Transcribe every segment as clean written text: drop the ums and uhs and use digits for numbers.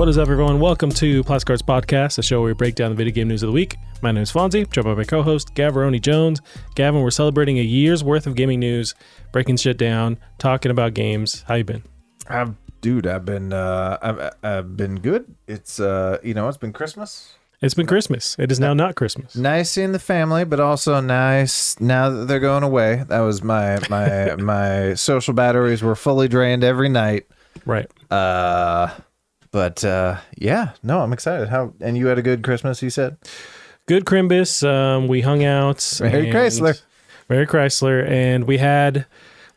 What is up, everyone? Welcome to Plastic Arts Podcast, a show where we break down the video game news of the week. My name is Fonzie, joined by my co-host, Gavaroni Jones. Gavin, we're celebrating a year's worth of gaming news, breaking shit down, talking about games. How you been? I've been good. It's it's been Christmas. It's been Christmas. It is now not Christmas. Nice seeing the family, but also nice now that they're going away. That was my social batteries were fully drained every night. Right. But I'm excited. And you had a good Christmas, you said? Good Crimbus. We hung out. Merry Chrysler. And we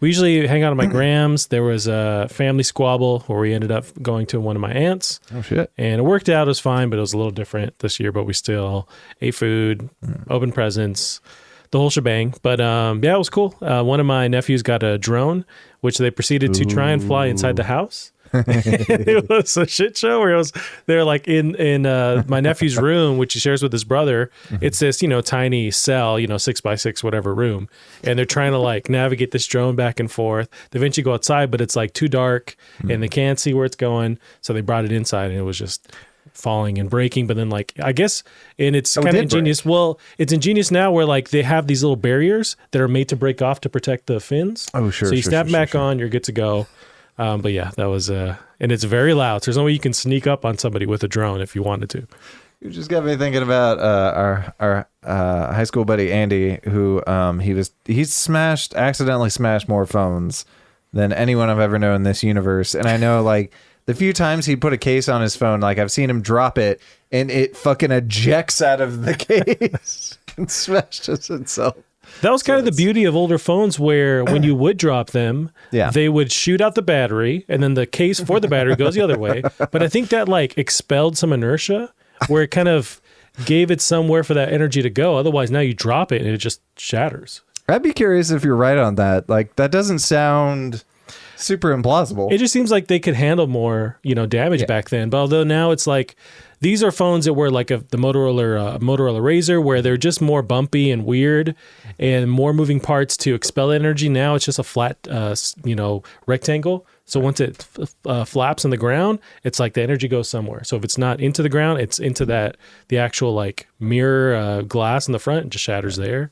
usually hang out at my Grams. There was a family squabble where we ended up going to one of my aunts. Oh, shit. And it worked out. It was fine, but it was a little different this year. But we still ate food, opened presents, the whole shebang. But it was cool. One of my nephews got a drone, which they proceeded to try and fly inside the house. It was a shit show where they're like in my nephew's room, which he shares with his brother. It's this, tiny cell, 6x6, whatever room. And they're trying to like navigate this drone back and forth. They eventually go outside, but it's like too dark and they can't see where it's going. So they brought it inside and it was just falling and breaking. But then and it's kind of ingenious. Break. Well, it's ingenious now where like they have these little barriers that are made to break off to protect the fins. Oh, sure. So you snap them back on, you're good to go. But yeah, that was, and it's very loud. So there's no way you can sneak up on somebody with a drone if you wanted to. You just got me thinking about our high school buddy Andy, who he accidentally smashed more phones than anyone I've ever known in this universe. And I know like the few times he put a case on his phone, like I've seen him drop it and it fucking ejects out of the case and smashes itself. That was kind of the beauty of older phones where when you would drop them, they would shoot out the battery and then the case for the battery goes the other way. But I think that like expelled some inertia where it kind of gave it somewhere for that energy to go. Otherwise, now you drop it and it just shatters. I'd be curious if you're right on that. Like that doesn't sound super implausible. It just seems like they could handle more, damage back then. But although now it's like, these are phones that were like the Motorola Razr, where they're just more bumpy and weird and more moving parts to expel energy. Now it's just a flat, rectangle. So once it flaps on the ground, it's like the energy goes somewhere. So if it's not into the ground, it's into the actual like mirror glass in the front and just shatters there.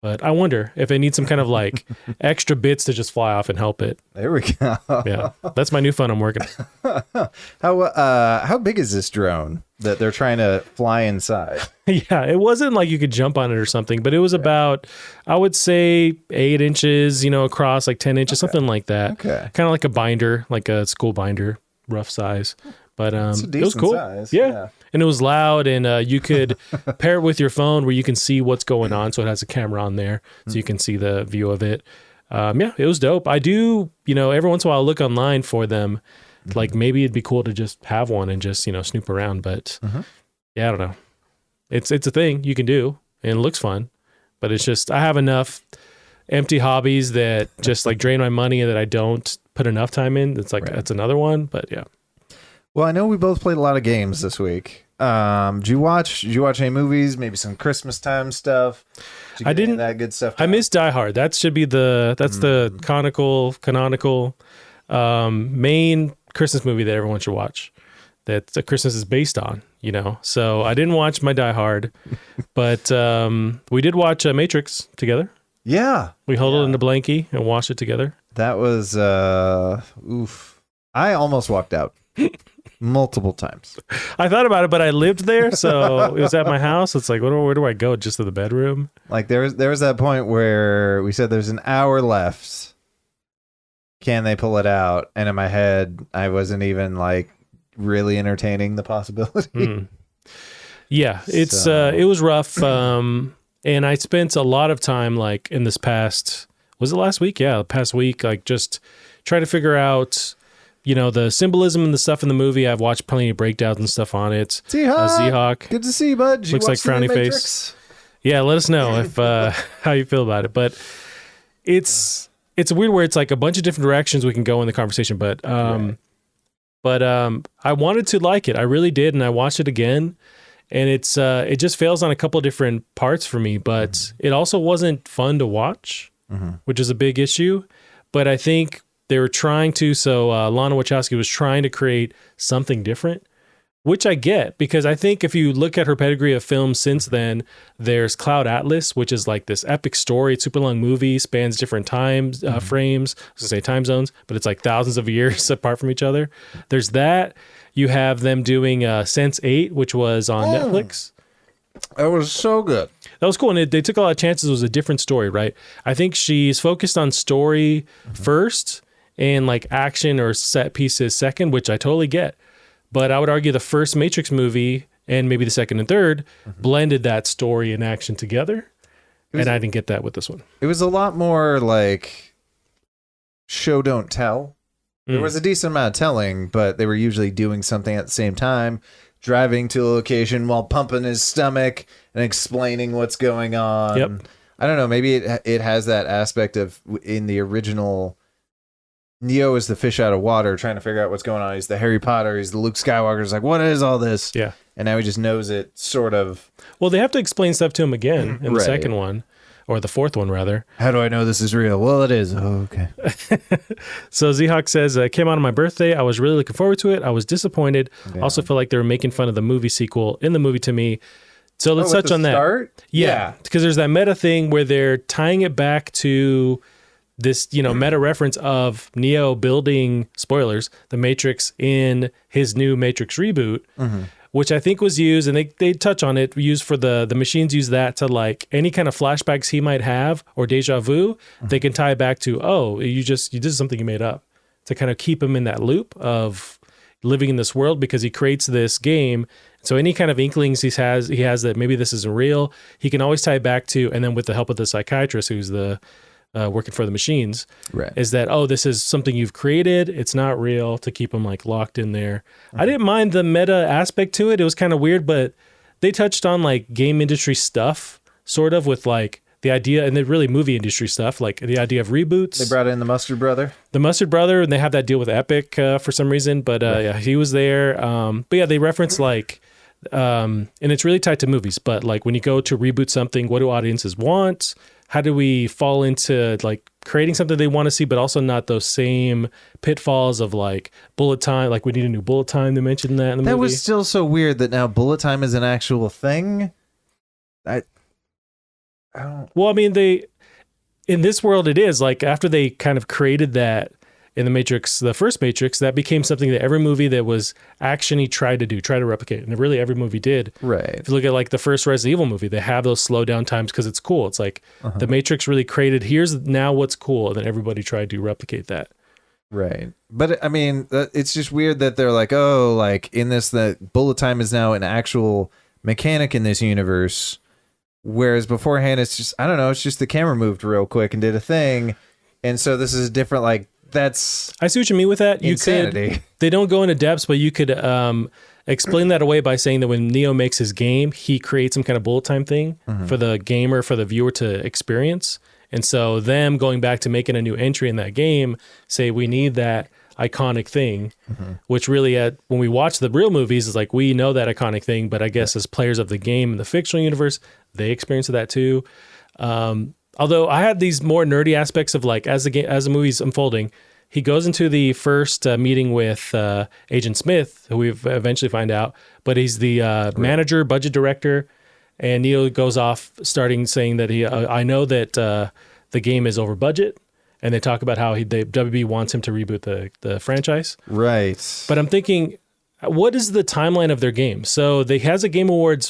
But I wonder if it needs some kind of like extra bits to just fly off and help it. There we go. Yeah, that's my new phone I'm working on. How big is this drone that they're trying to fly inside? Yeah, it wasn't like you could jump on it or something, but it was about, I would say 8 inches, across, like 10 inches, something like that. Okay. Kind of like a binder, like a school binder, rough size. But it was cool. Size. Yeah. And it was loud, and you could pair it with your phone where you can see what's going on. So it has a camera on there, so you can see the view of it. It was dope. I do, every once in a while look online for them. Like maybe it'd be cool to just have one and just, snoop around. But I don't know. It's a thing you can do, and it looks fun. But it's just, I have enough empty hobbies that just like drain my money and that I don't put enough time in. It's like, That's another one. But yeah. Well, I know we both played a lot of games this week. Did you watch any movies? Maybe some Christmas time stuff? I didn't. That good stuff. I missed Die Hard. That should be the canonical main Christmas movie that everyone should watch. That Christmas is based on. So I didn't watch my Die Hard, but we did watch Matrix together. Yeah, we huddled in a blankie and watched it together. That was oof. I almost walked out. Multiple times. I thought about it, but I lived there, so it was at my house. It's like, where do I go? Just to the bedroom? Like there was that point where we said there's an hour left. Can they pull it out? And in my head, I wasn't even like really entertaining the possibility. Yeah, it's it was rough. And I spent a lot of time like in this past, was it last week? Yeah, the past week, like just trying to figure out the symbolism and the stuff in the movie. I've watched plenty of breakdowns and stuff on it. Z-Hawk. Good to see you, bud. Looks like frowny face. Yeah, let us know if how you feel about it. But it's weird where it's like a bunch of different directions we can go in the conversation. But I wanted to like it. I really did, and I watched it again. And it just fails on a couple of different parts for me. But it also wasn't fun to watch, which is a big issue. But I think they were trying to, Lana Wachowski was trying to create something different. which I get, because I think if you look at her pedigree of films since then, there's Cloud Atlas, which is like this epic story. It's super long movie, spans different times frames. I was gonna say time zones, but it's like thousands of years apart from each other. There's that. You have them doing Sense8, which was on Netflix. That was so good. That was cool, and they took a lot of chances. It was a different story, right? I think she's focused on story first and like action or set pieces second, which I totally get. But I would argue the first Matrix movie and maybe the second and third blended that story and action together. And I didn't get that with this one. It was a lot more like show, don't tell. There was a decent amount of telling, but they were usually doing something at the same time, driving to a location while pumping his stomach and explaining what's going on. Yep. I don't know. Maybe it has that aspect of in the original... Neo is the fish out of water trying to figure out what's going on. He's the Harry Potter. He's the Luke Skywalker. He's like, what is all this? Yeah. And now he just knows it sort of. Well, they have to explain stuff to him again in the second one, or the fourth one, rather. How do I know this is real? Well, it is. Oh, okay. So Z-Hawk says, came out on my birthday. I was really looking forward to it. I was disappointed. Yeah. Also feel like they were making fun of the movie sequel in the movie to me. So let's touch on that. Start? Yeah. Because there's that meta thing where they're tying it back to this, meta reference of Neo building, spoilers, the Matrix in his new Matrix reboot, which I think was used, and they touch on it, used for the machines use that to like any kind of flashbacks he might have or deja vu, they can tie back to, you did something you made up to kind of keep him in that loop of living in this world because he creates this game. So any kind of inklings he has that maybe this isn't real, he can always tie it back to, and then with the help of the psychiatrist who's the working for the machines, is that, this is something you've created. It's not real, to keep them like locked in there. I didn't mind the meta aspect to it. It was kind of weird, but they touched on like game industry stuff, sort of with like the idea, and then really movie industry stuff, like the idea of reboots. They brought in the Mustard Brother. And they have that deal with Epic for some reason, but yeah, he was there. But yeah, they reference like, and it's really tied to movies, but like when you go to reboot something, what do audiences want? How do we fall into like creating something they want to see, but also not those same pitfalls of like bullet time? Like we need a new bullet time. They mentioned that in the movie. That was still so weird that now bullet time is an actual thing. I don't. Well, I mean, in this world it is like after they kind of created that in the Matrix, the first Matrix, that became something that every movie that was action-y tried to replicate. And really every movie did. Right. If you look at like the first Resident Evil movie, they have those slow down times because it's cool. It's like the Matrix really created, here's now what's cool. And then everybody tried to replicate that. Right. But I mean, it's just weird that they're like, like in this, the bullet time is now an actual mechanic in this universe. Whereas beforehand, it's just, I don't know, it's just the camera moved real quick and did a thing. And so this is different, like, I see what you mean with that. Insanity. They don't go into depths, but you could explain that away by saying that when Neo makes his game, he creates some kind of bullet time thing for the gamer, for the viewer to experience. And so them going back to making a new entry in that game, say we need that iconic thing, which really when we watch the real movies is like, we know that iconic thing, but I guess as players of the game in the fictional universe, they experience that too. Although I had these more nerdy aspects of like, as the movie's unfolding, he goes into the first meeting with Agent Smith, who we eventually find out, but he's the manager, budget director, and Neo goes off starting saying that I know that the game is over budget, and they talk about how WB wants him to reboot the franchise. Right. But I'm thinking, what is the timeline of their game? So they has a Game Awards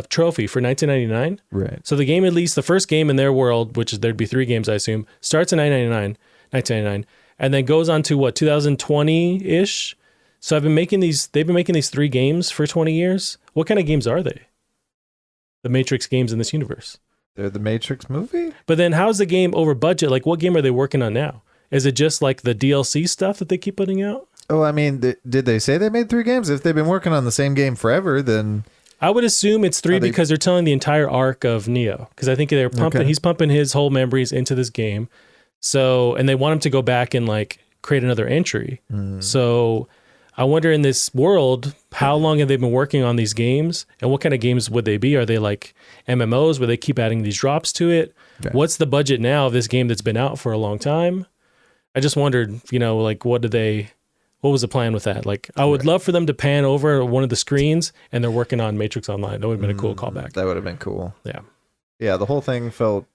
trophy for 1999. Right. So the game, at least the first game in their world, which there'd be 3 games, I assume, starts in 1999, and then goes on to 2020-ish. So they've been making these 3 games for 20 years. What kind of games are they? The Matrix games in this universe. They're the Matrix movie? But then how's the game over budget? Like what game are they working on now? Is it just like the DLC stuff that they keep putting out? Oh, I mean, did they say they made 3 games? If they've been working on the same game forever, then I would assume it's 3 because they're telling the entire arc of Neo. Because I think they're pumping. He's pumping his whole memories into this game. So, and they want him to go back and like create another entry. So, I wonder in this world, how long have they been working on these games, and what kind of games would they be? Are they like MMOs where they keep adding these drops to it? Okay. What's the budget now of this game that's been out for a long time? I just wondered, like what do they what was the plan with that? Like, I would love for them to pan over one of the screens and they're working on Matrix Online. That would have been a cool callback. That would have been cool. Yeah. Yeah, the whole thing felt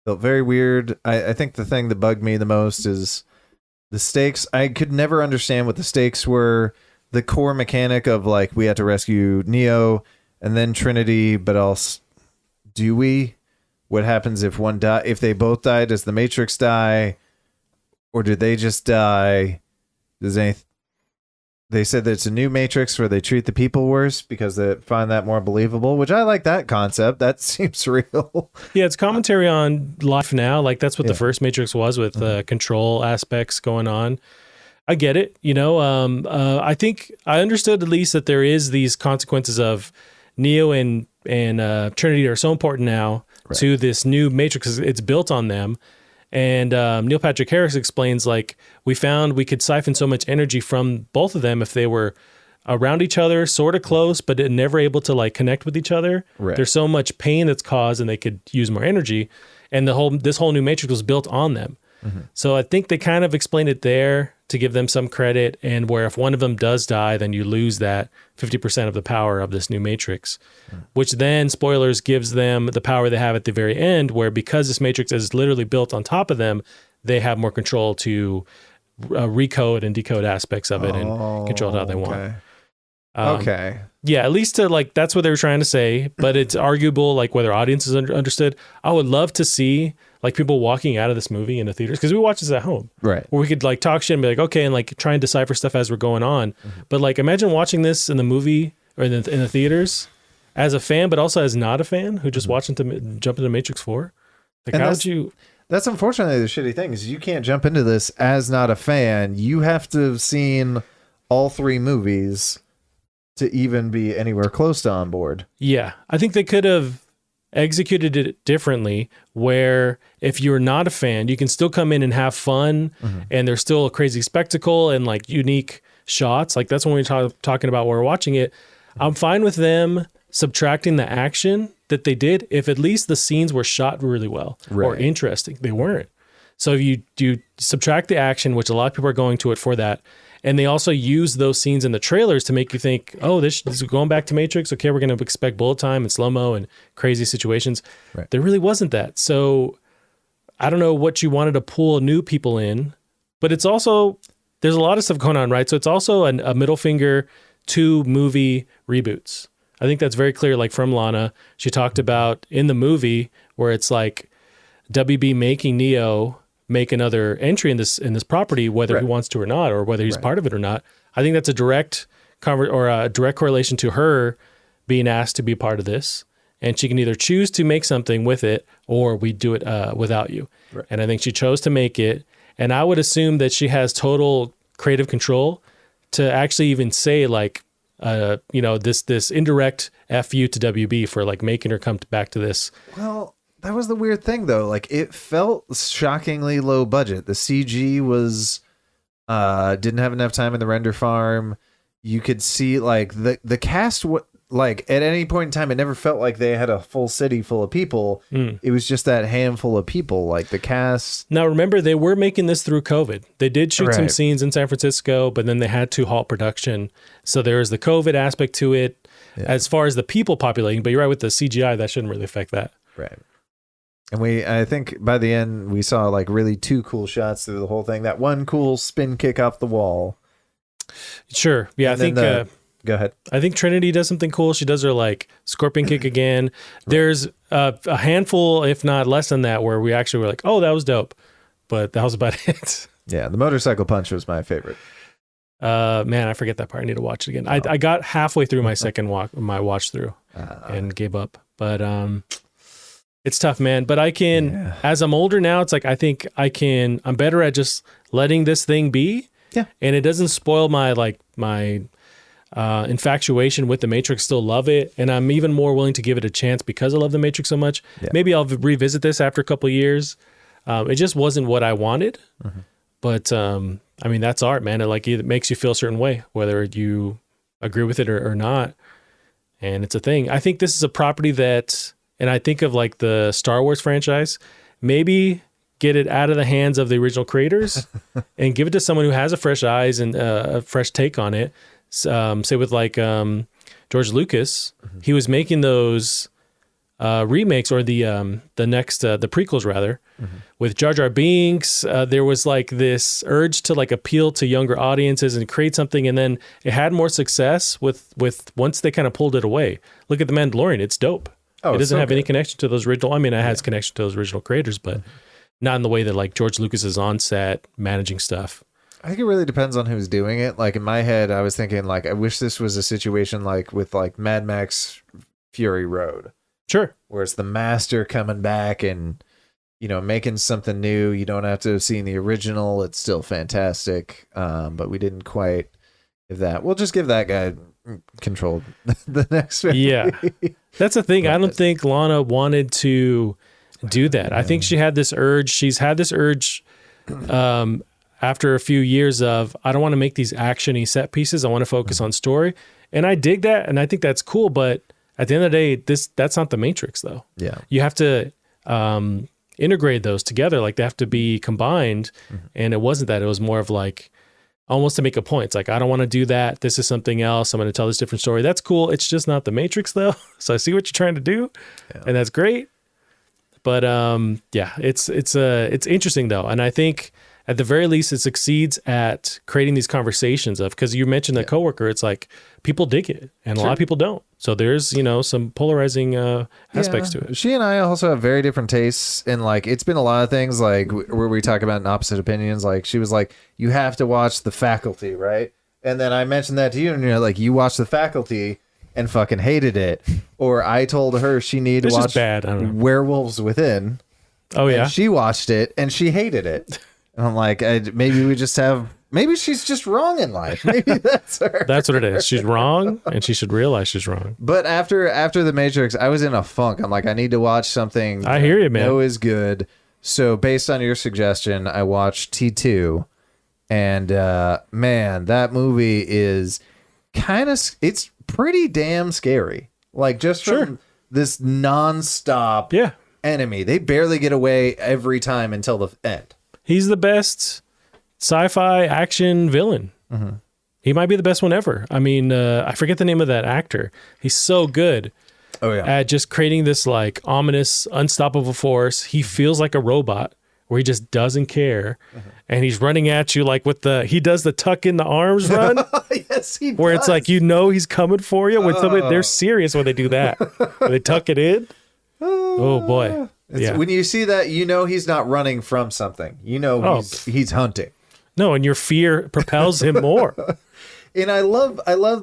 very weird. I think the thing that bugged me the most is the stakes. I could never understand what the stakes were. The core mechanic of like we had to rescue Neo and then Trinity, but else do we? What happens if one die? If they both die, does the Matrix die, or do they just die? They said that it's a new Matrix where they treat the people worse because they find that more believable, which I like that concept. That seems real. Yeah, it's commentary on life now. Like that's what the first Matrix was with control aspects going on. I get it. You know, I think I understood at least that there is these consequences of Neo and Trinity are so important now to this new Matrix. It's built on them. And Neil Patrick Harris explains, like, we found we could siphon so much energy from both of them if they were around each other, sort of close, but never able to like connect with each other. Right. There's so much pain that's caused, and they could use more energy. And this whole new Matrix was built on them. Mm-hmm. So I think they kind of explained it there to give them some credit, and where if one of them does die, then you lose that 50% of the power of this new Matrix, which then, spoilers, gives them the power they have at the very end, where because this Matrix is literally built on top of them, they have more control to recode and decode aspects of it and control it how they want. Okay. Yeah, at least to like, that's what they were trying to say, but it's arguable like whether audiences understood. I would love to see like people walking out of this movie in the theaters, because we watch this at home, right? Where we could like talk shit and be like, okay, and like try and decipher stuff as we're going on. Mm-hmm. But like, imagine watching this in the movie or in the theaters as a fan, but also as not a fan who just watching to jump into Matrix 4. Like, and how would you? That's unfortunately the shitty thing is you can't jump into this as not a fan. You have to have seen all 3 movies to even be anywhere close to on board. Yeah, I think they could have executed it differently, where if you're not a fan, you can still come in and have fun, and there's still a crazy spectacle and like unique shots. Like that's when we're talking about when we're watching it. I'm fine with them subtracting the action that they did if at least the scenes were shot really well or interesting. They weren't. So if you subtract the action, which a lot of people are going to it for that, and they also use those scenes in the trailers to make you think, oh, this is going back to Matrix. Okay, we're going to expect bullet time and slow-mo and crazy situations. Right. There really wasn't that. So I don't know what you wanted to pull new people in, but it's also, there's a lot of stuff going on, right? So it's also a middle finger to movie reboots. I think that's very clear, like from Lana. She talked about in the movie where it's like WB making Neo make another entry in this property, whether he wants to or not, or whether he's part of it or not. I think that's a direct correlation to her being asked to be part of this, and she can either choose to make something with it, or we do it without you. Right. And I think she chose to make it, and I would assume that she has total creative control to actually even say like, this indirect FU to WB for like making her come back to this. Well, that was the weird thing though. Like it felt shockingly low budget. The CG was didn't have enough time in the render farm. You could see like the cast like at any point in time, it never felt like they had a full city full of people. It was just that handful of people, like the cast. Now remember, they were making this through COVID. They did shoot some scenes in San Francisco, but then they had to halt production. So there's the COVID aspect to it as far as the people populating. But you're right, with the CGI, that shouldn't really affect that. Right. And I think by the end, we saw like really 2 cool shots through the whole thing. That one cool spin kick off the wall. Sure. Yeah, I think... Go ahead. I think Trinity does something cool. She does her like scorpion kick again. There's a handful, if not less than that, where we actually were like, oh, that was dope. But that was about it. Yeah, the motorcycle punch was my favorite. Man, I forget that part. I need to watch it again. I got halfway through my watch through and gave up. But it's tough, man. But I can, as I'm older now, it's like I think I'm better at just letting this thing be. Yeah. And it doesn't spoil my infatuation with the Matrix. Still love it, and I'm even more willing to give it a chance because I love the Matrix so much. Maybe I'll revisit this after a couple of years. It just wasn't what I wanted, but I mean, that's art, man. It makes you feel a certain way, whether you agree with it or not, and it's a thing. I think this is a property that, and I think of like the Star Wars franchise, maybe get it out of the hands of the original creators and give it to someone who has a fresh eyes and a fresh take on it. Say with like George Lucas, he was making those remakes or the prequels rather, with Jar Jar Binks. There was like this urge to like appeal to younger audiences and create something, and then it had more success with once they kind of pulled it away. Look at The Mandalorian; it's dope. It doesn't have any connection to those original. I mean, it has connection to those original creators, but not in the way that like George Lucas is on set managing stuff. I think it really depends on who's doing it. Like in my head, I was thinking like, I wish this was a situation like with like Mad Max Fury Road. Sure. Where it's the master coming back and, you know, making something new. You don't have to have seen the original. It's still fantastic. But we didn't quite give that. We'll just give that guy control the next movie. Yeah. That's the thing. I don't think Lana wanted to do that. I think she had this urge. She's had this urge after a few years of, I don't want to make these action-y set pieces. I want to focus on story. And I dig that. And I think that's cool. But at the end of the day, that's not the Matrix, though. Yeah. You have to integrate those together. Like they have to be combined. And it wasn't that. It was more of like, almost to make a point. It's like, I don't want to do that. This is something else. I'm going to tell this different story. That's cool. It's just not the Matrix, though. So I see what you're trying to do. Yeah. And that's great. But yeah, it's interesting, though. And I think at the very least, it succeeds at creating these conversations of, because you mentioned a coworker, it's like people dig it and a lot of people don't. So there's, you know, some polarizing aspects to it. She and I also have very different tastes. And like, it's been a lot of things like where we talk about opposite opinions. Like she was like, you have to watch The Faculty, right? And then I mentioned that to you and you're like, you watched The Faculty and fucking hated it. Or I told her she needed to watch Werewolves Within. Oh yeah. And she watched it and she hated it. And I'm like, maybe she's just wrong in life. Maybe that's her. That's what it is. She's wrong, and she should realize she's wrong. But after The Matrix, I was in a funk. I'm like, I need to watch something I hear you, man. I know is good. So based on your suggestion, I watched T2. And man, that movie is it's pretty damn scary. Like just from this nonstop enemy. They barely get away every time until the end. He's the best sci-fi action villain. He might be the best one ever. I mean, I forget the name of that actor. He's so good at just creating this like ominous, unstoppable force. He feels like a robot where he just doesn't care. And he's running at you like he does the tuck in the arms run. Yes, he does. Where it's like, you know, he's coming for you. When they're serious when they do that. When they tuck it in. Oh boy. When you see that, you know he's not running from something. You know he's hunting. No, and your fear propels him more. And I love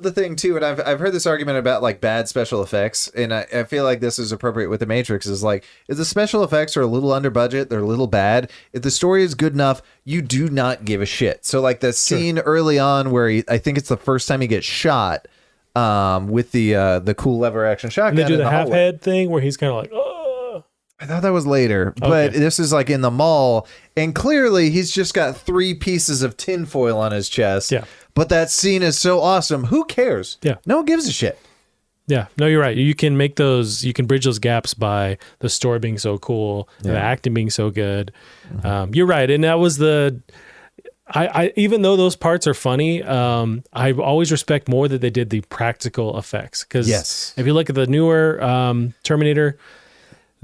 the thing too, and I've heard this argument about like bad special effects, and I feel like this is appropriate with The Matrix. Is like, if the special effects are a little under budget, they're a little bad. If the story is good enough, you do not give a shit. So like the scene early on where I think it's the first time he gets shot, with the cool lever action shotgun. And they do the half head thing where he's kind of like, oh. I thought that was later, but this is like in the mall, and clearly he's just got 3 pieces of tinfoil on his chest. Yeah. But that scene is so awesome. Who cares? Yeah. No one gives a shit. Yeah. No, you're right. You can bridge those gaps by the story being so cool, and the acting being so good. You're right. And that was I even though those parts are funny, I always respect more that they did the practical effects. Because if you look at the newer Terminator,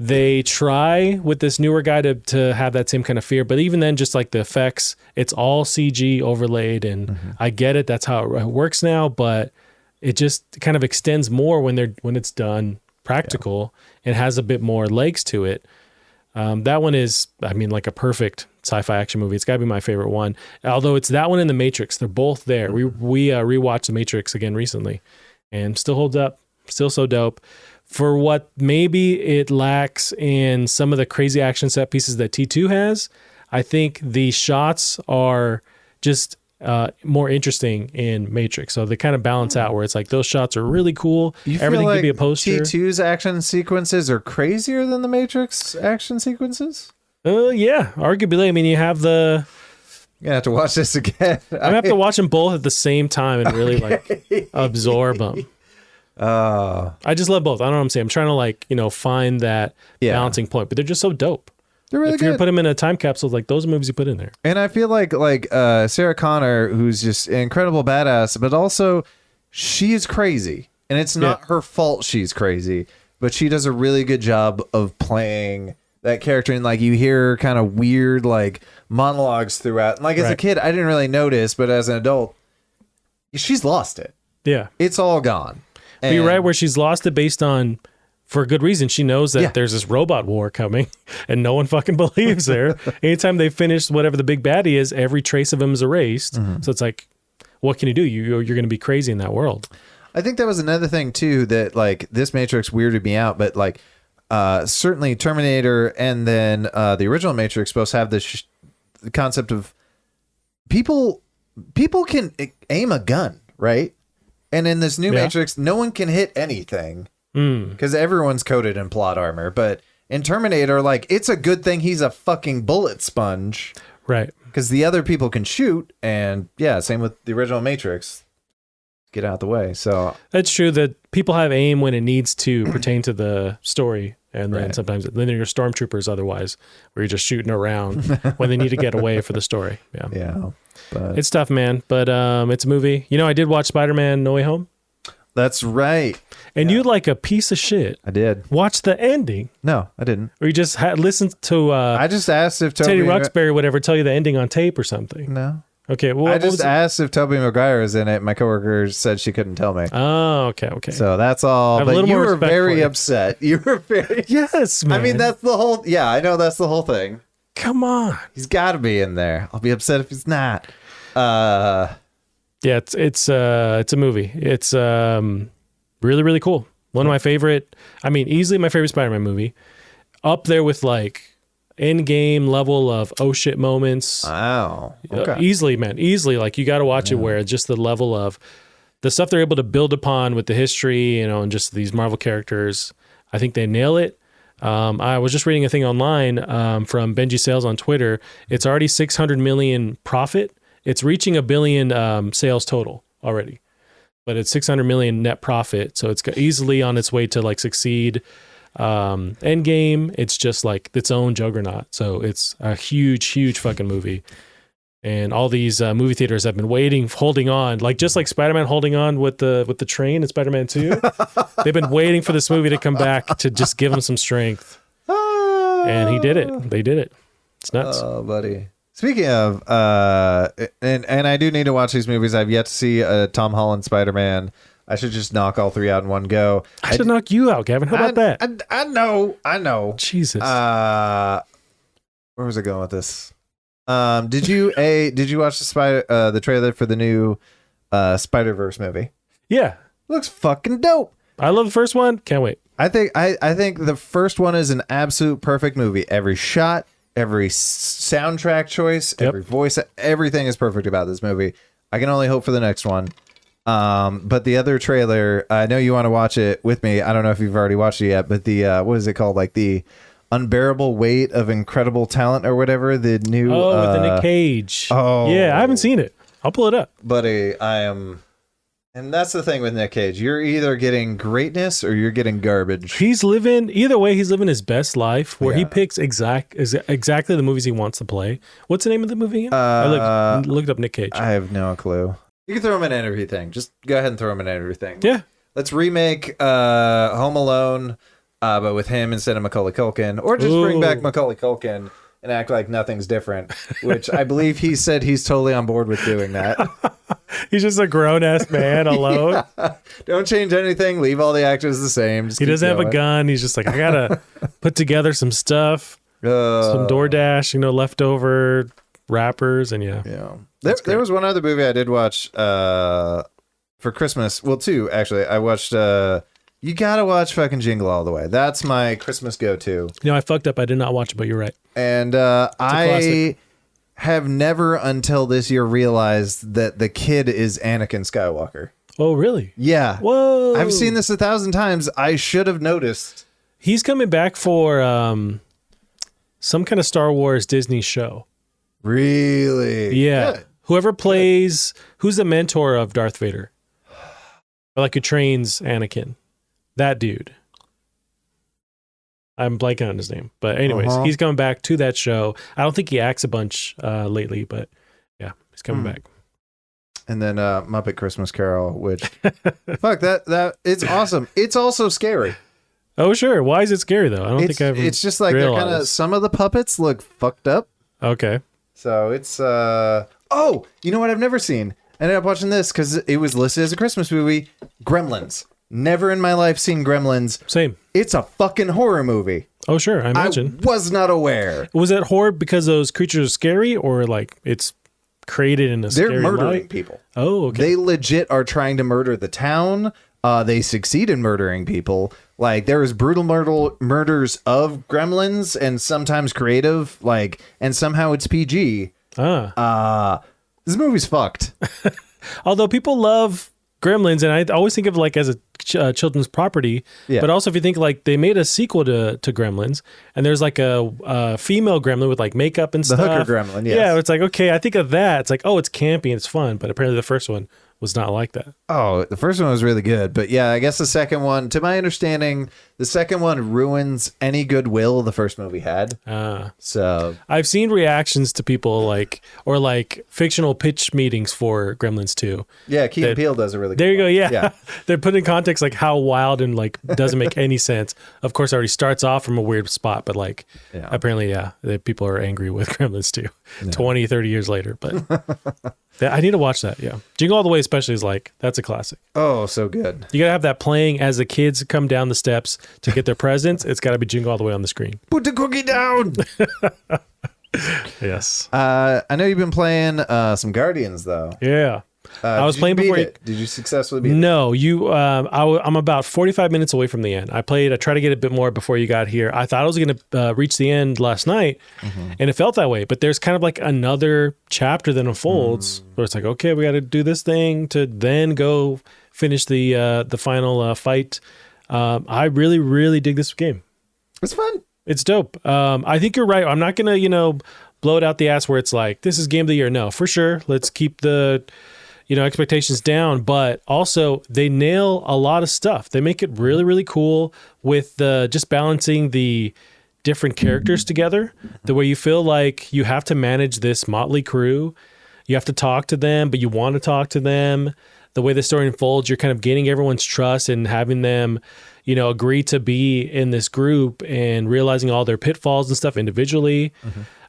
they try with this newer guy to have that same kind of fear, but even then, just like the effects, it's all CG overlaid, and I get it. That's how it works now, but it just kind of extends more when it's done practical and has a bit more legs to it. That one is, I mean, like a perfect sci-fi action movie. It's got to be my favorite one. Although it's that one and The Matrix, they're both there. We rewatched The Matrix again recently, and still holds up. Still so dope. For what maybe it lacks in some of the crazy action set pieces that T2 has, I think the shots are just more interesting in Matrix. So they kind of balance out where it's like those shots are really cool. Everything could be a poster. T2's action sequences are crazier than the Matrix action sequences? Yeah, arguably. I mean, you have the... You're going to have to watch this again. I'm going to have to watch them both at the same time and really like absorb them. I just love both. I don't know what I'm saying. I'm trying to find that balancing point, but they're just so dope. They're really if you're good. put them in a time capsule, like those movies you put in there. And I feel like Sarah Connor, who's just an incredible badass, but also she is crazy. And it's not her fault she's crazy, but she does a really good job of playing that character. And like you hear kind of weird like monologues throughout. And like as a kid, I didn't really notice, but as an adult, she's lost it. Yeah. It's all gone. But you're right, where she's lost it based on, for a good reason. She knows that there's this robot war coming and no one fucking believes her. Anytime they finish whatever the big baddie is, every trace of him is erased. So it's like, what can you do? You're going to be crazy in that world. I think that was another thing too, that like this Matrix weirded me out, but like certainly Terminator and then the original Matrix both have this the concept of people can aim a gun, right? And in this new Matrix, no one can hit anything because everyone's coated in plot armor. But in Terminator, like it's a good thing he's a fucking bullet sponge, right? Because the other people can shoot, and same with the original Matrix. Get out the way. So that's true that people have aim when it needs to pertain to the story, and then sometimes then you're stormtroopers otherwise, where you're just shooting around when they need to get away for the story. Yeah. But it's tough, man. But it's a movie. You know, I did watch Spider-Man: No Way Home. That's right. And you like a piece of shit. I did. Watch the ending. No, I didn't. Or you just listened to. I just asked if Teddy Ruxbury would ever tell you the ending on tape or something. No. Okay, well, I just asked if Tobey Maguire was in it. My coworker said she couldn't tell me. Oh, okay. So that's all. But you were very upset. You were very. Yes, man. I mean, that's the whole. Yeah, I know that's the whole thing. Come on. He's got to be in there. I'll be upset if he's not. Yeah, it's a movie. It's really, really cool. One of my favorite. I mean, easily my favorite Spider-Man movie. Up there with like in-game level of oh shit moments. Wow. Okay. Easily, man. Easily. Like you got to watch it where just the level of the stuff they're able to build upon with the history, and just these Marvel characters. I think they nail it. I was just reading a thing online from Benji Sales on Twitter. It's already 600 million profit. It's reaching $1 billion sales total already, but it's 600 million net profit. So it's easily on its way to like succeed. Endgame, it's just like its own juggernaut. So it's a huge fucking movie. And all these movie theaters have been waiting, holding on, like just like Spider-Man holding on with the train in Spider-Man 2. They've been waiting for this movie to come back to just give them some strength. And he did it. They did it. It's nuts. Oh, buddy. Speaking of, and I do need to watch these movies. I've yet to see Tom Holland Spider-Man. I should just knock all three out in one go. I should knock you out, Gavin. How about that? I know. Jesus. Where was I going with this? Did you watch the trailer for the new Spider-Verse movie? Yeah. Looks fucking dope. I love the first one. Can't wait. I think the first one is an absolute perfect movie. Every shot, every soundtrack choice, every voice, everything is perfect about this movie. I can only hope for the next one. But the other trailer, I know you want to watch it with me. I don't know if you've already watched it yet, but the what is it called? Like the Unbearable Weight of Incredible Talent or whatever. The new with the Nick Cage. Oh yeah, I haven't seen it. I'll pull it up, buddy. And that's the thing with Nick Cage. You're either getting greatness or you're getting garbage. Either way, he's living his best life where he picks exactly the movies he wants to play. What's the name of the movie again? I looked up Nick Cage. I have no clue. You can throw him in everything. Just go ahead and throw him in everything. Yeah. Let's remake Home Alone, but with him instead of Macaulay Culkin. Or just bring back Macaulay Culkin and act like nothing's different, which I believe he said he's totally on board with doing that. He's just a grown-ass man alone. Yeah. Don't change anything. Leave all the actors the same. Just he doesn't have a gun. He's just like, I got to put together some stuff, some DoorDash, leftover wrappers, and yeah. There was one other movie I did watch for Christmas. Well, two, actually. I watched... you gotta watch fucking Jingle All the Way. That's my Christmas go-to. I fucked up. I did not watch it, but you're right. And I have never until this year realized that the kid is Anakin Skywalker. Oh, really? Yeah. Whoa. I've seen this 1,000 times. I should have noticed. He's coming back for some kind of Star Wars Disney show. Really? Yeah. Good. Whoever plays... Who's the mentor of Darth Vader? Or like who trains Anakin? That dude. I'm blanking on his name. But anyways, he's coming back to that show. I don't think he acts a bunch lately, but yeah, he's coming back. And then Muppet Christmas Carol, which fuck that it's awesome. It's also scary. Oh sure. Why is it scary though? I don't think I've It's just like they're kind of, some of the puppets look fucked up. Okay. So it's oh, you know what I've never seen? I ended up watching this because it was listed as a Christmas movie. Gremlins. Never in my life seen Gremlins. Same. It's a fucking horror movie. Oh sure, I imagine. I was not aware. Was it horror because those creatures are scary, or like it's created in a scary They're murdering light? people. Oh, okay. They legit are trying to murder the town. They succeed in murdering people. Like there is brutal murders of gremlins, and sometimes creative. Like, and somehow it's PG. This movie's fucked. Although people love Gremlins, and I always think of like as a children's property, but also if you think like they made a sequel to Gremlins, and there's like a female gremlin with like makeup and The stuff. hooker gremlin, yes. Yeah, it's like, okay, I think of that. It's like, oh, it's campy and it's fun, but apparently the first one was not like that. Oh, the first one was really good, but yeah, I guess the second one, to my understanding, the second one ruins any goodwill the first movie had. So I've seen reactions to people like, or like fictional pitch meetings for Gremlins 2. yeah, Key and Peele does a really good There you go. one. Yeah. They're put in context like how wild and like doesn't make any sense. Of course, it already starts off from a weird spot, but like apparently, the people are angry with Gremlins 2 20, 30 years later. But I need to watch that. Yeah. Jingle All the Way especially is like, that's a classic. Oh, so good. You got to have that playing as the kids come down the steps to get their presents. It's got to be Jingle All the Way on the screen. Put the cookie down. Yes. I know you've been playing some Guardians though. Yeah. I was playing before Did you successfully beat it? No, I'm about 45 minutes away from the end. I tried to get a bit more before you got here. I thought I was going to reach the end last night, and it felt that way. But there's kind of like another chapter that unfolds where it's like, okay, we got to do this thing to then go finish the final fight. I really, really dig this game. It's fun. It's dope. I think you're right. I'm not going to, blow it out the ass where it's like, this is game of the year. No, for sure. Let's keep the expectations down, but also they nail a lot of stuff. They make it really, really cool with just balancing the different characters together, the way you feel like you have to manage this motley crew. You have to talk to them, but you want to talk to them. The way the story unfolds, you're kind of gaining everyone's trust and having them, agree to be in this group and realizing all their pitfalls and stuff individually.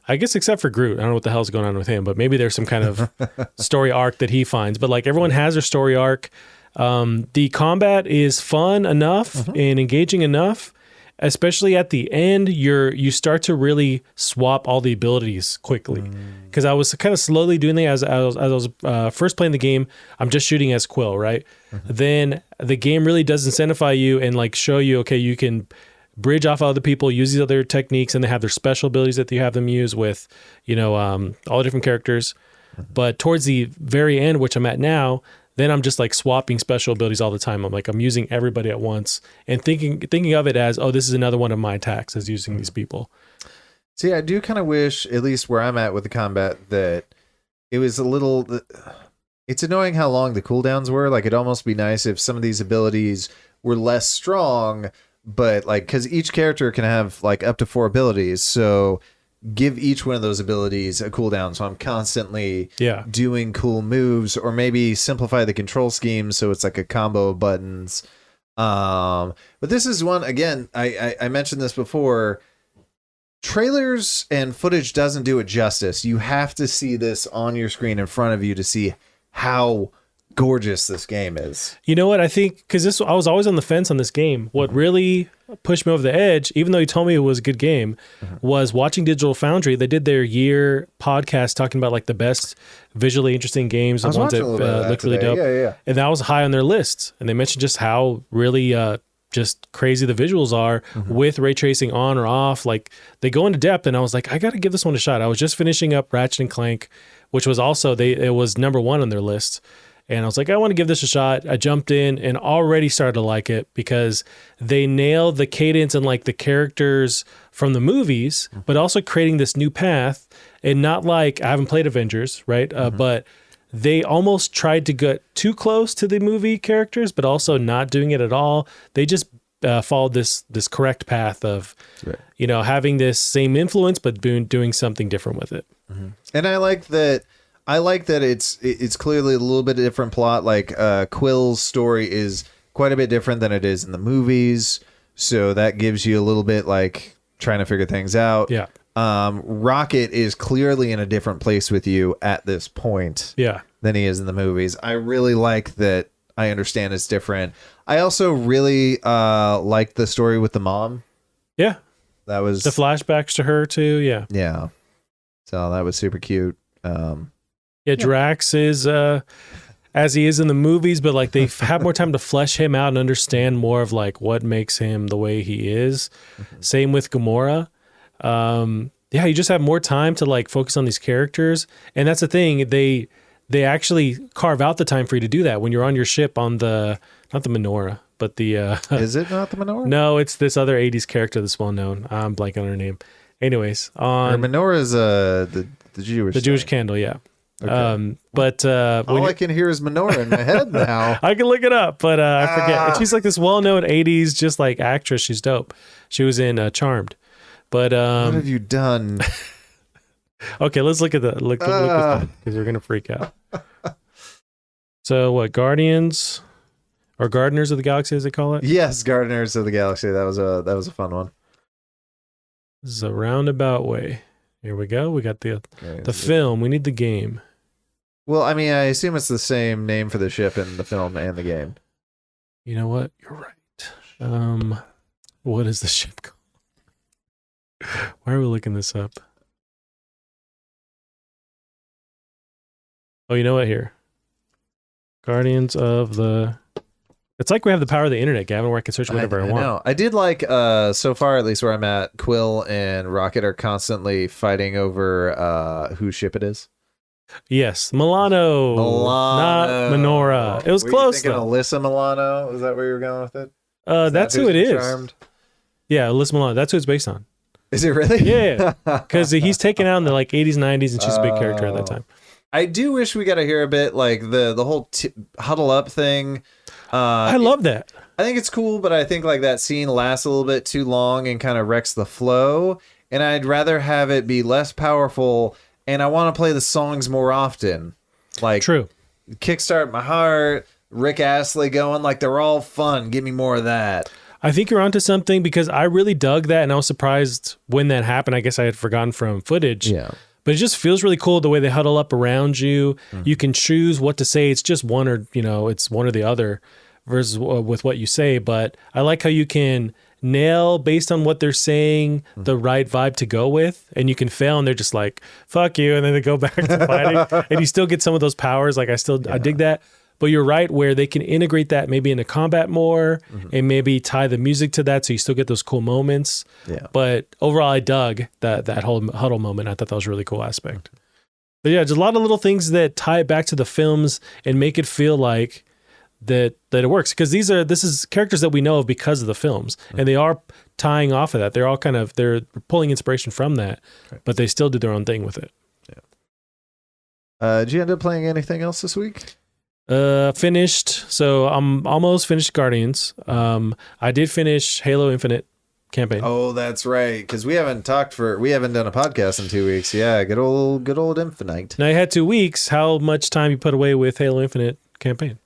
I guess except for Groot. I don't know what the hell's going on with him, but maybe there's some kind of story arc that he finds. But like everyone has their story arc. The combat is fun enough and engaging enough, especially at the end. You start to really swap all the abilities quickly. Because I was kind of slowly doing that as I was first playing the game. I'm just shooting as Quill, right? Then the game really does incentivize you and like show you, okay, you can bridge off other people, use these other techniques, and they have their special abilities that you have them use with, all the different characters. But towards the very end, which I'm at now, then I'm just like swapping special abilities all the time. I'm using everybody at once and thinking of it as, oh, this is another one of my attacks as using these people. See, I do kind of wish, at least where I'm at with the combat, that it was a little... It's annoying how long the cooldowns were. Like, it'd almost be nice if some of these abilities were less strong, but like, because each character can have like up to 4 abilities, so give each one of those abilities a cooldown, so I'm constantly doing cool moves, or maybe simplify the control scheme so it's like a combo of buttons. But this is one, again, I mentioned this before, trailers and footage doesn't do it justice. You have to see this on your screen in front of you to see how gorgeous this game is. You know what? I think because I was always on the fence on this game. What really pushed me over the edge, even though you told me it was a good game, was watching Digital Foundry. They did their year podcast talking about like the best visually interesting games, the ones that looked really dope. Yeah. And that was high on their list. And they mentioned just how really just crazy the visuals are with ray tracing on or off. Like they go into depth, and I was like, I got to give this one a shot. I was just finishing up Ratchet and Clank, which was also it was number 1 on their list. And I was like, I want to give this a shot. I jumped in and already started to like it because they nailed the cadence and like the characters from the movies, but also creating this new path. And not like, I haven't played Avengers, right? But they almost tried to get too close to the movie characters, but also not doing it at all. They just followed this correct path of, having this same influence, but doing something different with it. Mm-hmm. And I like that. It's clearly a little bit different plot. Like Quill's story is quite a bit different than it is in the movies, so that gives you a little bit like trying to figure things out. Yeah. Rocket is clearly in a different place with you at this point. Yeah. Than he is in the movies. I really like that. I understand it's different. I also really like the story with the mom. Yeah. That was the flashbacks to her too. Yeah. Yeah. So that was super cute. Drax is as he is in the movies, but like they have more time to flesh him out and understand more of like what makes him the way he is. Mm-hmm. Same with Gamora. You just have more time to like focus on these characters, and that's the thing. They actually carve out the time for you to do that when you're on your ship on not the Menorah, but the is it not the Menorah? No, it's this other 80s character that's well known. I'm blanking on her name. Anyways, on Menorah is the Jewish candle, yeah. Okay. But all I can hear is menorah in my head now. I can look it up, but I forget. And she's like this well-known 80s just like actress. She's dope. She was in Charmed. But what have you done? Okay, let's look at look because we're gonna freak out. So what? Guardians or Gardeners of the Galaxy, as they call it? Yes, Gardeners of the Galaxy. That was a fun one. This is a roundabout way. Here we go. We got the film. We need the game. Well, I mean, I assume it's the same name for the ship in the film and the game. You know what? You're right. What is the ship called? Why are we looking this up? Oh, you know what? Here. Guardians of the... It's like we have the power of the internet, Gavin, where I can search whatever I want. Know. I did like, so far, at least where I'm at, Quill and Rocket are constantly fighting over whose ship it is. Yes, Milano. Not Menorah. It was close, though. Alyssa Milano? Is that where you were going with it? That's who it is. Charmed? Yeah, Alyssa Milano. That's who it's based on. Is it really? Yeah, because he's taken out in the like 80s, 90s, and she's a big character at that time. I do wish we got to hear a bit like the whole huddle up thing. I love that. I think it's cool, but I think like that scene lasts a little bit too long and kind of wrecks the flow. And I'd rather have it be less powerful. And I want to play the songs more often. Like True. Kickstart My Heart, Rick Astley going, like they're all fun. Give me more of that. I think you're onto something because I really dug that, and I was surprised when that happened. I guess I had forgotten from footage. Yeah. But it just feels really cool the way they huddle up around you. Mm-hmm. You can choose what to say. It's just one or, it's one or the other versus with what you say. But I like how you can nail based on what they're saying the right vibe to go with, and you can fail and they're just like, fuck you. And then they go back to fighting and you still get some of those powers. Like I dig that. But you're right, where they can integrate that maybe into combat more and maybe tie the music to that so you still get those cool moments. Yeah. But overall, I dug that whole huddle moment. I thought that was a really cool aspect. But yeah, just a lot of little things that tie it back to the films and make it feel like that it works. Because this is characters that we know of because of the films. And they are tying off of that. They're all they're pulling inspiration from that, but they still do their own thing with it. Yeah. Did you end up playing anything else this week? Finished. So I'm almost finished Guardians. I did finish Halo Infinite campaign. Oh, that's right. Because we haven't done a podcast in 2 weeks. Yeah, good old Infinite. Now you had 2 weeks. How much time you put away with Halo Infinite campaign?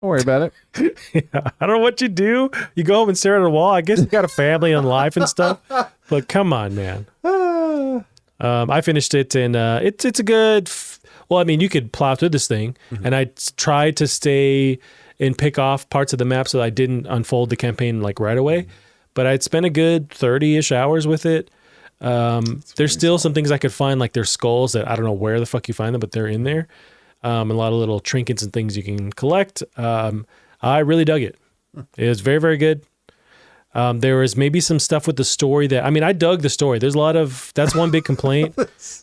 Don't worry about it. Yeah, I don't know what you do. You go home and stare at a wall. I guess you got a family and life and stuff. But come on, man. I finished it, and it's a good... Well, I mean, you could plow through this thing, and I tried to stay and pick off parts of the map so that I didn't unfold the campaign like right away. But I'd spent a good 30-ish hours with it. There's still some things I could find, like there's skulls that I don't know where the fuck you find them, but they're in there. A lot of little trinkets and things you can collect. I really dug it. It was very, very good. There was maybe some stuff with the story that, I mean, I dug the story. There's a lot of, that's one big complaint.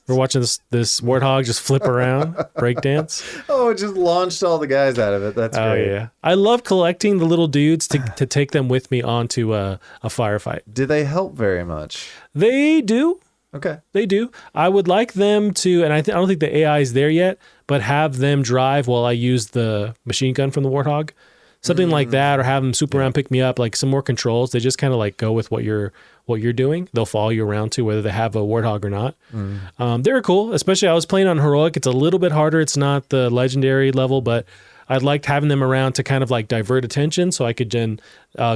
We're watching this warthog just flip around, breakdance. Oh, it just launched all the guys out of it. That's great. Oh, yeah. I love collecting the little dudes to take them with me onto a firefight. Do they help very much? They do. Okay. They do. I would like them to, and I don't think the AI is there yet, but have them drive while I use the machine gun from the warthog. something like that, or have them swoop around, pick me up, like some more controls. They just kind of like go with what you're doing. They'll follow you around too, whether they have a warthog or not. They were cool, especially I was playing on heroic. It's a little bit harder. It's not the legendary level, but I liked having them around to kind of like divert attention, so I could then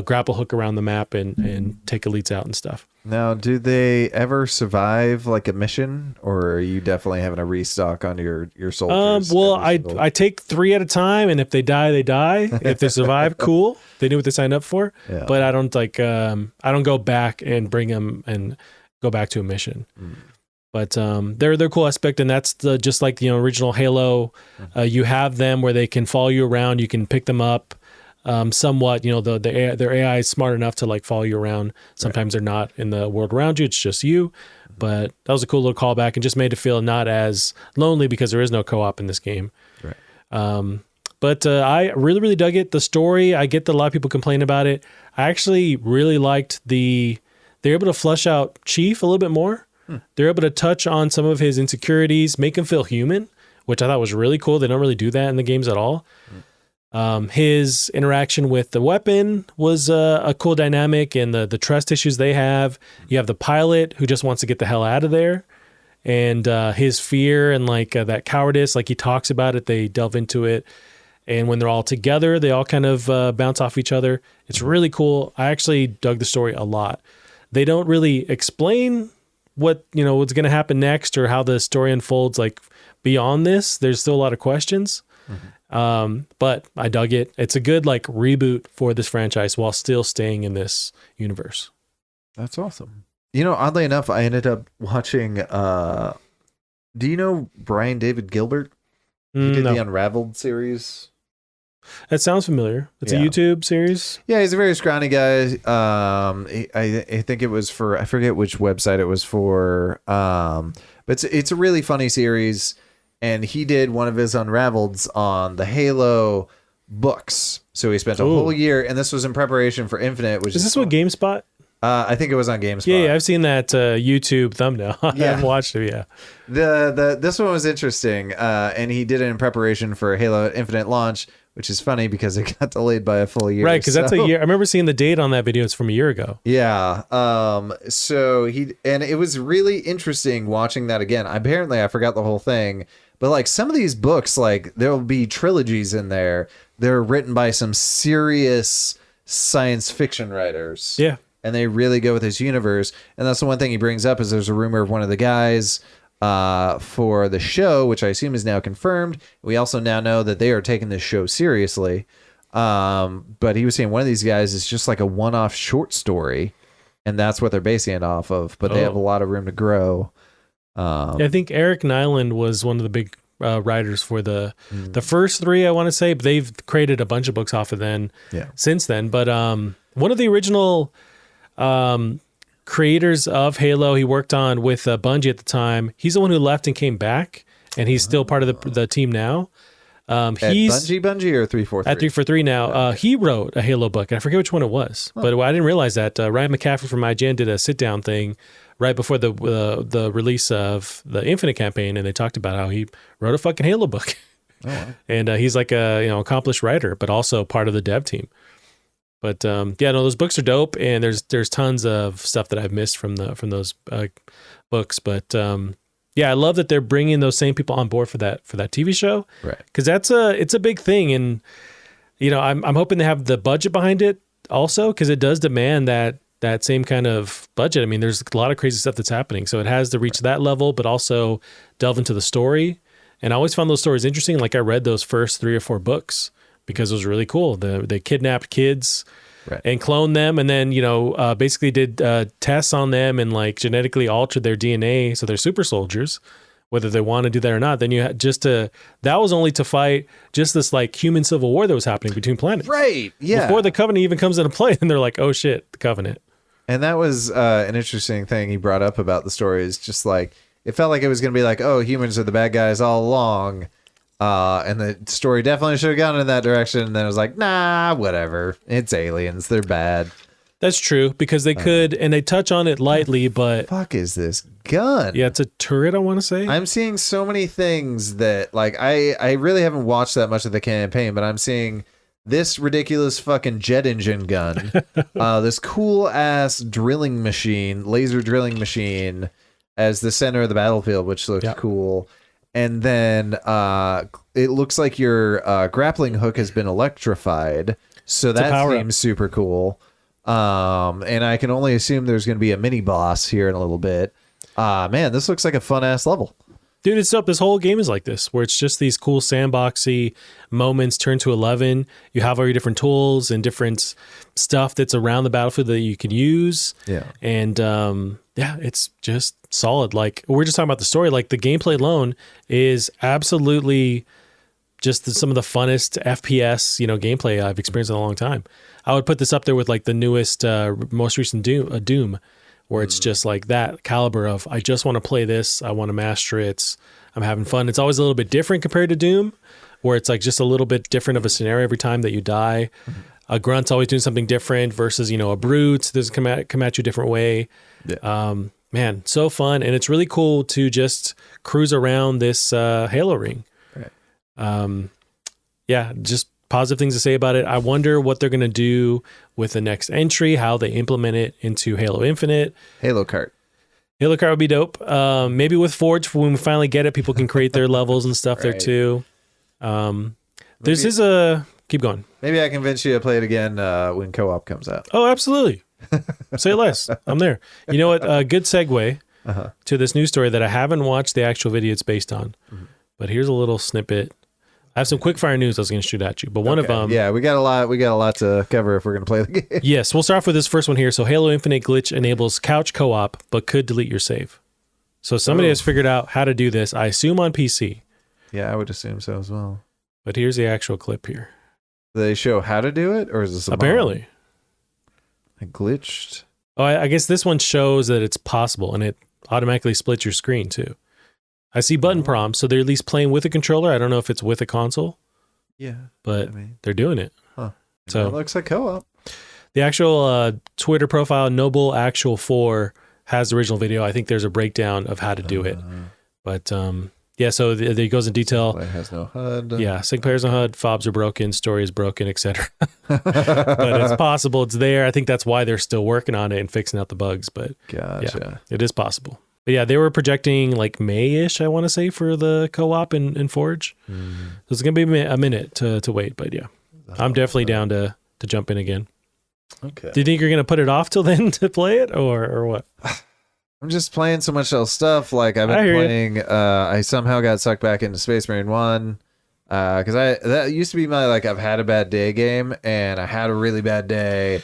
grapple hook around the map and take elites out and stuff. Now, do they ever survive like a mission, or are you definitely having a restock on your soldiers? Well, I take 3 at a time, and if they die, they die. If they survive, cool. They knew what they signed up for. Yeah. But I don't like I don't go back and bring them and go back to a mission. But they're a cool aspect, and that's just like the original Halo. You have them where they can follow you around. You can pick them up. Somewhat, their AI is smart enough to like follow you around. Sometimes they're not in the world around you. It's just you. But that was a cool little callback and just made it feel not as lonely because there is no co-op in this game. Right. But I really, really dug it. The story, I get that a lot of people complain about it. I actually really liked they're able to flesh out Chief a little bit more. They're able to touch on some of his insecurities, make him feel human, which I thought was really cool. They don't really do that in the games at all. His interaction with the weapon was a cool dynamic, and the trust issues they have. You have the pilot who just wants to get the hell out of there, and his fear and like that cowardice, like he talks about it, they delve into it. And when they're all together, they all kind of bounce off each other. It's really cool. I actually dug the story a lot. They don't really explain what's going to happen next or how the story unfolds. Like beyond this, there's still a lot of questions. But I dug it. It's a good like reboot for this franchise while still staying in this universe. That's awesome. Oddly enough, I ended up watching, do you know Brian David Gilbert? He did the Unraveled series. That sounds familiar. It's a YouTube series. Yeah, he's a very scrawny guy. I think it was for, I forget which website it was for. But it's a really funny series. And he did one of his Unraveleds on the Halo books. So he spent a whole year, and this was in prepreparation for Infinite. Which is this what GameSpot? I think it was on GameSpot. Yeah, I've seen that YouTube thumbnail. I haven't watched it. Yeah, this one was interesting, and he did it in preparation for Halo Infinite launch, which is funny because it got delayed by a full year. Right, because that's a year. I remember seeing the date on that video. It's from a year ago. Yeah. So it was really interesting watching that again. Apparently, I forgot the whole thing. But like some of these books, like there'll be trilogies in there. They're written by some serious science fiction writers. Yeah. And they really go with his universe. And that's the one thing he brings up is there's a rumor of one of the guys for the show, which I assume is now confirmed. We also now know that they are taking this show seriously. But he was saying one of these guys is just like a one-off short story. And that's what they're basing it off of. But they have a lot of room to grow. I think Eric Nyland was one of the big writers for the first 3, I want to say, but they've created a bunch of books off of since then. But one of the original creators of Halo, he worked on with Bungie at the time. He's the one who left and came back, and he's still part of the team now. He's Bungie or 343? At 343 now. He wrote a Halo book, and I forget which one it was, but I didn't realize that. Ryan McCaffrey from IGN did a sit-down thing right before the release of the Infinite campaign, and they talked about how he wrote a fucking Halo book. Oh, wow. And he's like a accomplished writer, but also part of the dev team. But those books are dope, and there's tons of stuff that I've missed from those books. But I love that they're bringing those same people on board for that TV show, right? Because it's a big thing, and I'm hoping they have the budget behind it also, because it does demand that same kind of budget. I mean, there's a lot of crazy stuff that's happening, so it has to reach that level, but also delve into the story. And I always found those stories interesting. Like I read those first 3 or 4 books because it was really cool. They kidnapped kids and cloned them, and then basically did tests on them and like genetically altered their DNA so they're super soldiers, whether they want to do that or not. Then you had that was only to fight just this like human civil war that was happening between planets. Right. Yeah. Before the Covenant even comes into play, and they're like, oh shit, the Covenant. And that was an interesting thing he brought up about the story, is just like it felt like it was going to be like, oh, humans are the bad guys all along. And the story definitely should have gone in that direction. And then it was like, nah, whatever. It's aliens. They're bad. That's true, because they could, and they touch on it lightly, but... fuck is this gun? Yeah, it's a turret, I want to say. I'm seeing so many things that, like, I really haven't watched that much of the campaign, but I'm seeing this ridiculous fucking jet engine gun, this cool ass drilling machine, laser drilling machine, as the center of the battlefield, which looks cool. And then it looks like your grappling hook has been electrified, so that seems super cool. And I can only assume there's going to be a mini boss here in a little bit. Man, this looks like a fun ass level. Dude, it's up. This whole game is like this, where it's just these cool sandboxy moments turn to 11. You have all your different tools and different stuff that's around the battlefield that you can use. Yeah. And it's just solid. Like, we're just talking about the story. Like, the gameplay alone is absolutely just some of the funnest FPS, gameplay I've experienced in a long time. I would put this up there with like the newest, most recent Doom, where it's just like that caliber of, I just want to play this. I want to master it. I'm having fun. It's always a little bit different compared to Doom, where it's like just a little bit different of a scenario every time that you die. A grunt's always doing something different versus, a brute does come at you a different way. Yeah. Man, so fun. And it's really cool to just cruise around this Halo ring. Right. Just positive things to say about it. I wonder what they're going to do with the next entry, how they implement it into Halo Infinite. Halo Kart would be dope. Maybe with Forge, when we finally get it, people can create their levels and stuff there too. Keep going. Maybe I convince you to play it again when co-op comes out. Oh, absolutely. Say less. I'm there. You know what? A good segue to this news story that I haven't watched the actual video it's based on. But here's a little snippet. I have some quickfire news I was going to shoot at you, but one of them... Yeah, we got a lot to cover if we're going to play the game. Yes, we'll start off with this first one here. So Halo Infinite glitch enables couch co-op, but could delete your save. So somebody has figured out how to do this, I assume on PC. Yeah, I would assume so as well. But here's the actual clip here. Do they show how to do it, or is this apparently I glitched? Oh, I guess this one shows that it's possible, and it automatically splits your screen too. I see button prompts, so they're at least playing with a controller. I don't know if it's with a console. Yeah. But they're doing it. Huh. So it looks like co-op. The actual Twitter profile, Noble Actual 4, has the original video. I think there's a breakdown of how to do it. But so it goes in detail. It has no HUD. Yeah, sync players no HUD, fobs are broken, story is broken, etc. But it's possible. It's there. I think that's why they're still working on it and fixing out the bugs. But gotcha. It is possible. But yeah, they were projecting like May-ish, I want to say, for the co-op in Forge. So it's going to be a minute to wait. But yeah, I'm definitely down to jump in again. Okay. Do you think you're going to put it off till then to play it or what? I'm just playing so much else stuff. Like I've been playing, I somehow got sucked back into Space Marine 1. Because that used to be my, like, I've had a bad day game, and I had a really bad day.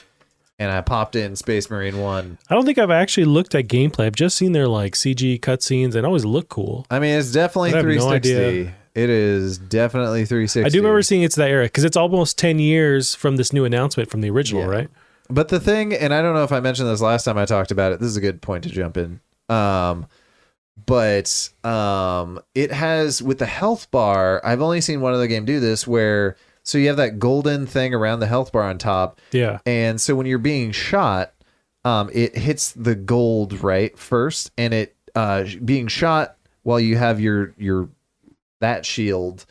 And I popped in Space Marine 1. I don't think I've actually looked at gameplay. I've just seen their like CG cutscenes and always look cool. I mean, it's definitely 360. No, it is definitely 360. I do remember seeing it's that era because it's almost 10 years from this new announcement from the original, right? But the thing, and I don't know if I mentioned this last time I talked about it. This is a good point to jump in. But it has, with the health bar, I've only seen one other game do this where... So you have that golden thing around the health bar on top. Yeah. And so when you're being shot, it hits the gold right first, and it being shot while you have your that shield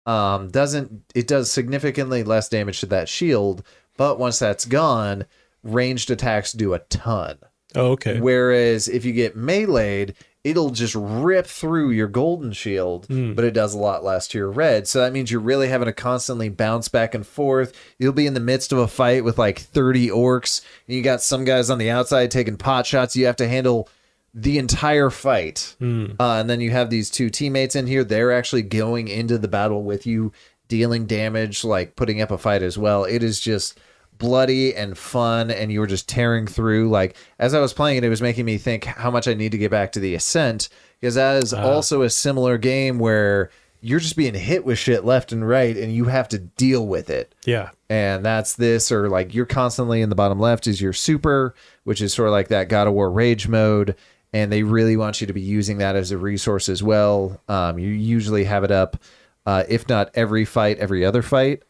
does significantly less damage to that shield, but once that's gone, ranged attacks do a ton. Oh, okay. Whereas if you get meleeed, it'll just rip through your golden shield, but it does a lot less to your red. So that means you're really having to constantly bounce back and forth. You'll be in the midst of a fight with like 30 orcs, and you got some guys on the outside taking pot shots. You have to handle the entire fight. And then you have these two teammates in here. They're actually going into the battle with you, dealing damage, like putting up a fight as well. It is just... bloody and fun, and you were just tearing through. Like as I was playing it, it was making me think how much I need to get back to the Ascent, because that is also a similar game where you're just being hit with shit left and right, and you have to deal with it. Yeah. And that's this, or like you're constantly in the bottom left is your super, which is sort of like that God of War rage mode, and they really want you to be using that as a resource as well. You usually have it up, if not every fight, every other fight.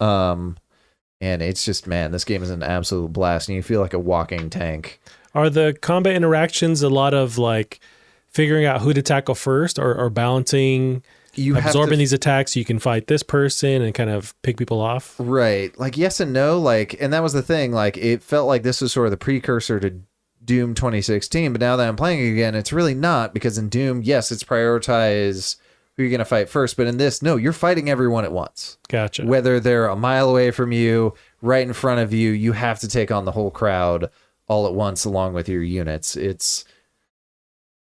And it's just, man, this game is an absolute blast, and you feel like a walking tank. Are the combat interactions a lot of like figuring out who to tackle first, or balancing you absorbing these attacks, you can fight this person and kind of pick people off. Right. Like, yes and no. Like, and that was the thing. Like, it felt like this was sort of the precursor to Doom 2016. But now that I'm playing it again, it's really not, because in Doom, yes, it's prioritize who you're going to fight first. But in this, no, you're fighting everyone at once. Gotcha. Whether they're a mile away from you, right in front of you, you have to take on the whole crowd all at once along with your units. It's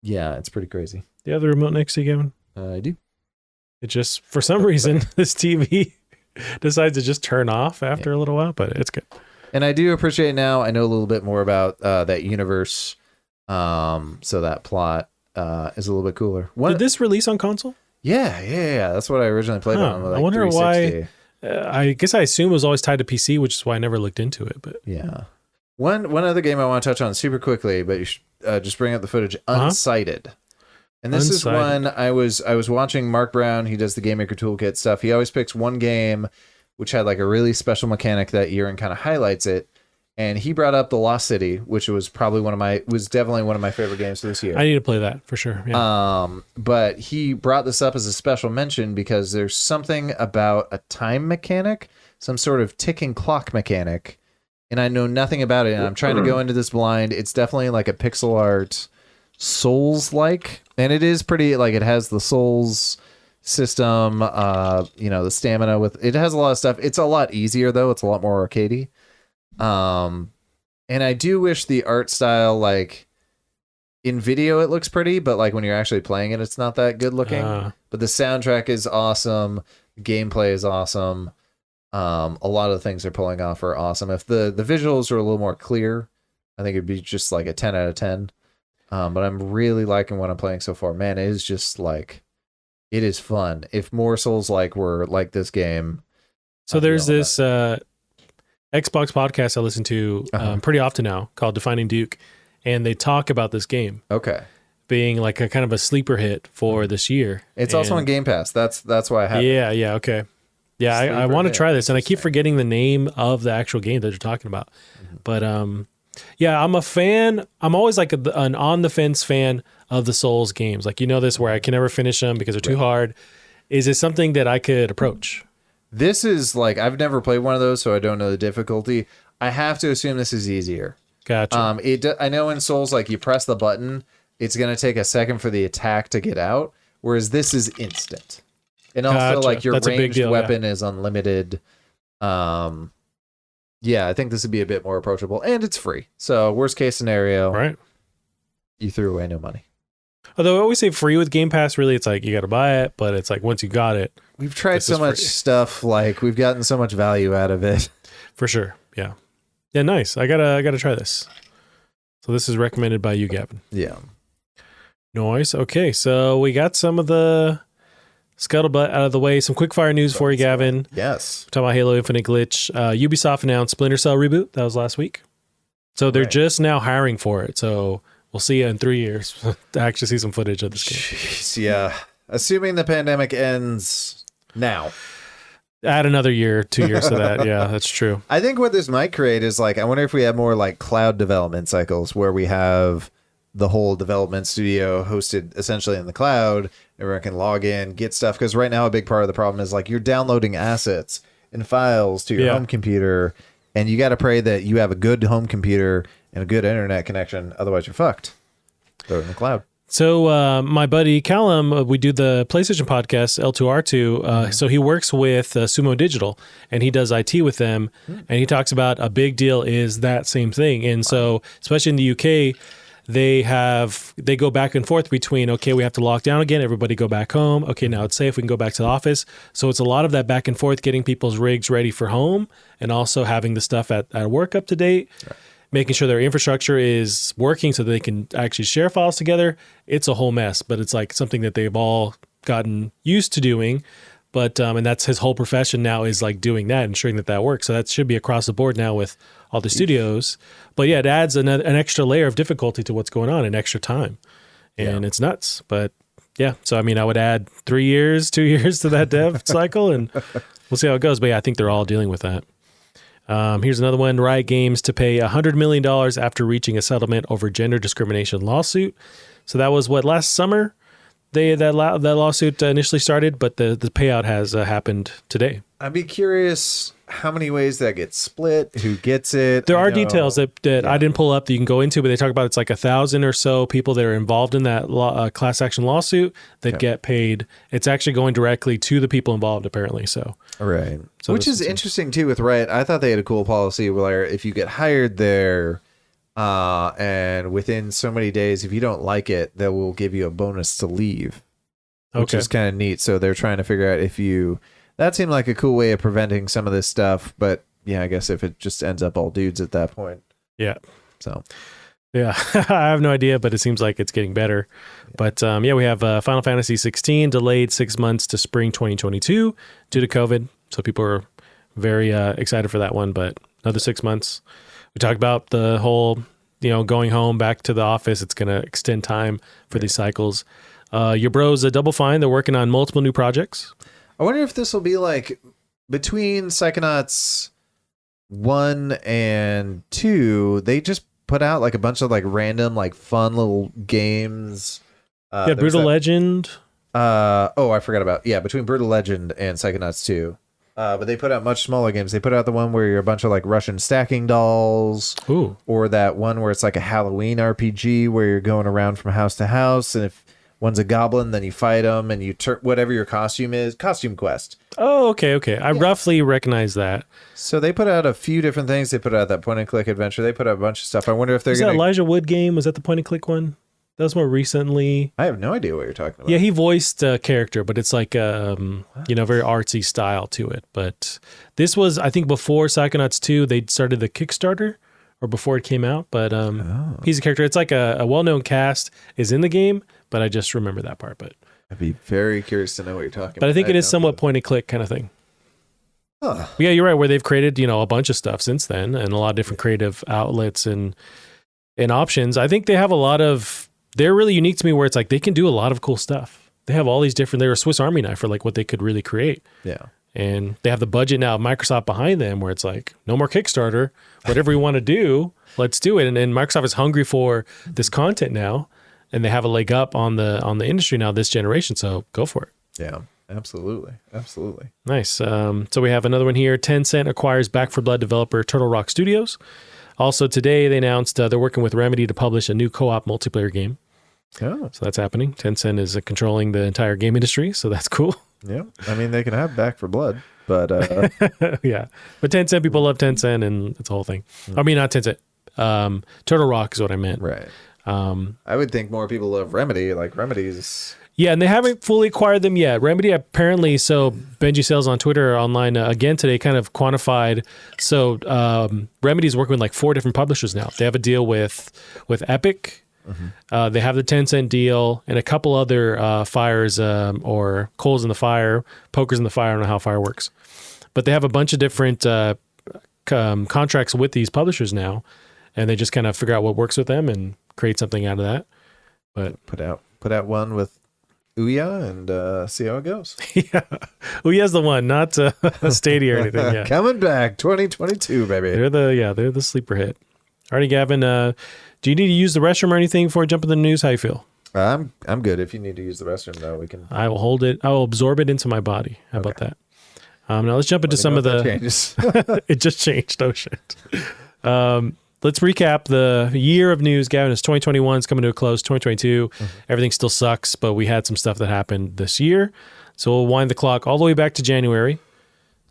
pretty crazy. Do you have the remote next to you, Kevin? I do. It just, for some reason, this TV decides to just turn off after a little while, but it's good. And I do appreciate now, I know a little bit more about that universe, so that plot is a little bit cooler. Did this release on console? Yeah. That's what I originally played on. Like, I wonder 360. why. I guess I assume it was always tied to PC, which is why I never looked into it. But yeah. One other game I want to touch on super quickly, but you should just bring up the footage. Unsighted. And this is one I was watching Mark Brown. He does the Game Maker Toolkit stuff. He always picks one game which had like a really special mechanic that year and kind of highlights it. And he brought up The Lost City, which was definitely one of my favorite games this year. I need to play that for sure. Yeah. But he brought this up as a special mention because there's something about a time mechanic, some sort of ticking clock mechanic, and I know nothing about it. And I'm trying to go into this blind. It's definitely like a pixel art Souls-like, and it is pretty, like, it has the Souls system, the stamina with it, has a lot of stuff. It's a lot easier though. It's a lot more arcadey. And I do wish the art style, like in video it looks pretty, but like when you're actually playing it, it's not that good looking. But the soundtrack is awesome. The gameplay is awesome. A lot of the things they're pulling off are awesome. If the visuals are a little more clear, I think it'd be just like a 10 out of 10. But I'm really liking what I'm playing so far. Man, it is just like, it is fun. If more Souls-like were like this game. So there's this Xbox podcast I listen to pretty often now called Defining Duke, and they talk about this game. Okay. Being like a kind of a sleeper hit for this year. It's also on Game Pass. That's why I have it. Yeah, okay. Yeah, I want to try this, and I keep forgetting the name of the actual game that you're talking about. But yeah, I'm a fan. I'm always like an on the fence fan of the Souls games. Like, this where I can never finish them because they're too hard. Is it something that I could approach? This is like, I've never played one of those, so I don't know the difficulty. I have to assume this is easier. Gotcha. I know in Souls, like you press the button, it's going to take a second for the attack to get out, whereas this is instant. And also, like, your ranged weapon is unlimited. Yeah, I think this would be a bit more approachable, and it's free. So worst case scenario, right? You threw away no money. Although I always say free with Game Pass, really, it's like you got to buy it, but it's like once you got it, we've tried so much stuff, like we've gotten so much value out of it. For sure, yeah, nice. I gotta try this. So this is recommended by you, Gavin. Yeah, nice. Okay, so we got some of the scuttlebutt out of the way. Some quick fire news for you, Gavin. Yes. We're talking about Halo Infinite Glitch. Ubisoft announced Splinter Cell reboot. That was last week. So they're just now hiring for it. So we'll see you in 3 years to actually see some footage of this game. Jeez, yeah. Assuming the pandemic ends now. Add another year, 2 years to that. Yeah, that's true. I think what this might create is, like, I wonder if we have more like cloud development cycles where we have the whole development studio hosted essentially in the cloud. Everyone can log in, get stuff. Because right now a big part of the problem is, like, you're downloading assets and files to your home computer, and you got to pray that you have a good home computer and a good internet connection. Otherwise, you're fucked. Throw it in the cloud. So my buddy Callum, we do the PlayStation podcast, L2R2. So he works with Sumo Digital, and he does IT with them. And he talks about a big deal is that same thing. And so, especially in the UK, they go back and forth between, okay, we have to lock down again, everybody go back home. Okay, now it's safe, we can go back to the office. So it's a lot of that back and forth, getting people's rigs ready for home and also having the stuff at work up to date, making sure their infrastructure is working so they can actually share files together. It's a whole mess, but it's like something that they've all gotten used to doing. But and that's his whole profession now, is like doing that, ensuring that works. So that should be across the board now with all the studios. But yeah, it adds an extra layer of difficulty to what's going on and extra time. And it's nuts. But yeah, so I mean, I would add 3 years, 2 years to that dev cycle, and we'll see how it goes. But yeah, I think they're all dealing with that. Here's another one. Riot Games to pay $100 million after reaching a settlement over gender discrimination lawsuit. So that was last summer. that lawsuit initially started, but the payout has happened today. I'd be curious how many ways that gets split, who gets it. There are details that I didn't pull up that you can go into, but they talk about it's like 1,000 or so people that are involved in that class action lawsuit that get paid. It's actually going directly to the people involved, apparently. So right, which is interesting too with Riot. I thought they had a cool policy where if you get hired there, and within so many days, if you don't like it, they will give you a bonus to leave, which is kind of neat. So they're trying to figure out if you. That seemed like a cool way of preventing some of this stuff, but yeah, I guess if it just ends up all dudes at that point. Yeah. So, yeah, I have no idea, but it seems like it's getting better. Yeah. But we have Final Fantasy 16 delayed 6 months to spring 2022 due to COVID. So people are very excited for that one, but another 6 months. We talked about the whole, going home back to the office. It's going to extend time for these cycles. Your bros, Double Fine, they're working on multiple new projects. I wonder if this will be like between Psychonauts 1 and 2, they just put out like a bunch of like random, like fun little games. Brutal Legend. I forgot about, between Brutal Legend and Psychonauts 2. But they put out much smaller games. They put out the one where you're a bunch of like Russian stacking dolls. Ooh. Or that one where it's like a Halloween RPG where you're going around from house to house. And if one's a goblin, then you fight them, and you turn whatever your costume is. Costume Quest. Oh, okay. I roughly recognize that. So they put out a few different things. They put out that point-and-click adventure. They put out a bunch of stuff. I wonder if they're going to... that Elijah Wood game? Was that the point-and-click one? That was more recently. I have no idea what you're talking about. Yeah, he voiced a character, but it's like, very artsy style to it. But this was, I think, before Psychonauts 2, they started the Kickstarter, or before it came out. But he's a character. It's like a well-known cast is in the game, but I just remember that part. But I'd be very curious to know what you're talking about. But I think it is somewhat point and click kind of thing. Huh. Yeah, you're right. Where they've created, a bunch of stuff since then, and a lot of different creative outlets and options. I think they have a lot of. They're really unique to me, where it's like they can do a lot of cool stuff. They have all these different. They're a Swiss Army knife for like what they could really create. Yeah. And they have the budget now of Microsoft behind them, where it's like no more Kickstarter. Whatever we want to do, let's do it. And Microsoft is hungry for this content now. And they have a leg up on the industry now this generation, so go for it. Yeah, absolutely. Nice. So we have another one here. Tencent acquires Back 4 Blood developer Turtle Rock Studios. Also today they announced they're working with Remedy to publish a new co-op multiplayer game. Oh. So that's happening. Tencent is controlling the entire game industry, so that's cool. Yeah, I mean they can have Back 4 Blood, but yeah. But Tencent, people love Tencent, and it's a whole thing. I mean, not Tencent. Turtle Rock is what I meant. Right. I would think more people love Remedy, like Remedy's. Yeah, and they haven't fully acquired them yet. Remedy apparently, so Benji Sales on Twitter online again today kind of quantified. So Remedy's working with like 4 different publishers now. They have a deal with Epic. Mm-hmm. They have the Tencent deal and a couple other fires or coals in the fire, pokers in the fire. I don't know how fire works. But they have a bunch of different contracts with these publishers now. And they just kind of figure out what works with them and create something out of that. But put out one with Ouya and see how it goes. Yeah, Ouya's the one, not Stadia or anything. Yeah, coming back 2022, baby. They're the sleeper hit. Alrighty, Gavin. Do you need to use the restroom or anything before I jump into the news? How you feel? I'm good. If you need to use the restroom, though, we can. I will hold it. I will absorb it into my body. How about that? Now let's jump into some of the changes. It just changed. Oh shit. Let's recap the year of news, Gavin. It's 2021. It's coming to a close. 2022. Everything still sucks, but we had some stuff that happened this year. So we'll wind the clock all the way back to January.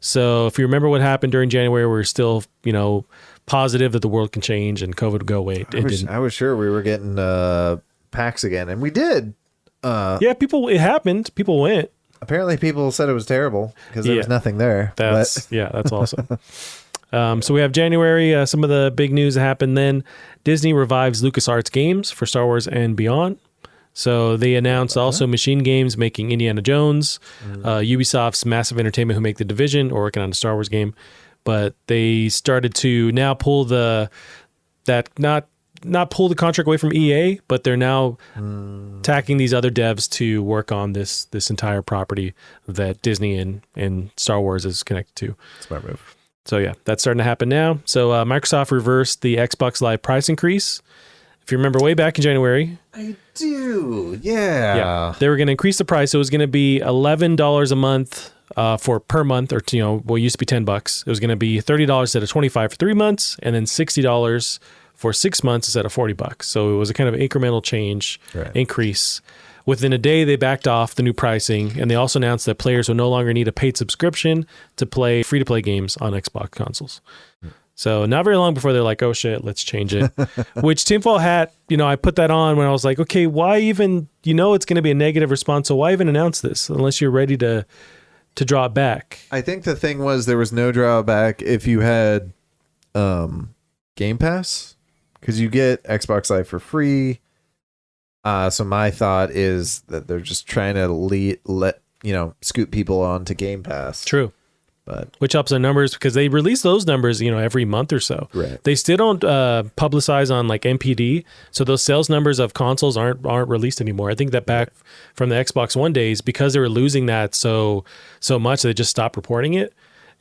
So if you remember what happened during January, we're still, positive that the world can change and COVID would go away. I was sure we were getting PAX again, and we did. It happened. People went. Apparently people said it was terrible because there was nothing there. That's awesome. So we have January, some of the big news that happened then. Disney revives LucasArts games for Star Wars and beyond. So they announced also Machine Games making Indiana Jones, Ubisoft's Massive Entertainment, who make The Division, or working on a Star Wars game. But they started to now pull not pull the contract away from EA, but they're now tacking these other devs to work on this entire property that Disney and Star Wars is connected to. Smart move. So yeah, that's starting to happen now. So Microsoft reversed the Xbox Live price increase, Mm-hmm. If you remember way back in January, I do. Yeah. they were going to increase the price. So it was going to be $11 a month for per month, or well, it used to be $10. It was going to be $30 instead of $25 for 3 months, and then $60 for 6 months instead of $40. So it was a kind of incremental change increase. Within a day, they backed off the new pricing, and they also announced that players will no longer need a paid subscription to play free-to-play games on Xbox consoles. So not very long before they're like, oh shit, let's change it. Which tinfoil hat, I put that on when I was like, okay, why even, it's going to be a negative response, so why even announce this unless you're ready to draw it back? I think the thing was there was no drawback if you had Game Pass, because you get Xbox Live for free. So my thought is that they're just trying to let scoot people onto Game Pass. True. But which helps their numbers because they release those numbers, every month or so. Right. They still don't publicize on like MPD, so those sales numbers of consoles aren't released anymore. I think that back from the Xbox One days, because they were losing that so much, they just stopped reporting it.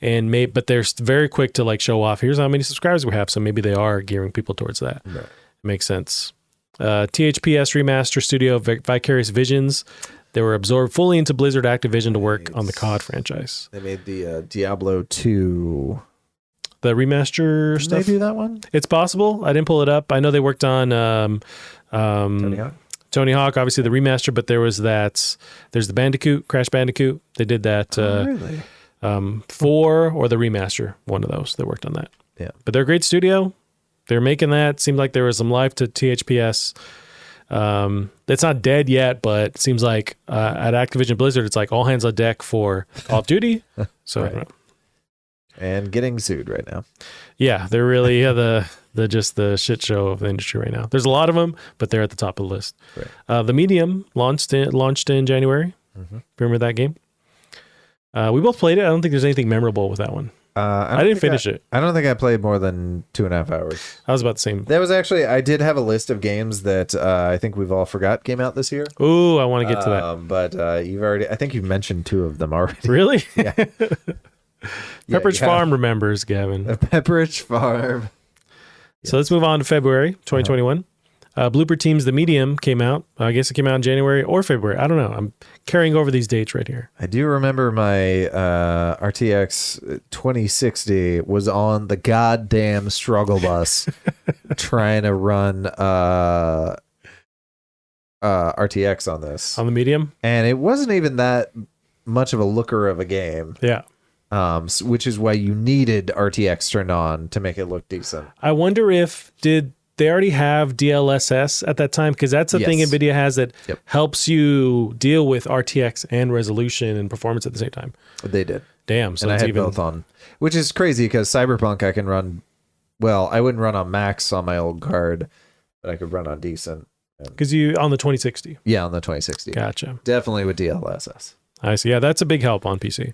But they're very quick to like show off. Here's how many subscribers we have. So maybe they are gearing people towards that. Right. Makes sense. THPS Remaster Studio Vicarious Visions. They were absorbed fully into Blizzard Activision to work on the COD franchise. They made the Diablo 2. The remaster stuff. Did they do that one? It's possible. I didn't pull it up. I know they worked on Tony Hawk, obviously the remaster, but there's the Bandicoot, Crash Bandicoot. They did that Really? 4 or the remaster, one of those. They worked on that. Yeah. But they're a great studio. They're making that. Seemed like there was some life to THPS. It's not dead yet, but it seems like at Activision Blizzard, it's like all hands on deck for Call of Duty. So, Right. And getting sued right now. Yeah, they're really just the shit show of the industry right now. There's a lot of them, but they're at the top of the list. Right. The Medium launched in January. Mm-hmm. Remember that game? We both played it. I don't think there's anything memorable with that one. I didn't finish it. I don't think I played more than 2.5 hours. I was about the same. That was actually, I did have a list of games that I think we've all forgot came out this year. Ooh, I want to get to that. But I think you've mentioned 2 of them already. Really? Yeah. Pepperidge Farm remembers, Gavin. Pepperidge Farm. So let's move on to February 2021. Blooper Team's The Medium came out. I guess it came out in January or February. I don't know. I'm carrying over these dates right here. I do remember my RTX 2060 was on the goddamn struggle bus trying to run RTX on this. On the Medium? And it wasn't even that much of a looker of a game. Yeah. Which is why you needed RTX turned on to make it look decent. I wonder did they already have DLSS at that time? Because that's a thing NVIDIA has that helps you deal with RTX and resolution and performance at the same time. They did. Damn. So and I had even both on, which is crazy because Cyberpunk I can run, well, I wouldn't run on max on my old card, but I could run on decent. Because you, on the 2060. Yeah, on the 2060. Gotcha. Definitely with DLSS. I see. Yeah, that's a big help on PC.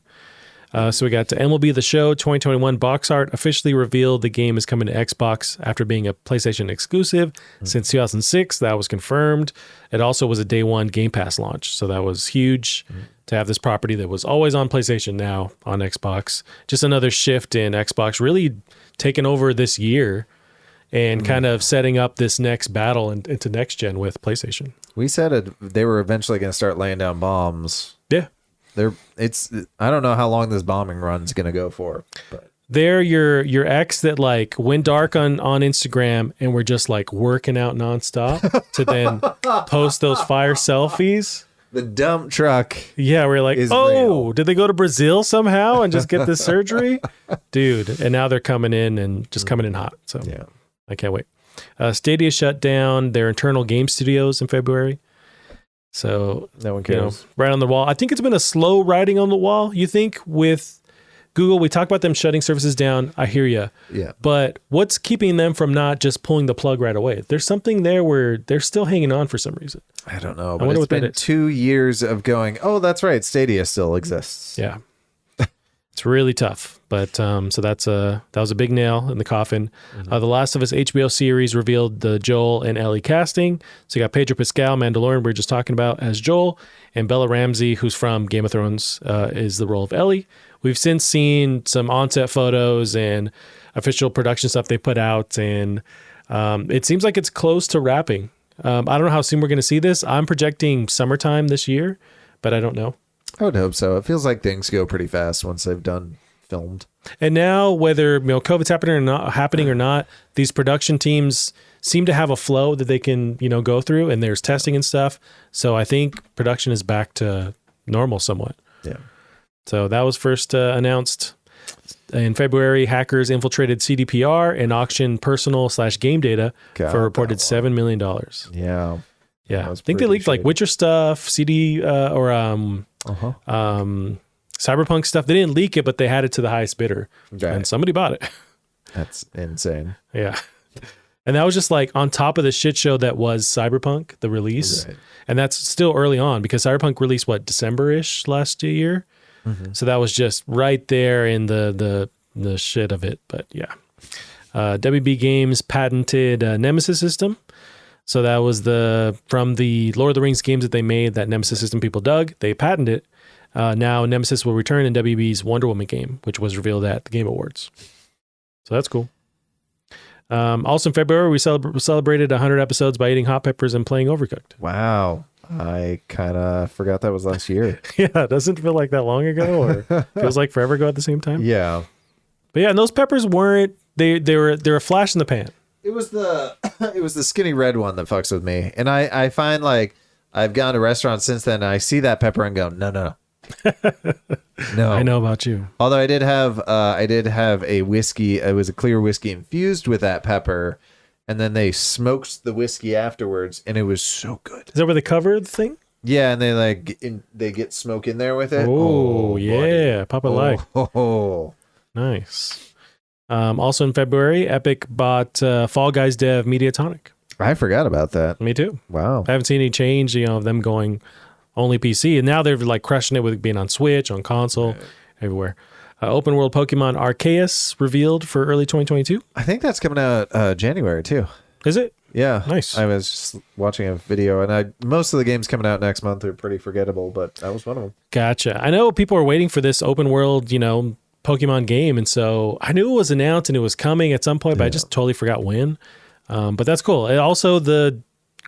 So we got to MLB The Show 2021 box art officially revealed the game is coming to Xbox after being a PlayStation exclusive since 2006. That was confirmed. It also was a day one Game Pass launch. So that was huge to have this property that was always on PlayStation now on Xbox. Just another shift in Xbox really taking over this year and kind of setting up this next battle into next gen with PlayStation. We said they were eventually going to start laying down bombs. Yeah. I don't know how long this bombing run's going to go for. But. They're your ex that like went dark on Instagram and were just like working out nonstop to then post those fire selfies. The dump truck. Yeah, we're like, real. Did they go to Brazil somehow and just get this surgery? Dude, and now they're coming in and just coming in hot. So yeah, I can't wait. Stadia shut down their internal game studios in February. So no one cares. Right on the wall. I think it's been a slow writing on the wall. You think with Google, we talk about them shutting services down. I hear you. Yeah. But what's keeping them from not just pulling the plug right away? There's something there where they're still hanging on for some reason. I don't know. But it's been 2 years of going, oh, that's right. Stadia still exists. Yeah. It's really tough. But so that was a big nail in the coffin. The Last of Us HBO series revealed the Joel and Ellie casting. So you got Pedro Pascal, Mandalorian, we were just talking about, as Joel, and Bella Ramsey, who's from Game of Thrones, is the role of Ellie. We've since seen some on-set photos and official production stuff they put out, and It seems like it's close to wrapping. I don't know how soon we're going to see this. I'm projecting summertime this year, but I don't know. I would hope so. It feels like things go pretty fast once they've done filmed. And now, whether COVID's happening or not, these production teams seem to have a flow that they can go through, and there's testing and stuff. So I think production is back to normal somewhat. Yeah. So that was first announced in February. Hackers infiltrated CDPR and auctioned personal/game data for a reported $7 million. Yeah. Yeah. I think they leaked like Witcher stuff, CD Cyberpunk stuff. They didn't leak it, but they had it to the highest bidder, and somebody bought it. That's insane. Yeah. And that was just like on top of the shit show that was Cyberpunk, the release. Right. And that's still early on because Cyberpunk released December-ish last year. Mm-hmm. So that was just right there in the shit of it. But yeah. WB Games patented Nemesis system. So that was from the Lord of the Rings games that they made, that Nemesis system people dug. They patented it. Now Nemesis will return in WB's Wonder Woman game, which was revealed at the Game Awards. So that's cool. Also in February, we celebrated 100 episodes by eating hot peppers and playing Overcooked. Wow. I kind of forgot that was last year. Yeah, it doesn't feel like that long ago, or feels like forever ago at the same time. Yeah. But yeah, and those peppers weren't, they were a flash in the pan. It was the skinny red one that fucks with me. And I find like I've gone to restaurants since then and I see that pepper and go, no. No. I know about you. Although I did have a whiskey. It was a clear whiskey infused with that pepper, and then they smoked the whiskey afterwards, and it was so good. Is that where they cover the thing? Yeah, and they get smoke in there with it. Oh yeah, Papa like. Oh, nice. Also in February, Epic bought Fall Guys dev Mediatonic. I forgot about that. Me too. Wow. I haven't seen any change, of them going only PC, and now they're like crushing it with being on Switch, on console, everywhere. Open world Pokemon Arceus revealed for early 2022. I think that's coming out January too. Is it? Yeah. Nice. I was just watching a video, and most of the games coming out next month are pretty forgettable, but that was one of them. Gotcha. I know people are waiting for this open world, Pokemon game, and so I knew it was announced and it was coming at some point, but I just totally forgot when. But that's cool. And also, the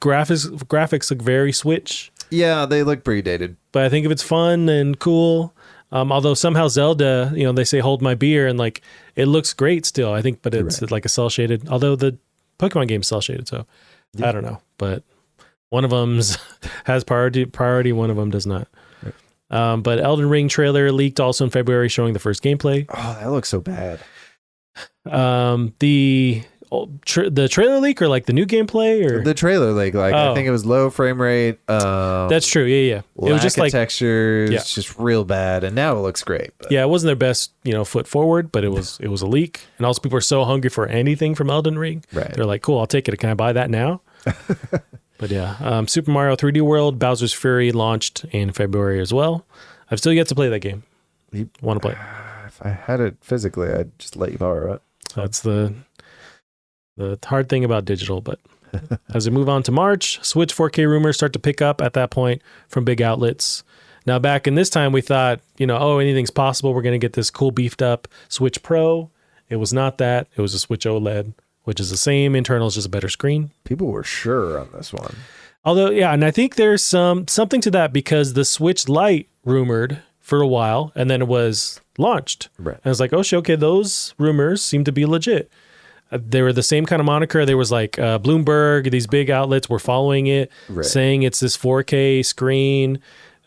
graphics look very Switch. Yeah, they look pretty dated. But I think if it's fun and cool, although somehow Zelda, they say hold my beer, and like it looks great still. I think, but it's like a cell shaded. Although the Pokemon game is cell shaded, so I don't know. But one of them has priority. One of them does not. Right. But Elden Ring trailer leaked also in February, showing the first gameplay. Oh, that looks so bad. The trailer leak or like the new gameplay or the trailer leak, I think it was low frame rate. That's true. Yeah. It was just like textures, just real bad, and now it looks great. But. Yeah, it wasn't their best, foot forward, but it was a leak, and also people are so hungry for anything from Elden Ring. Right. They're like, cool, I'll take it. Can I buy that now? But yeah, Super Mario 3D World Bowser's Fury launched in February as well. I've still yet to play that game. Want to play it? If I had it physically, I'd just let you borrow it. That's the hard thing about digital. But as we move on to March, Switch 4K rumors start to pick up at that point from big outlets. Now, back in this time, we thought, anything's possible. We're going to get this cool beefed up Switch Pro. It was not that. It was a Switch OLED, which is the same internals, just a better screen. People were sure on this one. Although, yeah, and I think there's something to that because the Switch Lite rumored for a while, and then it was launched. Right. And I was like, oh, shit, okay, those rumors seem to be legit. They were the same kind of moniker. There was like Bloomberg, these big outlets were following it, saying it's this 4K screen,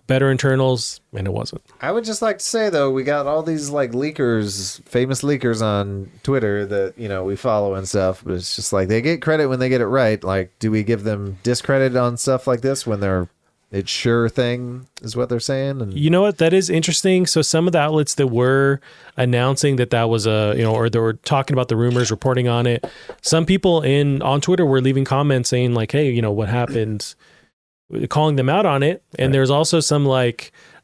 better internals, and it wasn't. I would just like to say, though, we got all these like leakers, famous leakers on Twitter that, we follow and stuff, but it's just like they get credit when they get it right. Like, do we give them discredit on stuff like this when it's sure thing is what they're saying? And you know what? That is interesting. So some of the outlets that were announcing that was or they were talking about the rumors, reporting on it. Some people on Twitter were leaving comments saying like, hey, what happened? Calling them out on it. And there's also some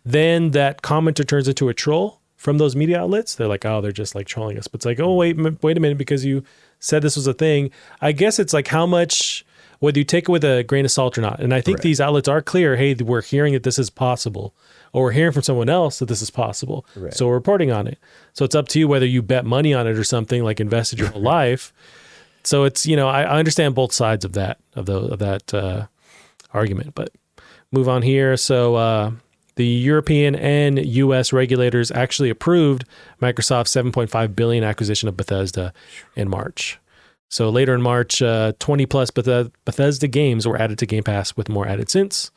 then that commenter turns into a troll from those media outlets. They're like, oh, they're just like trolling us. But it's like, oh, wait a minute, because you said this was a thing. I guess it's like how much, whether you take it with a grain of salt or not. And I think these outlets are clear. Hey, we're hearing that this is possible, or we're hearing from someone else that this is possible. Right. So we're reporting on it. So it's up to you whether you bet money on it or something, like invested your whole life. So it's, I understand both sides of that, argument, but move on here. So the European and U.S. regulators actually approved Microsoft's $7.5 billion acquisition of Bethesda in March. So later in March, 20 plus Bethesda games were added to Game Pass, with more added since.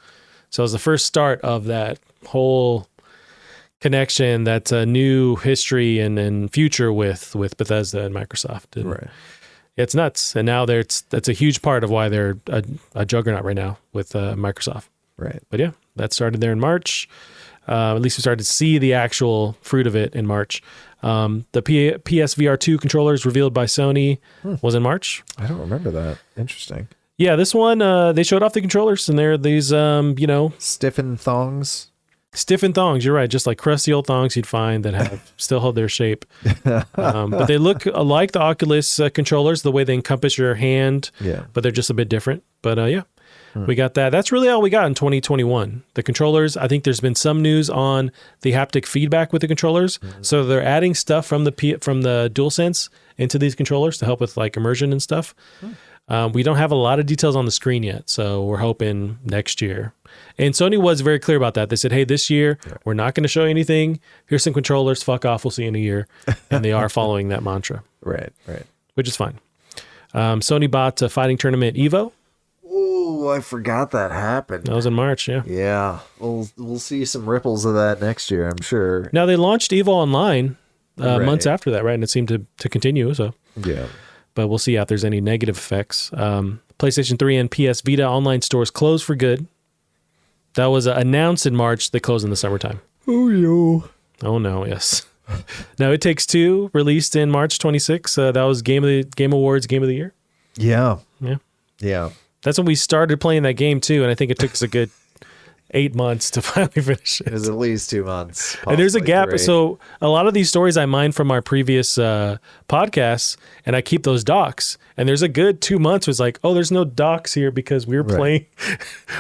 So it was the first start of that whole connection, that's a new history and future with Bethesda and Microsoft. And Right. it's nuts. And now that's a huge part of why they're a juggernaut right now with Microsoft. Right. But yeah, that started there in March. At least we started to see the actual fruit of it in March. The PSVR 2 controllers revealed by Sony was in March. I don't remember that. Interesting. Yeah, this one, they showed off the controllers, and they're these, Stiffened thongs. stiffened thongs. You're right, just like crusty old thongs you'd find that have still hold their shape. But they look like the Oculus controllers, the way they encompass your hand. Yeah. But they're just a bit different. But yeah. We got that. That's really all we got in 2021. The controllers, I think there's been some news on the haptic feedback with the controllers. So they're adding stuff from the DualSense into these controllers to help with like immersion and stuff. We don't have a lot of details on the screen yet, so we're hoping next year. And Sony was very clear about that. They said, hey, this year, we're not going to show you anything. Here's some controllers. Fuck off. We'll see you in a year. And they are following that mantra. Right. Which is fine. Sony bought a fighting tournament, Evo. Oh, I forgot that happened. That was in March, yeah. Yeah. We'll see some ripples of that next year, I'm sure. Now, they launched Evo Online months Right. after that, right? And it seemed to continue, so. Yeah. But we'll see if there's any negative effects. PlayStation 3 and PS Vita online stores closed for good. That was announced in March. They closed in the summertime. Oh, yo. Oh, no, yes. Now, It Takes Two, released in March 26. That was Game Awards Game of the Year. Yeah. Yeah. Yeah. That's when we started playing that game, too, and I think it took us a good 8 months to finally finish it. It was at least 2 months. And there's a possibly gap. 3. So a lot of these stories I mined from our previous podcasts, and I keep those docs. And there's a good 2 months was like, oh, there's no docs here because we were playing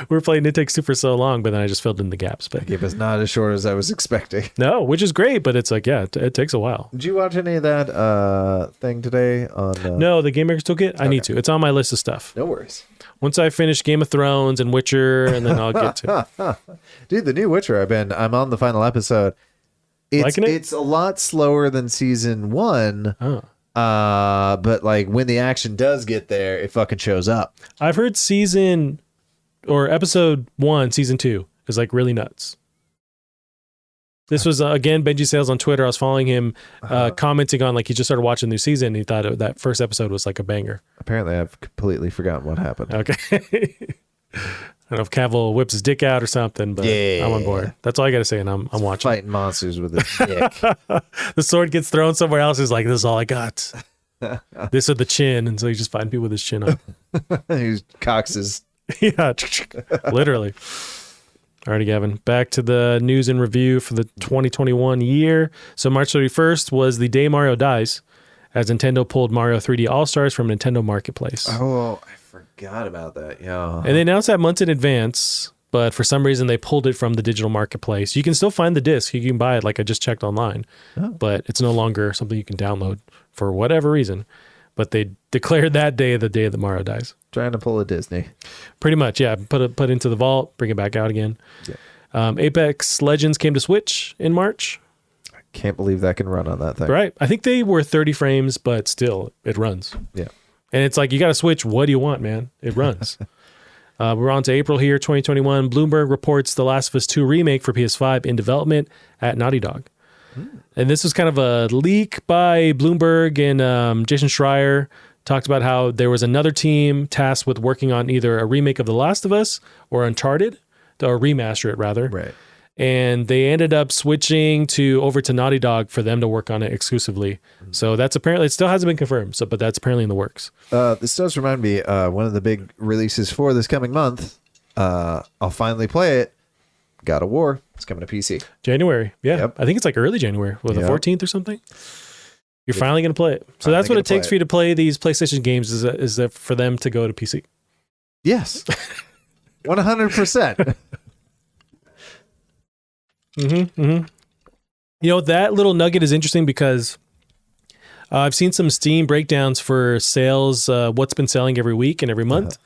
It Takes Two for so long. But then I just filled in the gaps. But It was not as short as I was expecting. no, which is great. But it's like, yeah, it takes a while. Did you watch any of that thing today on? No, the Game Maker's Toolkit. I need to. It's on my list of stuff. No worries. Once I finish Game of Thrones and Witcher, and then I'll get to it. Dude, the new Witcher. I'm on the final episode. Liking it? It's a lot slower than season 1. Oh. But like when the action does get there, it fucking shows up. I've heard episode 1, season 2 is like really nuts. This was, again, Benji Sales on Twitter. I was following him, commenting on, like, he just started watching the new season. And he thought that first episode was like a banger. Apparently, I've completely forgotten what happened. Okay. I don't know if Cavill whips his dick out or something, but Yeah. I'm on board. That's all I got to say, and I'm watching. Fighting monsters with his dick. The sword gets thrown somewhere else. He's like, this is all I got. This or the chin. And so he's just fighting people with his chin up. He cocks his. Yeah, literally. Alrighty, Gavin. Back to the news and review for the 2021 year. So March 31st was the day Mario dies, as Nintendo pulled Mario 3D All-Stars from Nintendo Marketplace. Oh, I forgot about that. Yeah. And they announced that months in advance, but for some reason they pulled it from the digital marketplace. You can still find the disc. You can buy it, like I just checked online, but it's no longer something you can download for whatever reason. But they declared that day the day that Mario dies. Trying to pull a Disney. Pretty much, yeah. Put it into the vault, bring it back out again. Yeah. Apex Legends came to Switch in March. I can't believe that can run on that thing. Right. I think they were 30 frames, but still, it runs. Yeah. And it's like, you got to Switch. What do you want, man? It runs. We're on to April here, 2021. Bloomberg reports The Last of Us 2 remake for PS5 in development at Naughty Dog. And this was kind of a leak by Bloomberg, and Jason Schreier talked about how there was another team tasked with working on either a remake of The Last of Us or Uncharted, or remaster it rather. Right. And they ended up switching over to Naughty Dog for them to work on it exclusively. So that's apparently, it still hasn't been confirmed, but that's apparently in the works. This does remind me, one of the big releases for this coming month. I'll finally play it. God of War. It's coming to PC. January. Yeah. Yep. I think it's like early January, the 14th or something. You're finally going to play it. So that's what it takes for you to play these PlayStation games, is that for them to go to PC. Yes. 100%. You know, that little nugget is interesting because I've seen some Steam breakdowns for sales, what's been selling every week and every month.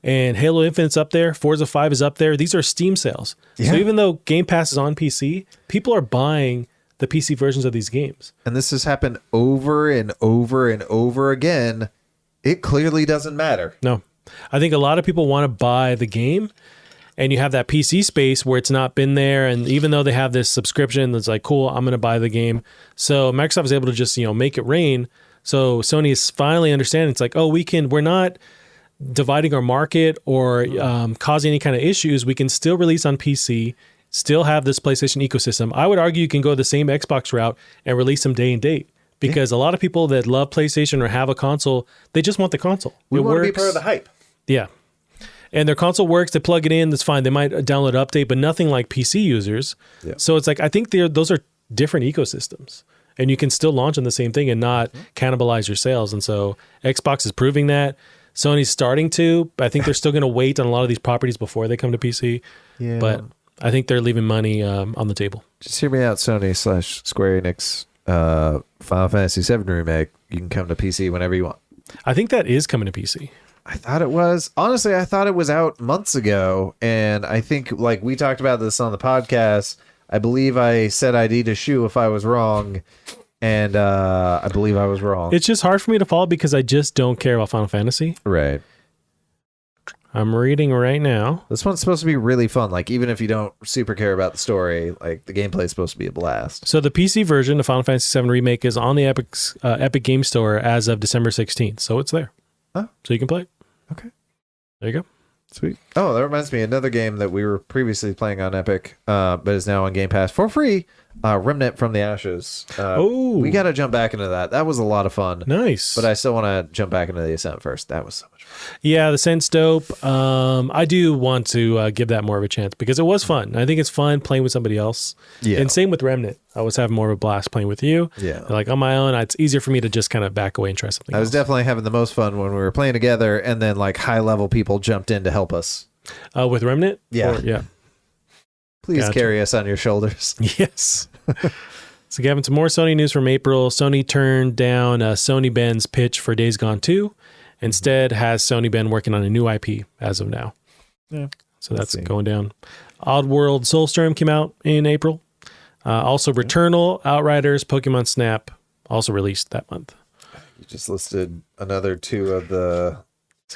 And Halo Infinite's up there. Forza 5 is up there. These are Steam sales. Yeah. So even though Game Pass is on PC, people are buying the PC versions of these games. And this has happened over and over and over again. It clearly doesn't matter. No. I think a lot of people want to buy the game, and you have that PC space where it's not been there. And even though they have this subscription that's like, cool, I'm going to buy the game. So Microsoft is able to just, make it rain. So Sony is finally understanding. It's like, oh, we're not dividing our market or causing any kind of issues. We can still release on PC, still have this PlayStation ecosystem. I would argue you can go the same Xbox route and release them day and date, because a lot of people that love PlayStation or have a console, they just want the console. We want to be part of the hype. Yeah. And their console works, they plug it in, that's fine. They might download an update, but nothing like PC users. Yeah. So it's like, I think those are different ecosystems. And you can still launch on the same thing and not cannibalize your sales. And so Xbox is proving that. Sony's starting to. I think they're still going to wait on a lot of these properties before they come to PC. Yeah. But I think they're leaving money on the table. Just hear me out, Sony/Square Enix. Final Fantasy VII Remake. You can come to PC whenever you want. I think that is coming to PC. I thought it was. Honestly, I thought it was out months ago. And I think, like, we talked about this on the podcast. I believe I said I'd eat a shoe if I was wrong. And I believe I was wrong. It's just hard for me to follow because I just don't care about Final Fantasy. Right. I'm reading right now. This one's supposed to be really fun. Like, even if you don't super care about the story, like, the gameplay is supposed to be a blast. So the PC version of Final Fantasy VII Remake is on the Epic Game Store as of December 16th. So it's there. Oh. So you can play it. Okay. There you go. Sweet. Oh, that reminds me, another game that we were previously playing on Epic, but is now on Game Pass for free. Remnant from the Ashes. We got to jump back into that. That was a lot of fun. Nice. But I still want to jump back into the Ascent first. That was so much fun. Yeah, the Ascent's dope. I do want to give that more of a chance because it was fun. I think it's fun playing with somebody else. Yeah. And same with Remnant. I was having more of a blast playing with you. Yeah. Like on my own, it's easier for me to just kind of back away and try something else. I was definitely having the most fun when we were playing together, and then like high level people jumped in to help us. With Remnant? Yeah. Yeah. Please carry us on your shoulders. Yes. So Gavin, some more Sony news from April. Sony turned down Sony Ben's pitch for Days Gone 2. Instead, has Sony Ben working on a new IP as of now. Yeah. So that's going down. Oddworld Soulstorm came out in April. Also Returnal, Outriders, Pokemon Snap also released that month. You just listed another two of the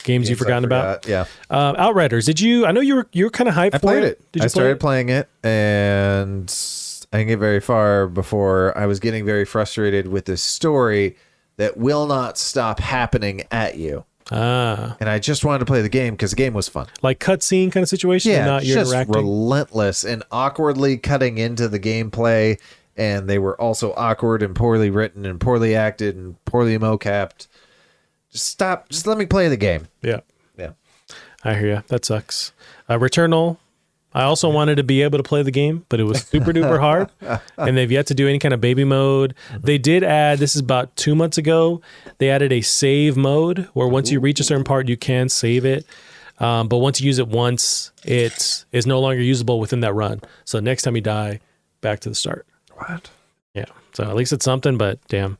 games you've forgotten about. Yeah. Outriders. Did you? I know you were kind of hyped for it. I played it. Did you I started playing it, and I didn't get very far before I was getting very frustrated with this story that will not stop happening at you. And I just wanted to play the game because the game was fun. Like cutscene kind of situation? Yeah, not just interacting? Relentless and awkwardly cutting into the gameplay. And they were also awkward and poorly written and poorly acted and poorly mocapped. Just stop. Just let me play the game. Yeah. Yeah. I hear you. That sucks. Returnal. I also wanted to be able to play the game, but it was super duper hard. And they've yet to do any kind of baby mode. They did add, this is about 2 months ago, they added a save mode where once you reach a certain part, you can save it. But once you use it once, it is no longer usable within that run. So next time you die, back to the start. What? Yeah. So at least it's something, but damn.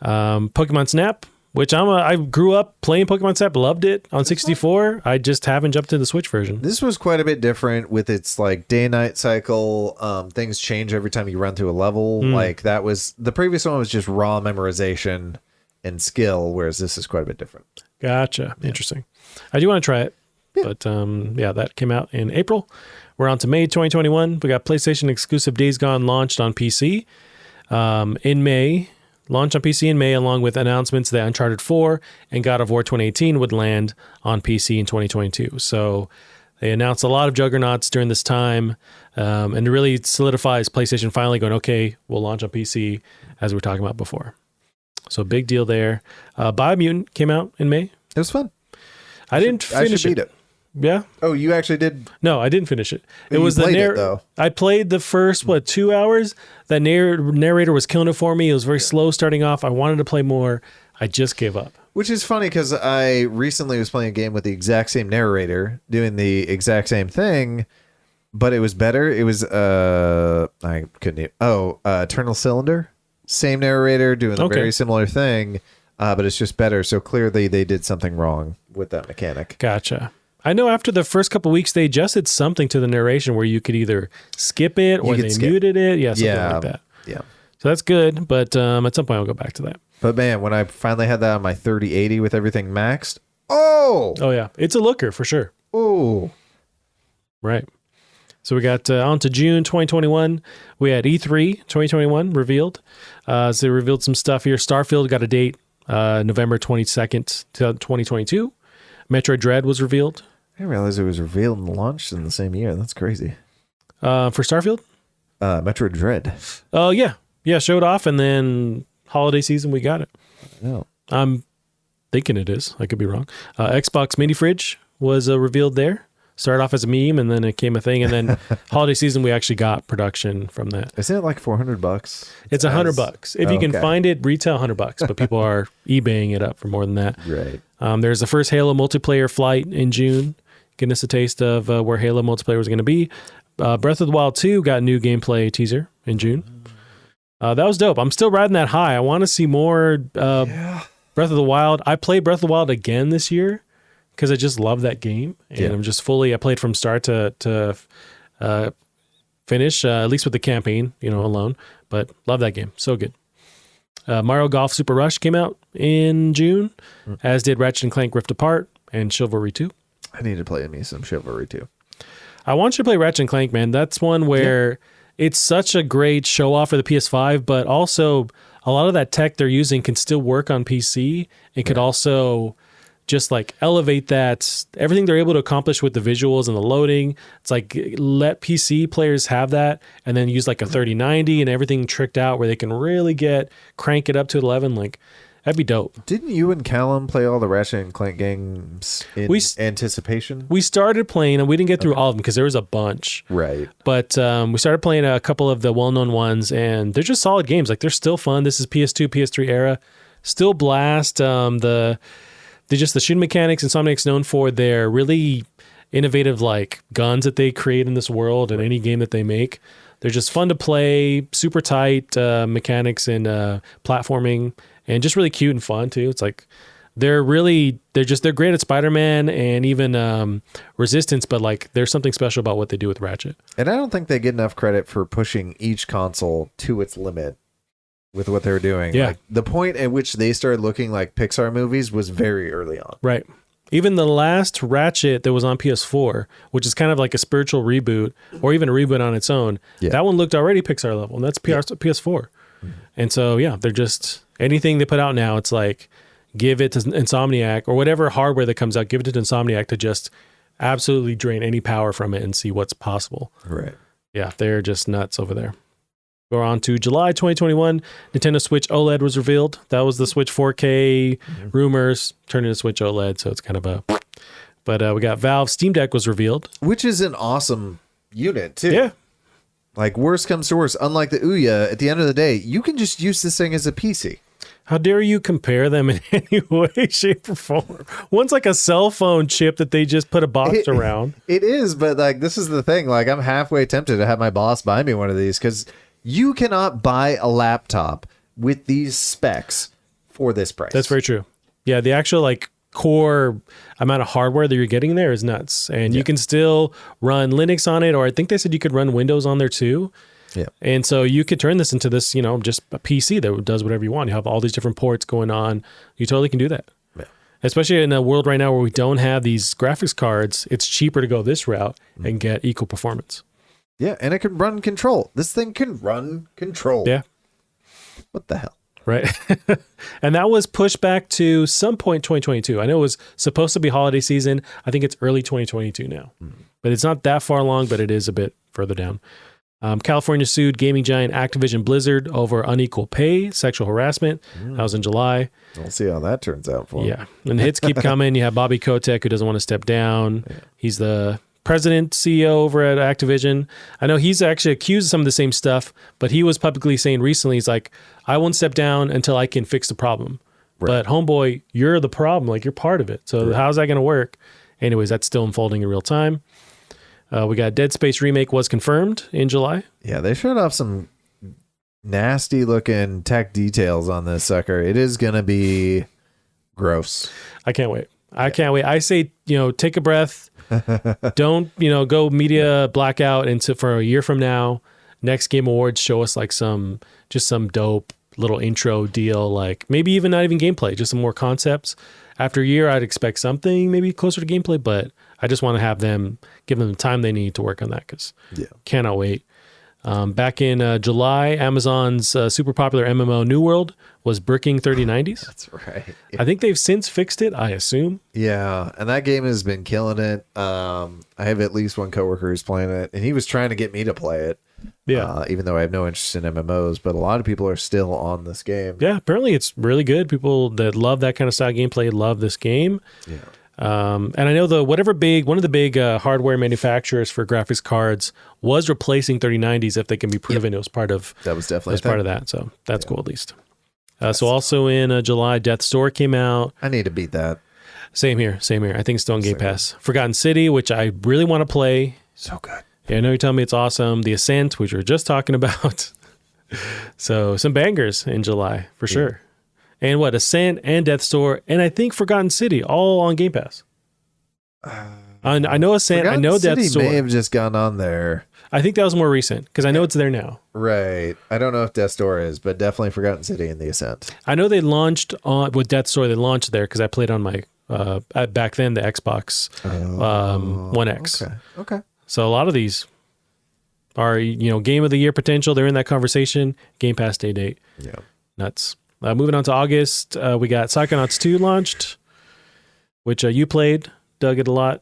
Pokemon Snap, which I grew up playing Pokemon Snap, loved it on 64. I just haven't jumped to the Switch version. This was quite a bit different with its like day and night cycle. Things change every time you run through a level. Like that was the previous one was just raw memorization and skill, whereas this is quite a bit different. Gotcha. Yeah. Interesting. I do want to try it. Yeah. But that came out in April. We're on to May 2021. We got PlayStation exclusive Days Gone launched on PC in May. Launch on PC in May, along with announcements that Uncharted 4 and God of War 2018 would land on PC in 2022. So they announced a lot of juggernauts during this time, and it really solidifies PlayStation finally going, okay, we'll launch on PC, as we were talking about before. So big deal there. Biomutant came out in May. It was fun. I didn't finish beat it. Yeah. Oh, you actually did? No, I didn't finish it. It was the though. I played the first 2 hours. That narrator was killing it for me. It was very slow starting off. I wanted to play more. I just gave up. Which is funny because I recently was playing a game with the exact same narrator doing the exact same thing, but it was better. It was I couldn't. Eternal Cylinder. Same narrator doing a Okay. very similar thing, but it's just better. So clearly they did something wrong with that mechanic. Gotcha. I know after the first couple weeks, they adjusted something to the narration where you could either skip it or they muted it. Yeah, something like that. Yeah. So that's good, but at some point I'll go back to that. But man, when I finally had that on my 3080 with everything maxed, oh yeah, it's a looker for sure. Oh, right. So we got on to June 2021. We had E3 2021 revealed. So they revealed some stuff here. Starfield got a date, November 22nd, 2022. Metroid Dread was revealed. I didn't realize it was revealed and launched in the same year. That's crazy. For Starfield? Metroid Dread. Oh, yeah. Yeah, showed off, and then holiday season, we got it. Oh. I'm thinking it is. I could be wrong. Xbox mini fridge was revealed there. Started off as a meme, and then it came a thing, and then holiday season, we actually got production from that. Isn't it like $400? It's $100. If you can find it, retail $100, but people are eBaying it up for more than that. Right. There's the first Halo multiplayer flight in June, getting us a taste of where Halo multiplayer was going to be. Breath of the Wild 2 got a new gameplay teaser in June. That was dope. I'm still riding that high. I want to see more Breath of the Wild. I played Breath of the Wild again this year because I just love that game. And I'm just I played from start to finish, at least with the campaign, alone. But love that game. So good. Mario Golf Super Rush came out in June, as did Ratchet & Clank Rift Apart and Chivalry 2. I need to play me some Chivalry 2. I want you to play Ratchet & Clank, man. That's one where it's such a great show-off for the PS5, but also a lot of that tech they're using can still work on PC. It could also just like elevate that, everything they're able to accomplish with the visuals and the loading. It's like let PC players have that and then use like a 3090 and everything tricked out where they can really crank it up to 11. Like that'd be dope. Didn't you and Callum play all the Ratchet and Clank games in anticipation? We started playing and we didn't get through all of them because there was a bunch. Right. But we started playing a couple of the well-known ones and they're just solid games. Like they're still fun. This is PS2, PS3 era. Still blast. The shooting mechanics. Insomniac's known for their really innovative like guns that they create in this world and any game that they make. They're just fun to play, super tight mechanics and platforming, and just really cute and fun too. It's like they're great at Spider-Man and even Resistance, but like there's something special about what they do with Ratchet. And I don't think they get enough credit for pushing each console to its limit with what they're doing. Yeah. Like, the point at which they started looking like Pixar movies was very early on. Right. Even the last Ratchet that was on PS4, which is kind of like a spiritual reboot or even a reboot on its own, that one looked already Pixar level, and that's PS4. Mm-hmm. And so, they're just, anything they put out now, it's like, give it to Insomniac or whatever hardware that comes out, give it to Insomniac to just absolutely drain any power from it and see what's possible. Right. Yeah, they're just nuts over there. Go on to July 2021, Nintendo Switch OLED was revealed. That was the Switch 4K rumors, turned into Switch OLED, so it's kind of a... But we got Valve Steam Deck was revealed. Which is an awesome unit, too. Yeah. Like, worst comes to worst, unlike the Ouya, at the end of the day, you can just use this thing as a PC. How dare you compare them in any way, shape, or form? One's like a cell phone chip that they just put a box around. It is, but like this is the thing. Like I'm halfway tempted to have my boss buy me one of these because you cannot buy a laptop with these specs for this price. That's very true. Yeah, the actual like core amount of hardware that you're getting there is nuts. And you can still run Linux on it, or I think they said you could run Windows on there too. Yeah. And so you could turn this into this, just a PC that does whatever you want. You have all these different ports going on. You totally can do that. Yeah. Especially in a world right now where we don't have these graphics cards, it's cheaper to go this route and get equal performance. Yeah, and it can run Control. This thing can run Control. Yeah. What the hell? Right. And that was pushed back to some point 2022. I know it was supposed to be holiday season. I think it's early 2022 now. But it's not that far along, but it is a bit further down. California sued gaming giant Activision Blizzard over unequal pay, sexual harassment. That was in July. We'll see how that turns out for him. Yeah. And the hits keep coming. You have Bobby Kotick, who doesn't want to step down. Yeah. He's the president, CEO over at Activision. I know he's actually accused of some of the same stuff, but he was publicly saying recently, he's like, I won't step down until I can fix the problem. Right. But homeboy, you're the problem. Like, you're part of it. So how's that going to work? Anyways, that's still unfolding in real time. We got Dead Space remake was confirmed in July. Yeah, they showed off some nasty looking tech details on this sucker. It is going to be gross. I can't wait. I can't wait. I say, take a breath. Don't, go media blackout for a year from now. Next Game Awards, show us like some dope little intro deal, like maybe even not even gameplay, just some more concepts. After a year, I'd expect something maybe closer to gameplay, but I just want to give them the time they need to work on that because cannot wait. Back in July, Amazon's super popular MMO New World was bricking 3090s. That's right. I think they've since fixed it, I assume. Yeah, and that game has been killing it. I have at least one coworker who's playing it, and he was trying to get me to play it. Yeah. Even though I have no interest in MMOs, but a lot of people are still on this game. Yeah, apparently it's really good. People that love that kind of style gameplay love this game. Yeah. And I know one of the big hardware manufacturers for graphics cards was replacing 3090s if they can be proven it was part of that. Was definitely part of that. So that's cool at least. So also in July, Death's Door came out. I need to beat that. Same here. I think it's still on Game Pass. Forgotten City, which I really want to play. So good. Yeah, I know you're telling me it's awesome. The Ascent, which we were just talking about. So some bangers in July for sure. And Ascent and Death's Door, and I think Forgotten City, all on Game Pass. I know Ascent, Forgotten I know Death's Door. may have just gone on there. I think that was more recent because I know it's there now. Right. I don't know if Death's Door is, but definitely Forgotten City and The Ascent. I know they launched with Death's Door. They launched there because I played on my back then the Xbox One X. Okay. So a lot of these are game of the year potential. They're in that conversation. Game Pass day date. Yeah. Nuts. Moving on to August, we got Psychonauts 2 launched, which you played, dug it a lot.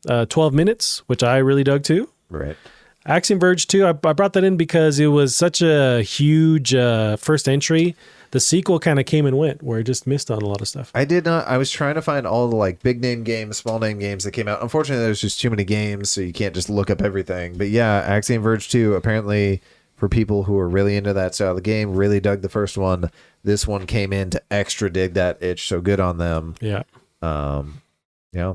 12 Minutes, which I really dug too. Right. Axiom Verge 2, I brought that in because it was such a huge first entry. The sequel kind of came and went, where it just missed on a lot of stuff. I did not. I was trying to find all the like big name games, small name games that came out. Unfortunately, there's just too many games, so you can't just look up everything. But yeah, Axiom Verge 2, apparently for people who are really into that style of the game, really dug the first one. This one came in to extra dig that itch, so good on them. Yeah. Yeah.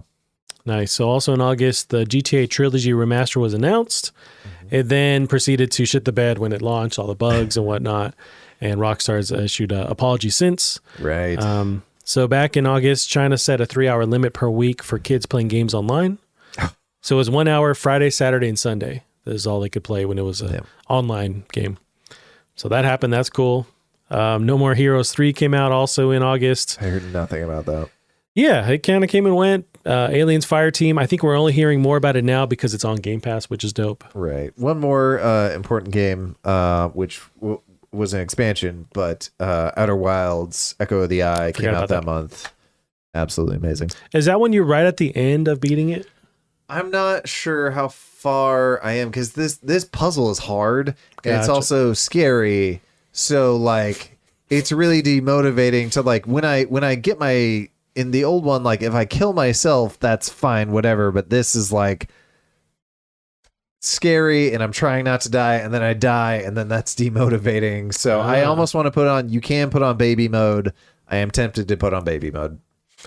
Nice. So also in August, the GTA Trilogy Remaster was announced. Mm-hmm. It then proceeded to shit the bed when it launched, all the bugs and whatnot. And Rockstar's issued an apology since. Right. So back in August, China set a 3-hour limit per week for kids playing games online. So it was 1 hour Friday, Saturday, and Sunday. That is all they could play when it was an online game. So that happened. That's cool. No More Heroes 3 came out also in August. I heard nothing about that. Yeah, it kind of came and went. Aliens Fireteam. I think we're only hearing more about it now because it's on Game Pass, which is dope. Right. One more important game, which was an expansion, but Outer Wilds, Echo of the Eye came out that month. Absolutely amazing. Is that when you're right at the end of beating it? I'm not sure how far I am because this puzzle is hard and it's also scary. So like it's really demotivating to like when I get my in the old one, like if I kill myself, that's fine, whatever. But this is like scary and I'm trying not to die and then I die and then that's demotivating. So I almost want to put on, you can put on baby mode. I am tempted to put on baby mode.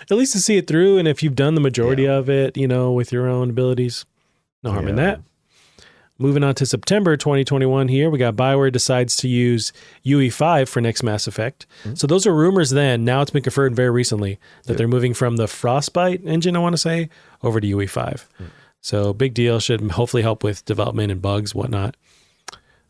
At least to see it through. And if you've done the majority of it, with your own abilities, no harm in that. Moving on to September 2021 here, we got BioWare decides to use UE5 for next Mass Effect. Mm-hmm. So those are rumors then. Now it's been confirmed very recently that they're moving from the Frostbite engine, I want to say, over to UE5. Mm-hmm. So big deal. Should hopefully help with development and bugs, whatnot.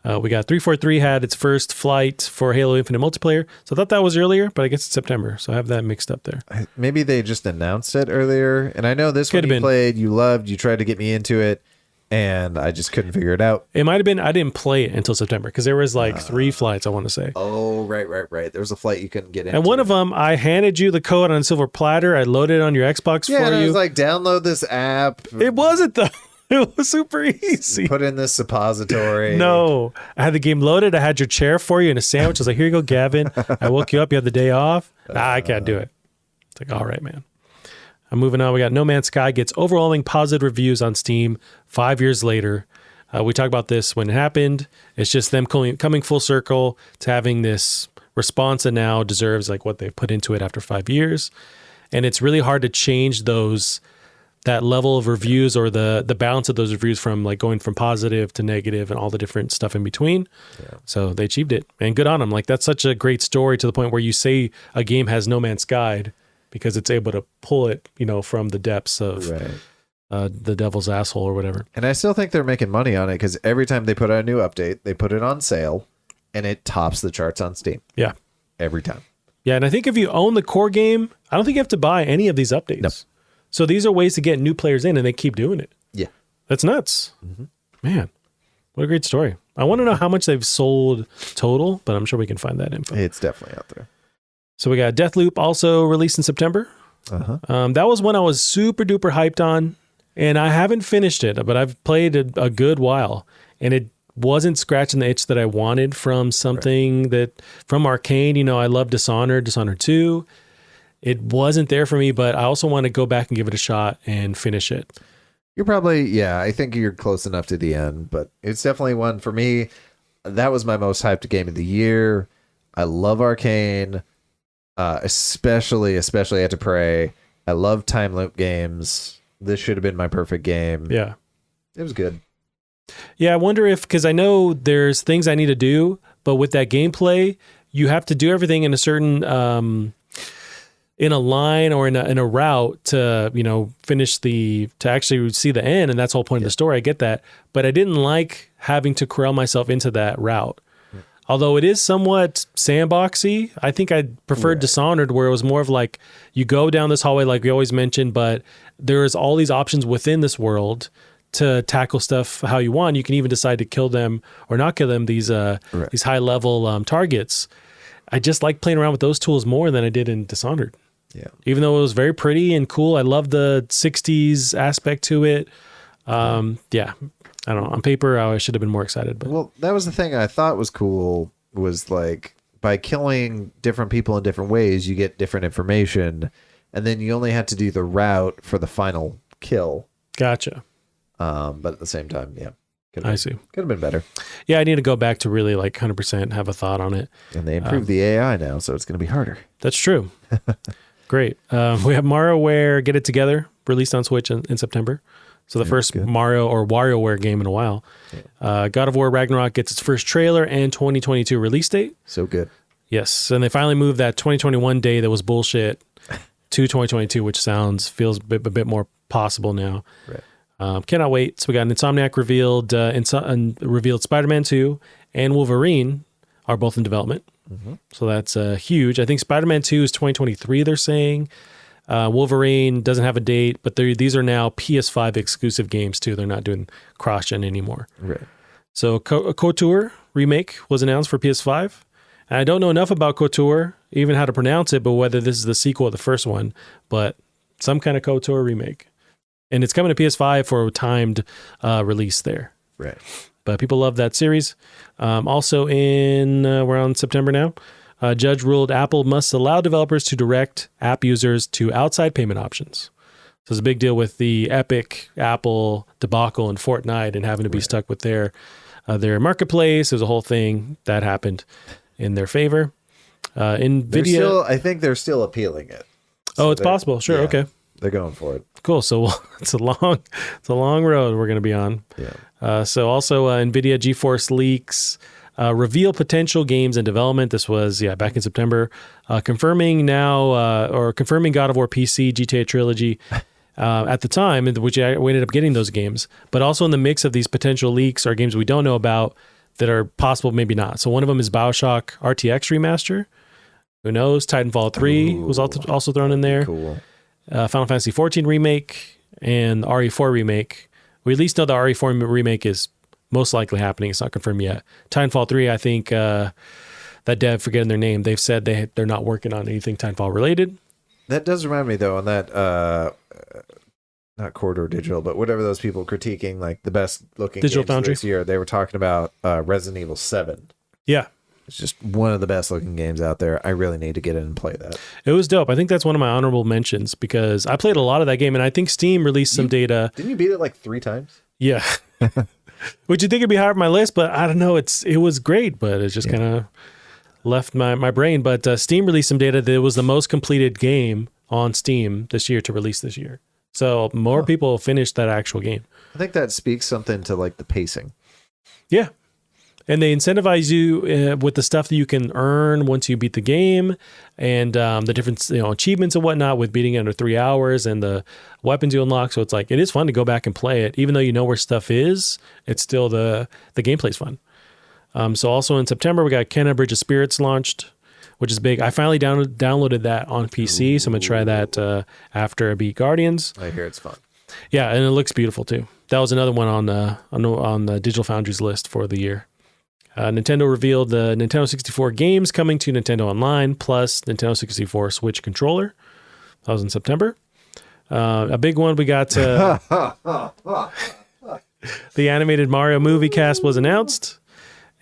We got 343 had its first flight for Halo Infinite multiplayer. So I thought that was earlier, but I guess it's September. So I have that mixed up there. Maybe they just announced it earlier. And I know this one you played, you loved, you tried to get me into it. And I just couldn't figure it out. It might have been, I didn't play it until September because there was like 3 flights, I want to say. Oh, right. There was a flight you couldn't get into. And one of them, I handed you the code on a silver platter. I loaded it on your Xbox for you. Yeah, it was like, download this app. It wasn't though. It was super easy. Put in this suppository. No. I had the game loaded. I had your chair for you and a sandwich. I was like, here you go, Gavin. I woke you up. You had the day off. I can't do it. It's like, all right, man. I'm moving on. We got No Man's Sky gets overwhelming positive reviews on Steam 5 years later. We talked about this when it happened. It's just them coming full circle to having this response that now deserves like what they've put into it after 5 years. And it's really hard to change those that level of reviews or the balance of those reviews from like going from positive to negative and all the different stuff in between. Yeah. So they achieved it, and good on them. Like that's such a great story to the point where you say a game has no man's guide because it's able to pull it, from the depths of the devil's asshole or whatever. And I still think they're making money on it because every time they put out a new update, they put it on sale and it tops the charts on Steam. Yeah. Every time. Yeah. And I think if you own the core game, I don't think you have to buy any of these updates. No. So these are ways to get new players in, and they keep doing it. Yeah. That's nuts. Mm-hmm. Man, what a great story. I want to know how much they've sold total, but I'm sure we can find that info. It's definitely out there. So we got Deathloop also released in September. Uh-huh. That was one I was super duper hyped on. And I haven't finished it, but I've played a good while, and it wasn't scratching the itch that I wanted from something from Arcane. I love Dishonored 2. It wasn't there for me, but I also want to go back and give it a shot and finish it. You're probably, I think you're close enough to the end, but it's definitely one for me. That was my most hyped game of the year. I love Arcane, especially I had to pray. I love time loop games. This should have been my perfect game. Yeah. It was good. Yeah, I wonder because I know there's things I need to do, but with that gameplay, you have to do everything in a certain, in a line or in a route to, finish to actually see the end. And that's the whole point of the story. I get that. But I didn't like having to corral myself into that route. Although it is somewhat sandboxy, I think I preferred Dishonored, where it was more of like you go down this hallway like we always mentioned, but there's all these options within this world to tackle stuff how you want. You can even decide to kill them or not kill them, these high level targets. I just like playing around with those tools more than I did in Dishonored. Yeah. Even though it was very pretty and cool, I love the 60s aspect to it. Yeah. I don't know. On paper, I should have been more excited. But well, that was the thing I thought was cool was like by killing different people in different ways, you get different information, and then you only had to do the route for the final kill. Gotcha. But at the same time, I see. Could have been better. Yeah, I need to go back to really like 100% have a thought on it. And they improved the AI now, so it's going to be harder. That's true. Great. We have MarioWare Get It Together released on Switch in September. So the first Mario or WarioWare game in a while. Yeah. God of War Ragnarok gets its first trailer and 2022 release date. So good. Yes. And they finally moved that 2021 day that was bullshit to 2022, which feels a bit more possible now. Right. Cannot wait. So we got Insomniac revealed Spider-Man 2 and Wolverine are both in development. Mm-hmm. So that's huge. I think Spider-Man 2 is 2023, they're saying. Wolverine doesn't have a date, but these are now PS5 exclusive games too. They're not doing cross-gen anymore. Right. So KOTOR remake was announced for PS5. And I don't know enough about KOTOR, even how to pronounce it, but whether this is the sequel to the first one, but some kind of KOTOR remake. And it's coming to PS5 for a timed release there. Right. But people love that series. Also we're on September now. Judge ruled Apple must allow developers to direct app users to outside payment options. So it's a big deal with the epic Apple debacle in Fortnite and having to be stuck with their marketplace. There's a whole thing that happened in their favor. NVIDIA, I think they're still appealing it. So it's possible. Sure. Okay. They're going for it. Cool. So it's a long road we're going to be on. Yeah. So also NVIDIA GeForce leaks. Reveal potential games in development. This was, back in September. Confirming God of War PC, GTA Trilogy at the time, which we ended up getting those games. But also in the mix of these potential leaks are games we don't know about that are possible, maybe not. So one of them is BioShock RTX Remaster. Who knows? Titanfall 3 was also thrown in there. Cool. Final Fantasy 14 Remake and RE4 Remake. We at least know the RE4 Remake is most likely happening. It's not confirmed yet. Titanfall 3, I think that dev, forgetting their name, they've said they're not working on anything Titanfall related. That does remind me, though, on that, not Corridor Digital, but whatever those people critiquing, like the best looking Digital games Foundry this year, they were talking about Resident Evil 7. Yeah. It's just one of the best looking games out there. I really need to get in and play that. It was dope. I think that's one of my honorable mentions because I played a lot of that game, and I think Steam released some data. Didn't you beat it like 3 times? Yeah. Would you think it'd be higher on my list? But I don't know. It was great, but it just kind of left my brain. But Steam released some data that it was the most completed game on Steam this year to release this year. So more people finish that actual game. I think that speaks something to like the pacing. Yeah. And they incentivize you with the stuff that you can earn once you beat the game, and the different achievements and whatnot with beating it under 3 hours, and the weapons you unlock. So it's like it is fun to go back and play it, even though you know where stuff is. It's still the gameplay's fun. So also in September we got Kenna Bridge of Spirits launched, which is big. I finally downloaded that on PC, so I'm gonna try that after I beat Guardians. I hear it's fun. Yeah, and it looks beautiful too. That was another one on the Digital Foundry's list for the year. Nintendo revealed the Nintendo 64 games coming to Nintendo Online, plus Nintendo 64 Switch controller. That was in September. A big one we got. The animated Mario movie cast was announced,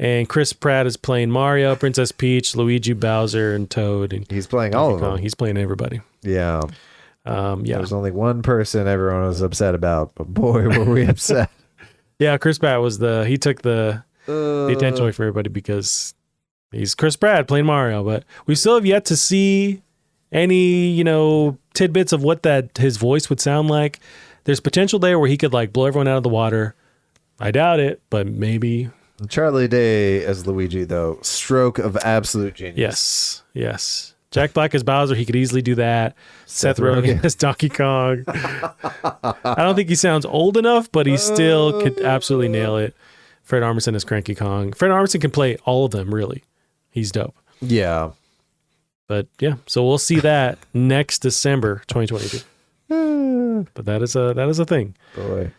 and Chris Pratt is playing Mario, Princess Peach, Luigi, Bowser, and Toad. And he's playing all of them. He's playing everybody. Yeah. There's only one person everyone was upset about, but boy, were we upset. Yeah, Chris Pratt he took the attention away from everybody because he's Chris Pratt playing Mario, but we still have yet to see any, tidbits of what his voice would sound like. There's potential there where he could like blow everyone out of the water. I doubt it, but maybe. Charlie Day as Luigi, though, stroke of absolute genius. Yes. Jack Black as Bowser, he could easily do that. Seth Rogen as Donkey Kong. I don't think he sounds old enough, but he still could absolutely nail it. Fred Armisen as Cranky Kong. Fred Armisen can play all of them, really. He's dope. Yeah. But yeah, so we'll see that next December 2022. But that is a thing. Boy.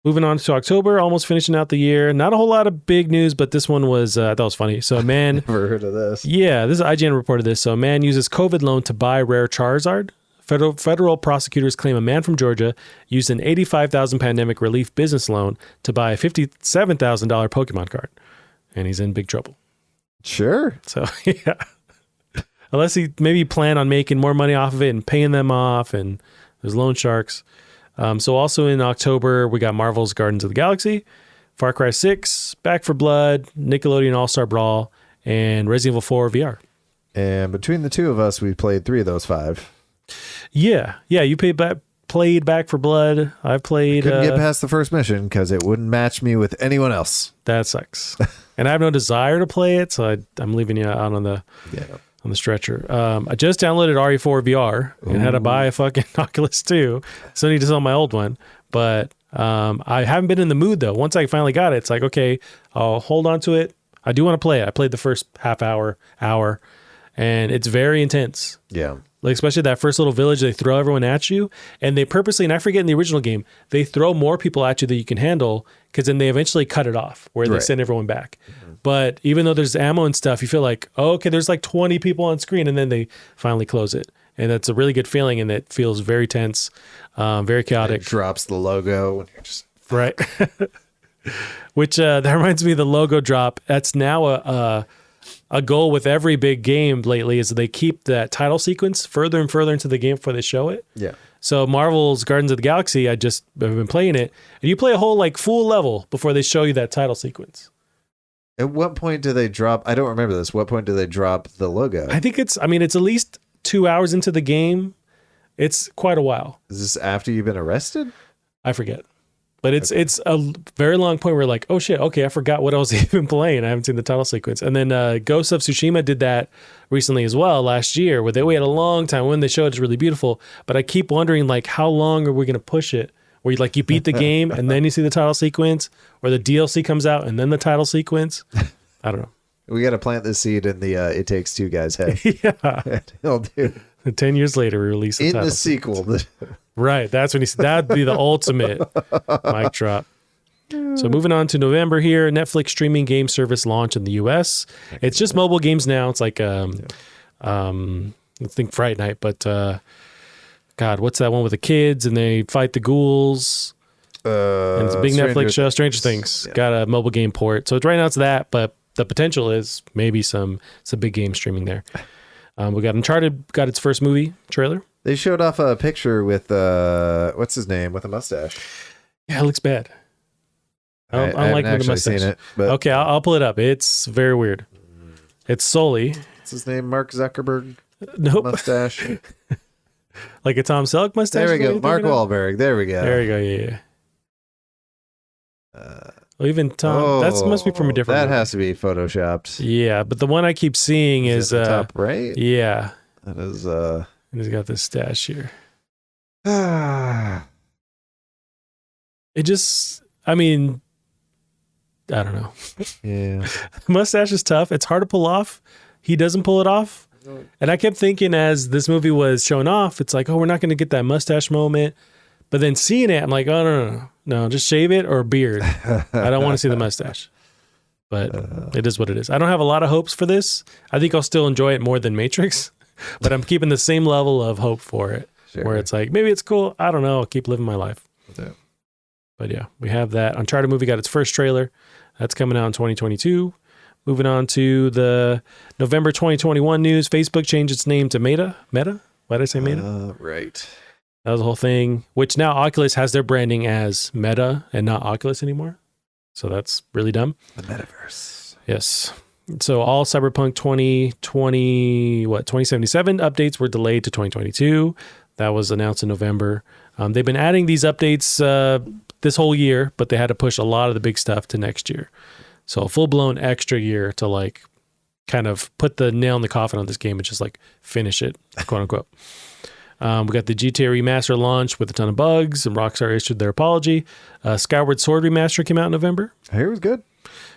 Moving on to October, almost finishing out the year. Not a whole lot of big news, but this one was, I thought was funny. So a man... Never heard of this. Yeah, this is IGN reported this. So a man uses COVID loan to buy rare Charizard. Federal prosecutors claim a man from Georgia used an $85,000 pandemic relief business loan to buy a $57,000 Pokemon card. And he's in big trouble. Sure. So, yeah. Unless he maybe plan on making more money off of it and paying them off, and there's loan sharks. So also in October, we got Marvel's Guardians of the Galaxy, Far Cry 6, Back 4 Blood, Nickelodeon All-Star Brawl, and Resident Evil 4 VR. And between the two of us, we played 3 of those 5. Yeah. You played Back 4 Blood. I've played... Couldn't get past the first mission because it wouldn't match me with anyone else. That sucks. And I have no desire to play it, so I'm leaving you out on the... Yeah. On the stretcher. I just downloaded RE4 VR and had to buy a fucking Oculus 2. So I need to sell my old one. But I haven't been in the mood though. Once I finally got it, it's like, okay, I'll hold on to it. I do want to play it. I played the first half hour, and it's very intense. Yeah. Like especially that first little village, they throw everyone at you, and they purposely, and I forget in the original game, they throw more people at you than you can handle, because then they eventually cut it off where they send everyone back. Mm-hmm. But even though there's ammo and stuff, you feel like, oh, okay, there's like 20 people on screen, and then they finally close it. And that's a really good feeling, and it feels very tense, very chaotic. It drops the logo when you're just... Right. Which that reminds me of the logo drop. That's now a goal with every big game lately, is they keep that title sequence further and further into the game before they show it. Yeah. So Marvel's Guardians of the Galaxy, I've been playing it, and you play a whole like full level before they show you that title sequence. At what point do they drop? I don't remember this. What point do they drop the logo? I think it's at least 2 hours into the game. It's quite a while. Is this after you've been arrested? I forget. But it's a very long point where you're like, oh shit, okay, I forgot what I was even playing. I haven't seen the title sequence. And then Ghost of Tsushima did that recently as well last year, where they waited a long time. When they showed it's really beautiful. But I keep wondering, like, how long are we going to push it? Where you beat the game and then you see the title sequence, or the DLC comes out and then the title sequence. I don't know. We got to plant the seed in the It Takes Two guy's head. Yeah. He'll do. 10 years later, we release the in title the sequel. Right. That's when that'd be the ultimate mic drop. So moving on to November here, Netflix streaming game service launch in the US. It's just mobile games now. It's like, I think Friday night, but God, what's that one with the kids and they fight the ghouls? And it's a big Netflix show, Stranger Things. Yeah. Got a mobile game port. So right now it's that, but the potential is maybe some big game streaming there. We got Uncharted, got its first movie trailer. They showed off a picture with, what's his name, with a mustache. Yeah, it looks bad. I haven't actually seen it. But okay, I'll pull it up. It's very weird. It's Sully. What's his name? Mark Zuckerberg? Nope. Mustache. Like a Tom Selleck mustache? There we is what go. you're Mark thinking of? Wahlberg. There we go. There you go. Yeah. Well, even Tom, that must be from a different That movie. has to be photoshopped. Yeah, but the one I keep seeing is at the top right. Yeah, That is and he's got this stash here. It just, I mean, I don't know. Yeah. Mustache is tough. It's hard to pull off. He doesn't pull it off. And I kept thinking as this movie was showing off, it's like, oh, we're not going to get that mustache moment. But then seeing it, I'm like, oh, no, just shave it or beard. I don't want to see the mustache. But it is what it is. I don't have a lot of hopes for this. I think I'll still enjoy it more than Matrix, but I'm keeping the same level of hope for it, where it's like, maybe it's cool. I don't know. I'll keep living my life. Yeah. But yeah, we have that. Uncharted movie got its first trailer. That's coming out in 2022. Moving on to the November 2021 news. Facebook changed its name to Meta. Meta? Why did I say Meta? Right. That was the whole thing, which now Oculus has their branding as Meta and not Oculus anymore. So that's really dumb. The metaverse. Yes. So all Cyberpunk 2077 updates were delayed to 2022. That was announced in November. They've been adding these updates this whole year, but they had to push a lot of the big stuff to next year. So a full-blown extra year to like kind of put the nail in the coffin on this game and just like finish it, quote unquote. We got the GTA Remaster launch with a ton of bugs, and Rockstar issued their apology. Skyward Sword Remaster came out in November. I hear it was good.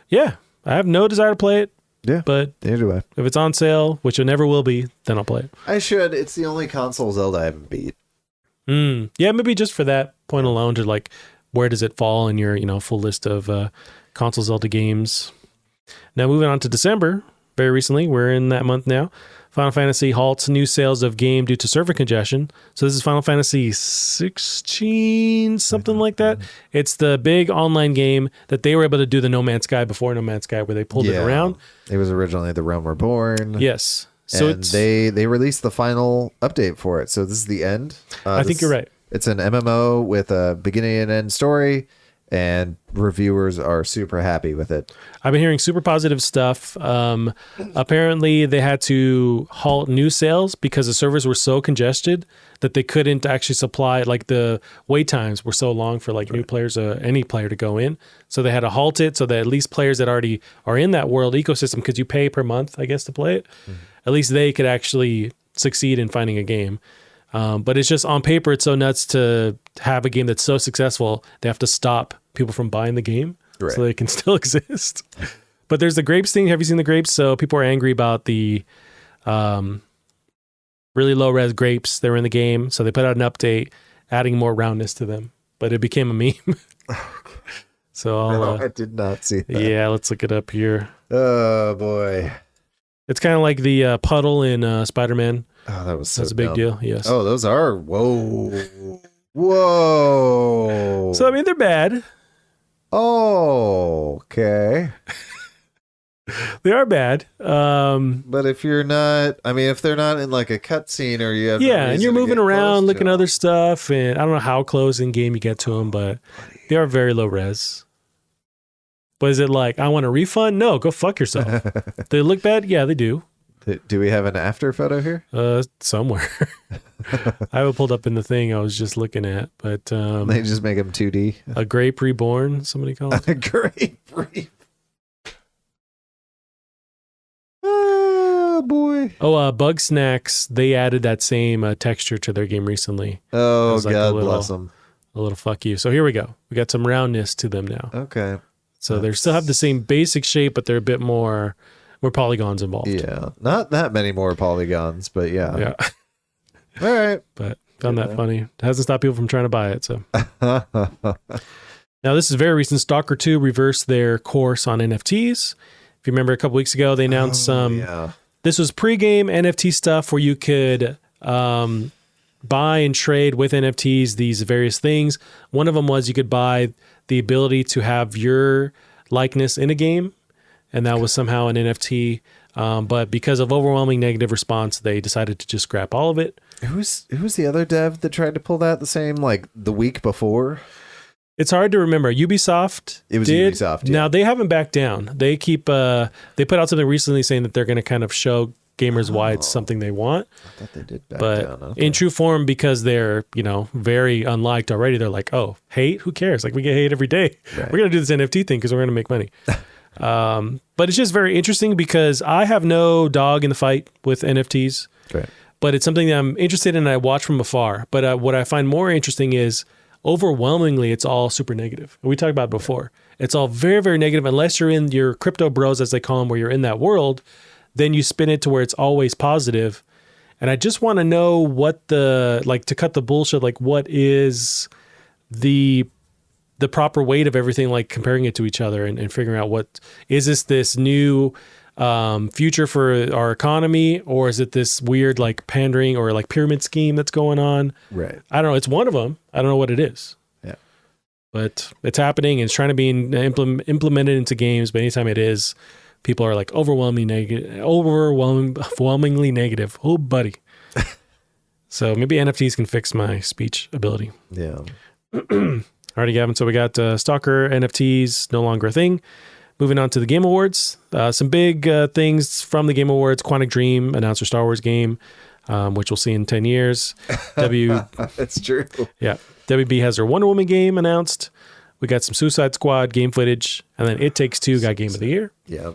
Yeah, I have no desire to play it. Yeah, but neither do I. If it's on sale, which it never will be, then I'll play it. I should. It's the only console Zelda I haven't beat. Yeah, maybe just for that point alone, to like, where does it fall in your full list of console Zelda games? Now moving on to December, very recently, we're in that month now. Final Fantasy halts new sales of game due to server congestion. So this is Final Fantasy 16, something like that. It's the big online game that they were able to do the No Man's Sky before No Man's Sky, where they pulled it around. It was originally The Realm Reborn. Yes. So and they released the final update for it. So this is the end. I think you're right. It's an MMO with a beginning and end story, and reviewers are super happy with it. I've been hearing super positive stuff. Apparently, they had to halt new sales because the servers were so congested that they couldn't actually supply. Like the wait times were so long for like new players, any player to go in. So they had to halt it so that at least players that already are in that world ecosystem, because you pay per month, I guess, to play it. At least they could actually succeed in finding a game. But it's just on paper, it's so nuts to have a game that's so successful. They have to stop people from buying the game so they can still exist. But there's the grapes thing. Have you seen the grapes? So people are angry about the really low res grapes that were in the game. So they put out an update adding more roundness to them, but it became a meme. So I did not see that. Yeah, let's look it up here. Oh boy. It's kind of like the puddle in Spider-Man. Oh, that's a big deal. Yes. Oh, those are whoa. So I mean, they're bad. Oh, okay. They are bad. But if you're not, I mean, if they're not in like a cutscene or you have and you're moving around looking at other stuff, and I don't know how close in game you get to them, but they are very low res. But is it like, I want a refund? No, go fuck yourself. They look bad? Yeah, they do. Do we have an after photo here? Somewhere. I have it pulled up in the thing I was just looking at, but they just make them 2D. A grape reborn, somebody called it. A grape reborn. Oh boy. Oh, Bug Snacks, they added that same texture to their game recently. Oh, like God bless them. A little fuck you. So here we go. We got some roundness to them now. Okay. So they still have the same basic shape, but they're a bit more polygons involved. Yeah. Not that many more polygons, but yeah. Yeah. All right. But found that funny. It hasn't stopped people from trying to buy it. So now this is very recent. Stalker 2 reversed their course on NFTs. If you remember a couple weeks ago, they announced this was pre-game NFT stuff where you could buy and trade with NFTs these various things. One of them was you could buy the ability to have your likeness in a game, and that was somehow an NFT. But because of overwhelming negative response, they decided to just scrap all of it. Who's the other dev that tried to pull that the same like the week before? It's hard to remember. Ubisoft. It was Ubisoft. Yeah. Now they haven't backed down. They keep. They put out something recently saying that they're going to kind of show gamers why it's something they want. I thought they did back But down. Okay. in true form, because they're, very unliked already, they're like, oh, hate? Who cares? Like, we get hate every day. Right. We're going to do this NFT thing because we're going to make money. But it's just very interesting because I have no dog in the fight with NFTs. Right. But it's something that I'm interested in and I watch from afar. But what I find more interesting is overwhelmingly it's all super negative. We talked about it before. It's all very, very negative. Unless you're in your crypto bros, as they call them, where you're in that world, then you spin it to where it's always positive. And I just want to know what to cut the bullshit, like what is the proper weight of everything, like comparing it to each other and figuring out what is this new future for our economy, or is it this weird like pandering or like pyramid scheme that's going on? Right. I don't know. It's one of them. I don't know what it is. Yeah. But it's happening and it's trying to be implemented into games. But anytime it is, people are like overwhelmingly negative. Oh, buddy. So maybe NFTs can fix my speech ability. Yeah. Alrighty, Gavin. So we got Stalker NFTs, no longer a thing. Moving on to the Game Awards. Some big things from the Game Awards. Quantic Dream announced their Star Wars game, which we'll see in 10 years. That's true. Yeah. WB has their Wonder Woman game announced. We got some Suicide Squad game footage. And then It Takes Two got Game of the Year. Yeah.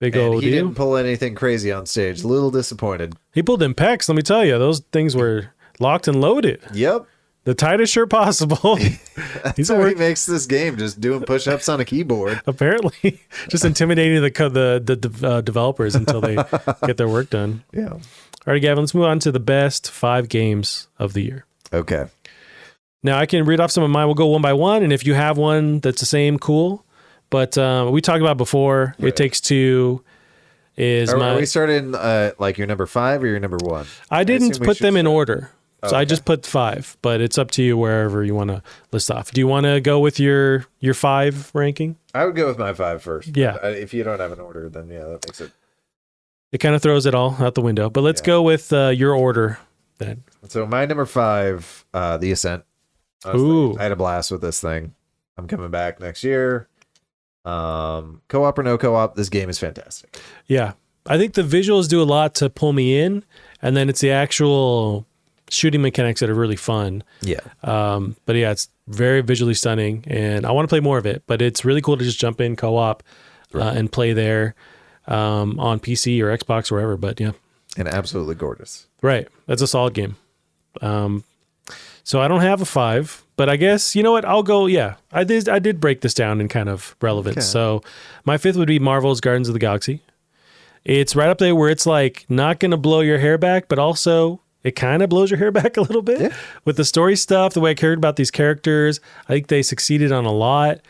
Big And old he deal. didn't pull anything crazy on stage. A little disappointed. He pulled in pecs, let me tell you. Those things were locked and loaded. Yep. The tightest shirt possible. He's how he makes this game, just doing push-ups on a keyboard. Apparently. Just intimidating the developers until they get their work done. Yeah. All right, Gavin, let's move on to the best 5 games of the year. Okay. Now, I can read off some of mine. We'll go one by one, and if you have one that's the same, cool. But we talked about before, Right. It Takes Two is Are we starting like your number 5 or your number 1? I didn't assume we put should them in start- order. So I Okay. just put 5, but it's up to you wherever you want to list off. Do you want to go with your 5 ranking? I would go with my 5 first. Yeah. If you don't have an order, then yeah, that makes it. It kind of throws it all out the window. But let's go with your order then. So my number 5, The Ascent. Honestly, Ooh. I had a blast with this thing. I'm coming back next year. Co-op or no co-op, this game is fantastic. Yeah. I think the visuals do a lot to pull me in, and then it's the actual shooting mechanics that are really fun. Yeah. But yeah, it's very visually stunning, and I want to play more of it. But it's really cool to just jump in co-op and play there on PC or Xbox or wherever. But yeah, And absolutely gorgeous. right. That's a solid game. So I don't have a 5, but I guess you know what? I'll go. Yeah, I did break this down in kind of relevance. Okay. So my 5th would be Marvel's Guardians of the Galaxy. It's right up there where it's like not going to blow your hair back, but also it kind of blows your hair back a little bit with the story stuff, the way I cared about these characters. I think they succeeded on a lot.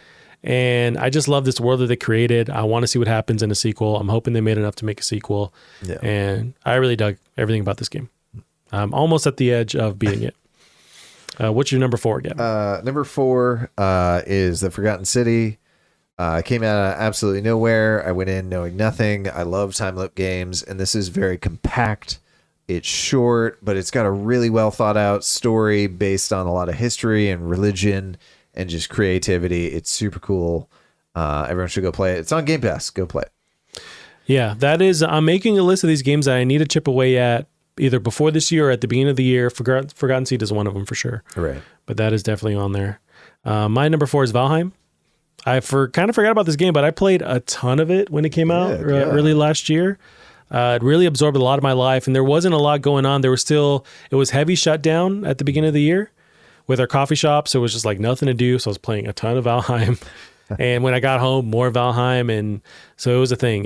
And I just love this world that they created. I want to see what happens in a sequel. I'm hoping they made enough to make a sequel. Yeah. And I really dug everything about this game. I'm almost at the edge of beating it. What's your number 4, Gavin? Number 4 is The Forgotten City. Came out of absolutely nowhere. I went in knowing nothing. I love time loop games, and this is very compact. It's short, but it's got a really well thought out story based on a lot of history and religion and just creativity. It's super cool. Everyone should go play it. It's on Game Pass. Go play it. Yeah, that is. I'm making a list of these games that I need to chip away at either before this year or at the beginning of the year. Forgotten Seed is one of them for sure. Right. But that is definitely on there. My number 4 is Valheim. I kind of forgot about this game, but I played a ton of it when it came out early last year. It really absorbed a lot of my life, and there wasn't a lot going on. It was heavy shutdown at the beginning of the year with our coffee shop, so it was just like nothing to do. So I was playing a ton of Valheim. And when I got home, more Valheim, and so it was a thing.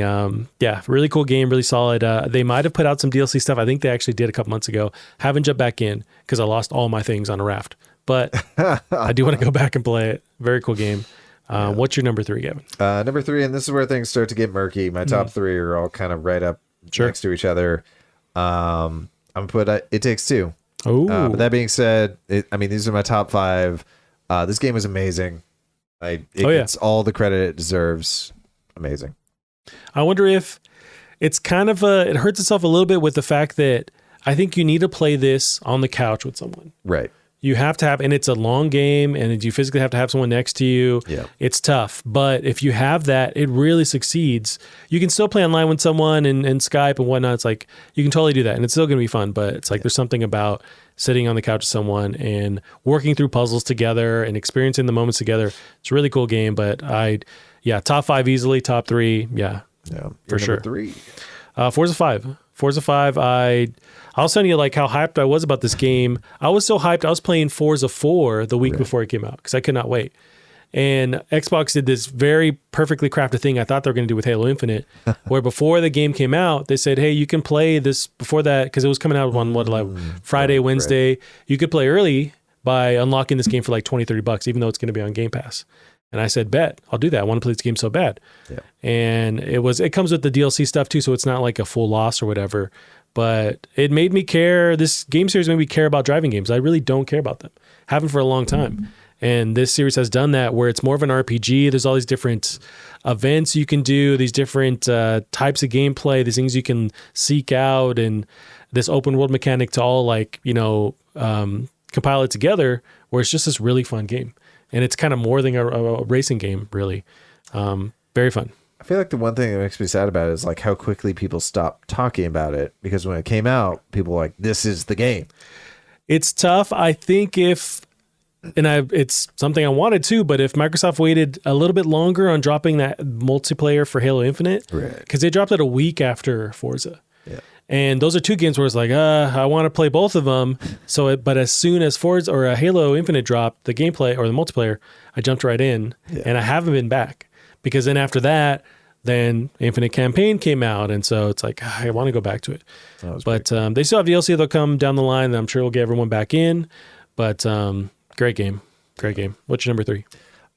Yeah, really cool game, really solid. They might have put out some DLC stuff. I think they actually did a couple months ago. Haven't jumped back in because I lost all my things on a raft. But I do want to go back and play it. Very cool game. What's your number 3, Gavin? Number 3, and this is where things start to get murky. My top 3 are all kind of right up next to each other. I'm gonna put It Takes Two. Oh, But that being said, these are my top 5. This game is amazing. It gets all the credit it deserves. Amazing. I wonder if it's kind of it hurts itself a little bit with the fact that I think you need to play this on the couch with someone. Right. You have to have, and it's a long game, and you physically have to have someone next to you. Yeah. It's tough, but if you have that, it really succeeds. You can still play online with someone and Skype and whatnot. It's like, you can totally do that, and it's still going to be fun, but it's like there's something about sitting on the couch with someone and working through puzzles together and experiencing the moments together. It's a really cool game, but top 5 easily, top 3, for sure. 3. Forza 5. Forza 5, I was telling you like how hyped I was about this game. I was so hyped. I was playing Forza 4 the week before it came out because I could not wait. And Xbox did this very perfectly crafted thing I thought they were going to do with Halo Infinite, where before the game came out, they said, hey, you can play this before that, because it was coming out on Friday, Wednesday. You could play early by unlocking this game for like $20-$30, even though it's going to be on Game Pass. And I said, bet, I'll do that. I want to play this game so bad. Yeah. And it comes with the DLC stuff too, so it's not like a full loss or whatever. But it made me care. This game series made me care about driving games. I really don't care about them. Haven't for a long time. And this series has done that, where it's more of an RPG. There's all these different events you can do, these different types of gameplay, these things you can seek out, and this open world mechanic to all compile it together, where it's just this really fun game. And it's kind of more than a racing game, really. Very fun. I feel like the one thing that makes me sad about it is like how quickly people stop talking about it, because when it came out, people were like, this is the game. It's tough. I think it's something I wanted to, but if Microsoft waited a little bit longer on dropping that multiplayer for Halo Infinite, because they dropped it a week after Forza. Yeah. And those are two games where it's like, I want to play both of them. But as soon as Forza or Halo Infinite dropped the gameplay or the multiplayer, I jumped right in, and I haven't been back. Because then after that, then Infinite Campaign came out. And so it's like, I want to go back to it. But they still have DLC that'll come down the line that I'm sure will get everyone back in. But great game. Great game. What's your number 3?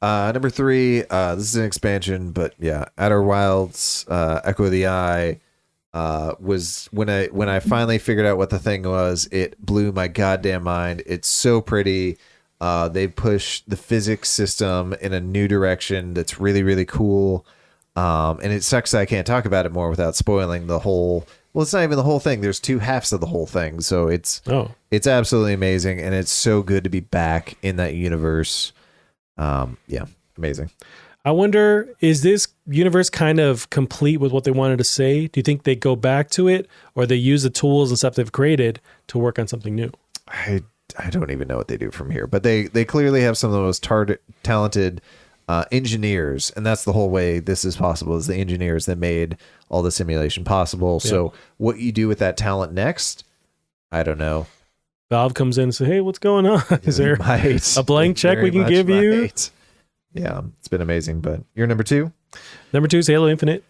Number 3, this is an expansion, but yeah, Outer Wilds, Echo of the Eye, was when I finally figured out what the thing was, it blew my goddamn mind. It's so pretty. They push the physics system in a new direction that's really, really cool. And it sucks that I can't talk about it more without spoiling the whole. Well, it's not even the whole thing. There's 2 halves of the whole thing. So it's absolutely amazing. And it's so good to be back in that universe. Amazing. I wonder, is this universe kind of complete with what they wanted to say? Do you think they go back to it, or they use the tools and stuff they've created to work on something new? I don't even know what they do from here, but they clearly have some of the most talented engineers, and that's the whole way this is possible, is the engineers that made all the simulation possible. Yeah. So what you do with that talent next, I don't know. Valve comes in and says, hey, what's going on? Is there a blank check we can give you? Yeah, it's been amazing. But your number 2? Number 2 is Halo Infinite.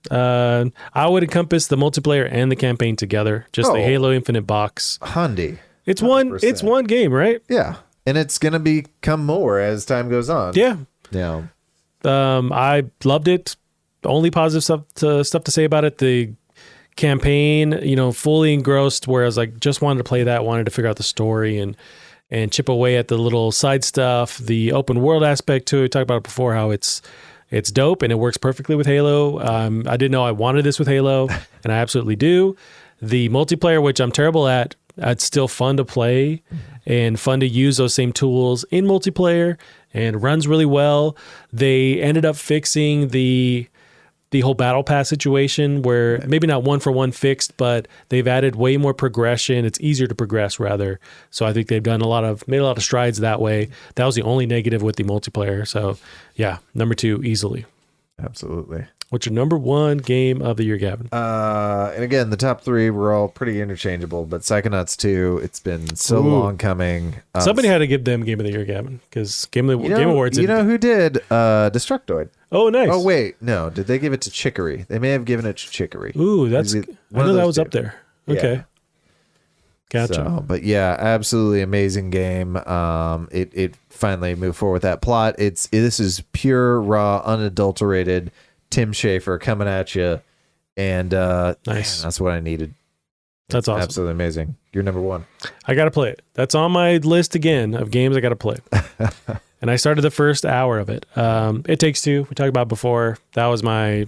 I would encompass the multiplayer and the campaign together. Just the Halo Infinite box. Handy. It's 100%. It's one game, right? Yeah. And it's going to become more as time goes on. Yeah. Yeah. I loved it. The only positive stuff to say about it, the campaign, fully engrossed, whereas like just wanted to play that, wanted to figure out the story and chip away at the little side stuff, the open world aspect to it. We talked about it before, how it's dope and it works perfectly with Halo. I didn't know I wanted this with Halo, and I absolutely do. The multiplayer, which I'm terrible at, it's still fun to play and fun to use those same tools in multiplayer, and runs really well. They ended up fixing the whole battle pass situation, where maybe not 1-for-1 fixed, but they've added way more progression. It's easier to progress, rather. So I think they've made a lot of strides that way. That was the only negative with the multiplayer. So yeah, number 2 easily. Absolutely. What's your number 1 game of the year, Gavin? And again, the top 3 were all pretty interchangeable, but Psychonauts 2, it's been so long coming. Somebody had to give them Game of the Year, Gavin, because Game Awards. You know who did? Destructoid. Oh, nice. Oh, wait. No. Did they give it to Chicory? They may have given it to Chicory. Ooh, I know that was up there. Okay. Yeah. Gotcha. So, but yeah, absolutely amazing game. It finally moved forward with that plot. This is pure, raw, unadulterated Tim Schafer coming at you. And nice. Man, that's what I needed. That's awesome. Absolutely amazing. You're number 1. I got to play it. That's on my list again of games I got to play. And I started the first hour of it. It Takes Two, we talked about before. That was my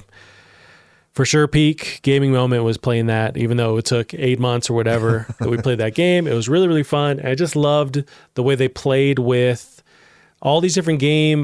for sure, peak gaming moment was playing that, even though it took 8 months or whatever that we played that game. It was really, really fun. I just loved the way they played with all these different game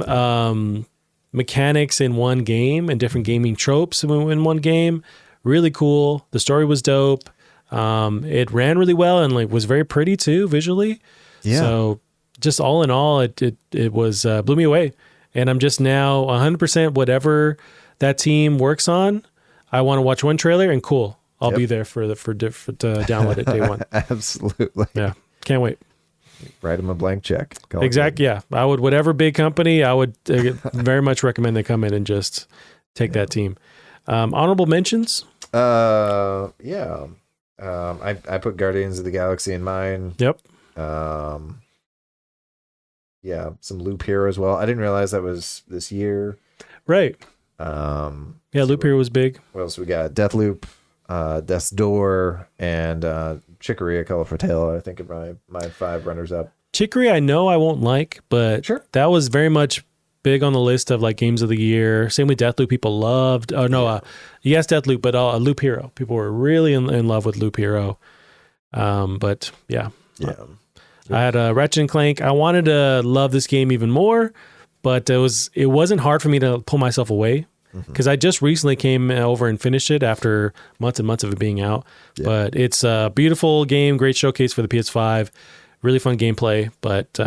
mechanics in one game and different gaming tropes in one game. Really cool. The story was dope. It ran really well and like was very pretty too visually. Yeah. So just all in all, it was blew me away. And I'm just now 100% whatever that team works on. I want to watch one trailer and cool. I'll be there for download it day one. Absolutely. Yeah. Can't wait. Write them a blank check. Exactly. Yeah. I would, whatever big company, I would very much recommend they come in and just take that team. Honorable mentions. I put Guardians of the Galaxy in mine. Yep. Some Loop Hero as well. I didn't realize that was this year. Right. Yeah, Loop Hero was big. What else we got? Deathloop, Death's Door, and Chicory, A Colorful Tale. I think are my 5 runners up. Chicory, I know I won't like, but sure. That was very much big on the list of like games of the year. Same with Deathloop, people loved. Oh no, yes, Deathloop, but Loop Hero. People were really in love with Loop Hero. But yeah. I had a Ratchet and Clank. I wanted to love this game even more, but it wasn't hard for me to pull myself away because I just recently came over and finished it after months and months of it being out. Yeah. But it's a beautiful game, great showcase for the PS5, really fun gameplay, but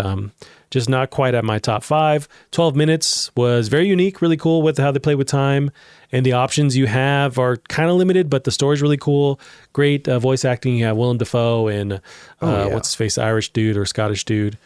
just not quite at my top 5. 12 minutes was very unique, really cool with how they play with time, and the options you have are kind of limited, but the story's really cool. Great voice acting. You have Willem Dafoe and what's his face, Irish dude or Scottish dude.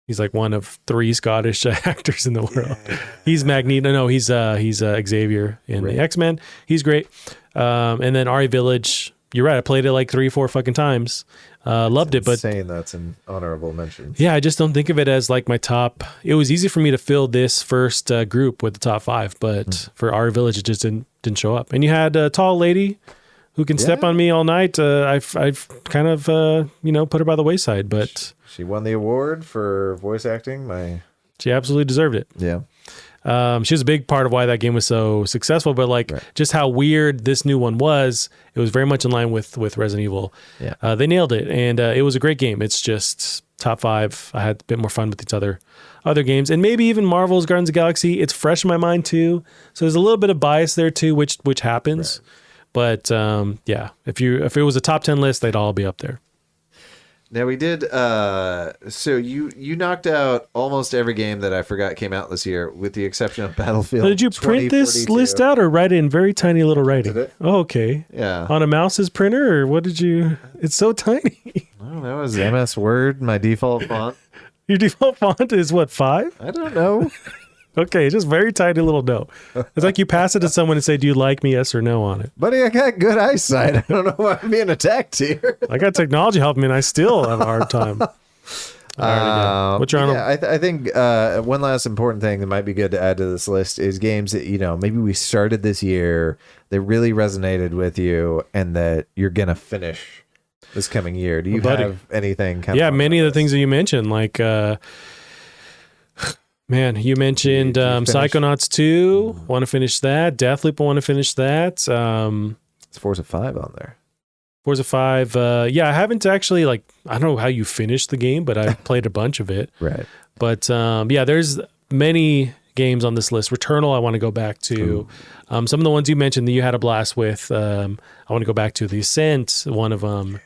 He's like one of 3 Scottish actors in the world. Yeah. He's Magneto. No, he's Xavier in the X-Men. He's great. And then Ari Village. You're right. I played it like 3 or 4 fucking times. Loved it, but saying that's an honorable mention. Yeah, I just don't think of it as like my top. It was easy for me to fill this first group with the top 5, but for Ari Village, it just didn't show up. And you had a tall lady who can step on me all night. I've kind of put her by the wayside, but she won the award for voice acting. She absolutely deserved it. Yeah. She was a big part of why that game was so successful, but just how weird this new one was, it was very much in line with Resident Evil. Yeah. They nailed it, and it was a great game. It's just top 5. I had a bit more fun with these other games, and maybe even Marvel's Guardians of the Galaxy. It's fresh in my mind too, so there's a little bit of bias there too, which happens. Right. But if it was a top 10 list, they'd all be up there. Now we did. So you knocked out almost every game that I forgot came out this year, with the exception of Battlefield. Did you print this list out or write it in very tiny little writing? Did it? Oh, okay. Yeah. On a mouse's printer, or what did you? It's so tiny. I don't know. It was MS Word, my default font. Your default font is what, 5? I don't know. Okay, just very tiny little note. It's like you pass it to someone and say, "Do you like me? Yes or no?" on it. Buddy, I got good eyesight. I don't know why I'm being attacked here. I got technology helping me, and I still have a hard time. What's your I think one last important thing that might be good to add to this list is games that maybe we started this year that really resonated with you and that you're gonna finish this coming year. Do you have anything? Many of the things that you mentioned, like. Man, you mentioned Psychonauts 2. Want to finish that. Deathloop, I want to finish that. It's Forza 5 on there. Forza 5. I haven't actually, I don't know how you finished the game, but I played a bunch of it. Right. But there's many games on this list. Returnal, I want to go back to. Some of the ones you mentioned that you had a blast with, I want to go back to. The Ascent, one of them.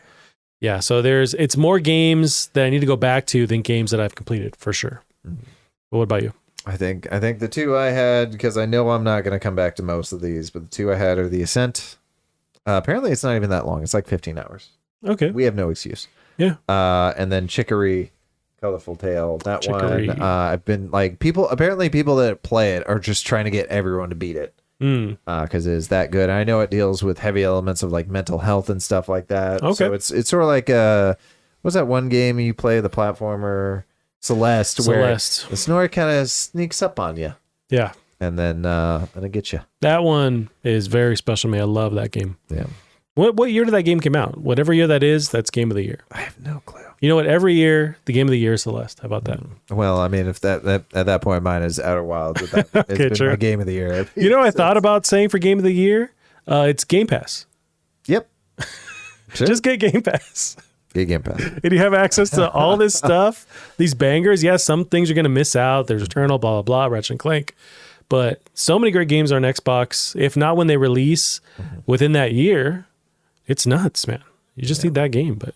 Yeah, so it's more games that I need to go back to than games that I've completed, for sure. Mm-hmm. What about you? I think the 2 I had, because I know I'm not going to come back to most of these, but the 2 I had are The Ascent. Apparently it's not even that long. It's like 15 hours. Okay. We have no excuse. Yeah. And then Chicory, Colorful Tale. That one, I've been people that play it are just trying to get everyone to beat it. Because it's that good. I know it deals with heavy elements of mental health and stuff like that. Okay. So it's sort of like, what's that one game you play, the platformer? Celeste, where the snore kind of sneaks up on you. Yeah. And then it gets you. That one is very special to me. I love that game. Yeah. What year did that game come out? Whatever year that is, that's game of the year. I have no clue. You know what? Every year, the game of the year is Celeste. How about that? Well, I mean, if that at that point, mine is Outer Wilds. It's been my game of the year. I thought about saying for game of the year? It's Game Pass. Yep. Sure. Just get Game Pass. Get Game Pass. And you have access to all this stuff, these bangers. Yes, some things you're going to miss out. There's Eternal, blah, blah, blah, Ratchet and Clank. But so many great games on Xbox. If not when they release within that year, it's nuts, man. You just need that game. But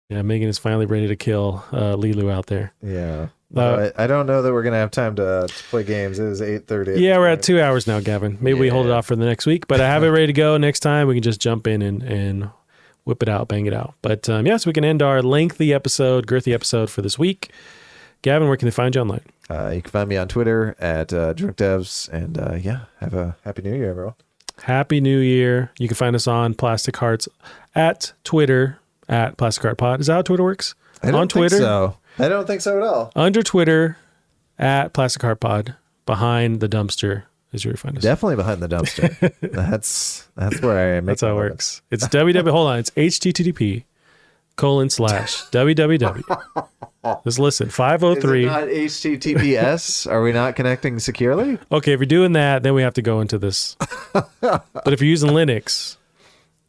yeah, Megan is finally ready to kill Lilu out there. Yeah. I don't know that we're going to have time to play games. It is 8:30. Yeah, we're at 2 hours now, Gavin. Maybe we hold it off for the next week. But I have it ready to go. Next time, we can just jump in and whip it out, bang it out. But so we can end our lengthy episode, girthy episode for this week. Gavin, where can they find you online? You can find me on Twitter at DrunkDevs. And have a Happy New Year, everyone. Happy New Year. You can find us on Plastic Hearts at Twitter at Plastic Heart Pod. Is that how Twitter works? I don't on Twitter? think so. I don't think so at all. Under Twitter at Plastic Heart Pod. Behind the dumpster is where you find us. Definitely behind the dumpster. that's where I make That's how it works. It's www. Hold on. It's http://www. Just listen. 503. Is it not HTTPS? Are we not connecting securely? Okay, if you're doing that, then we have to go into this. But if you're using Linux,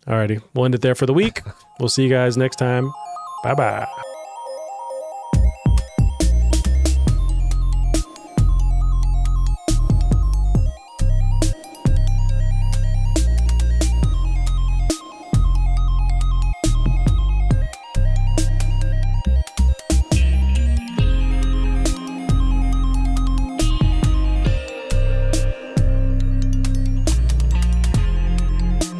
alrighty, we'll end it there for the week. We'll see you guys next time. Bye-bye.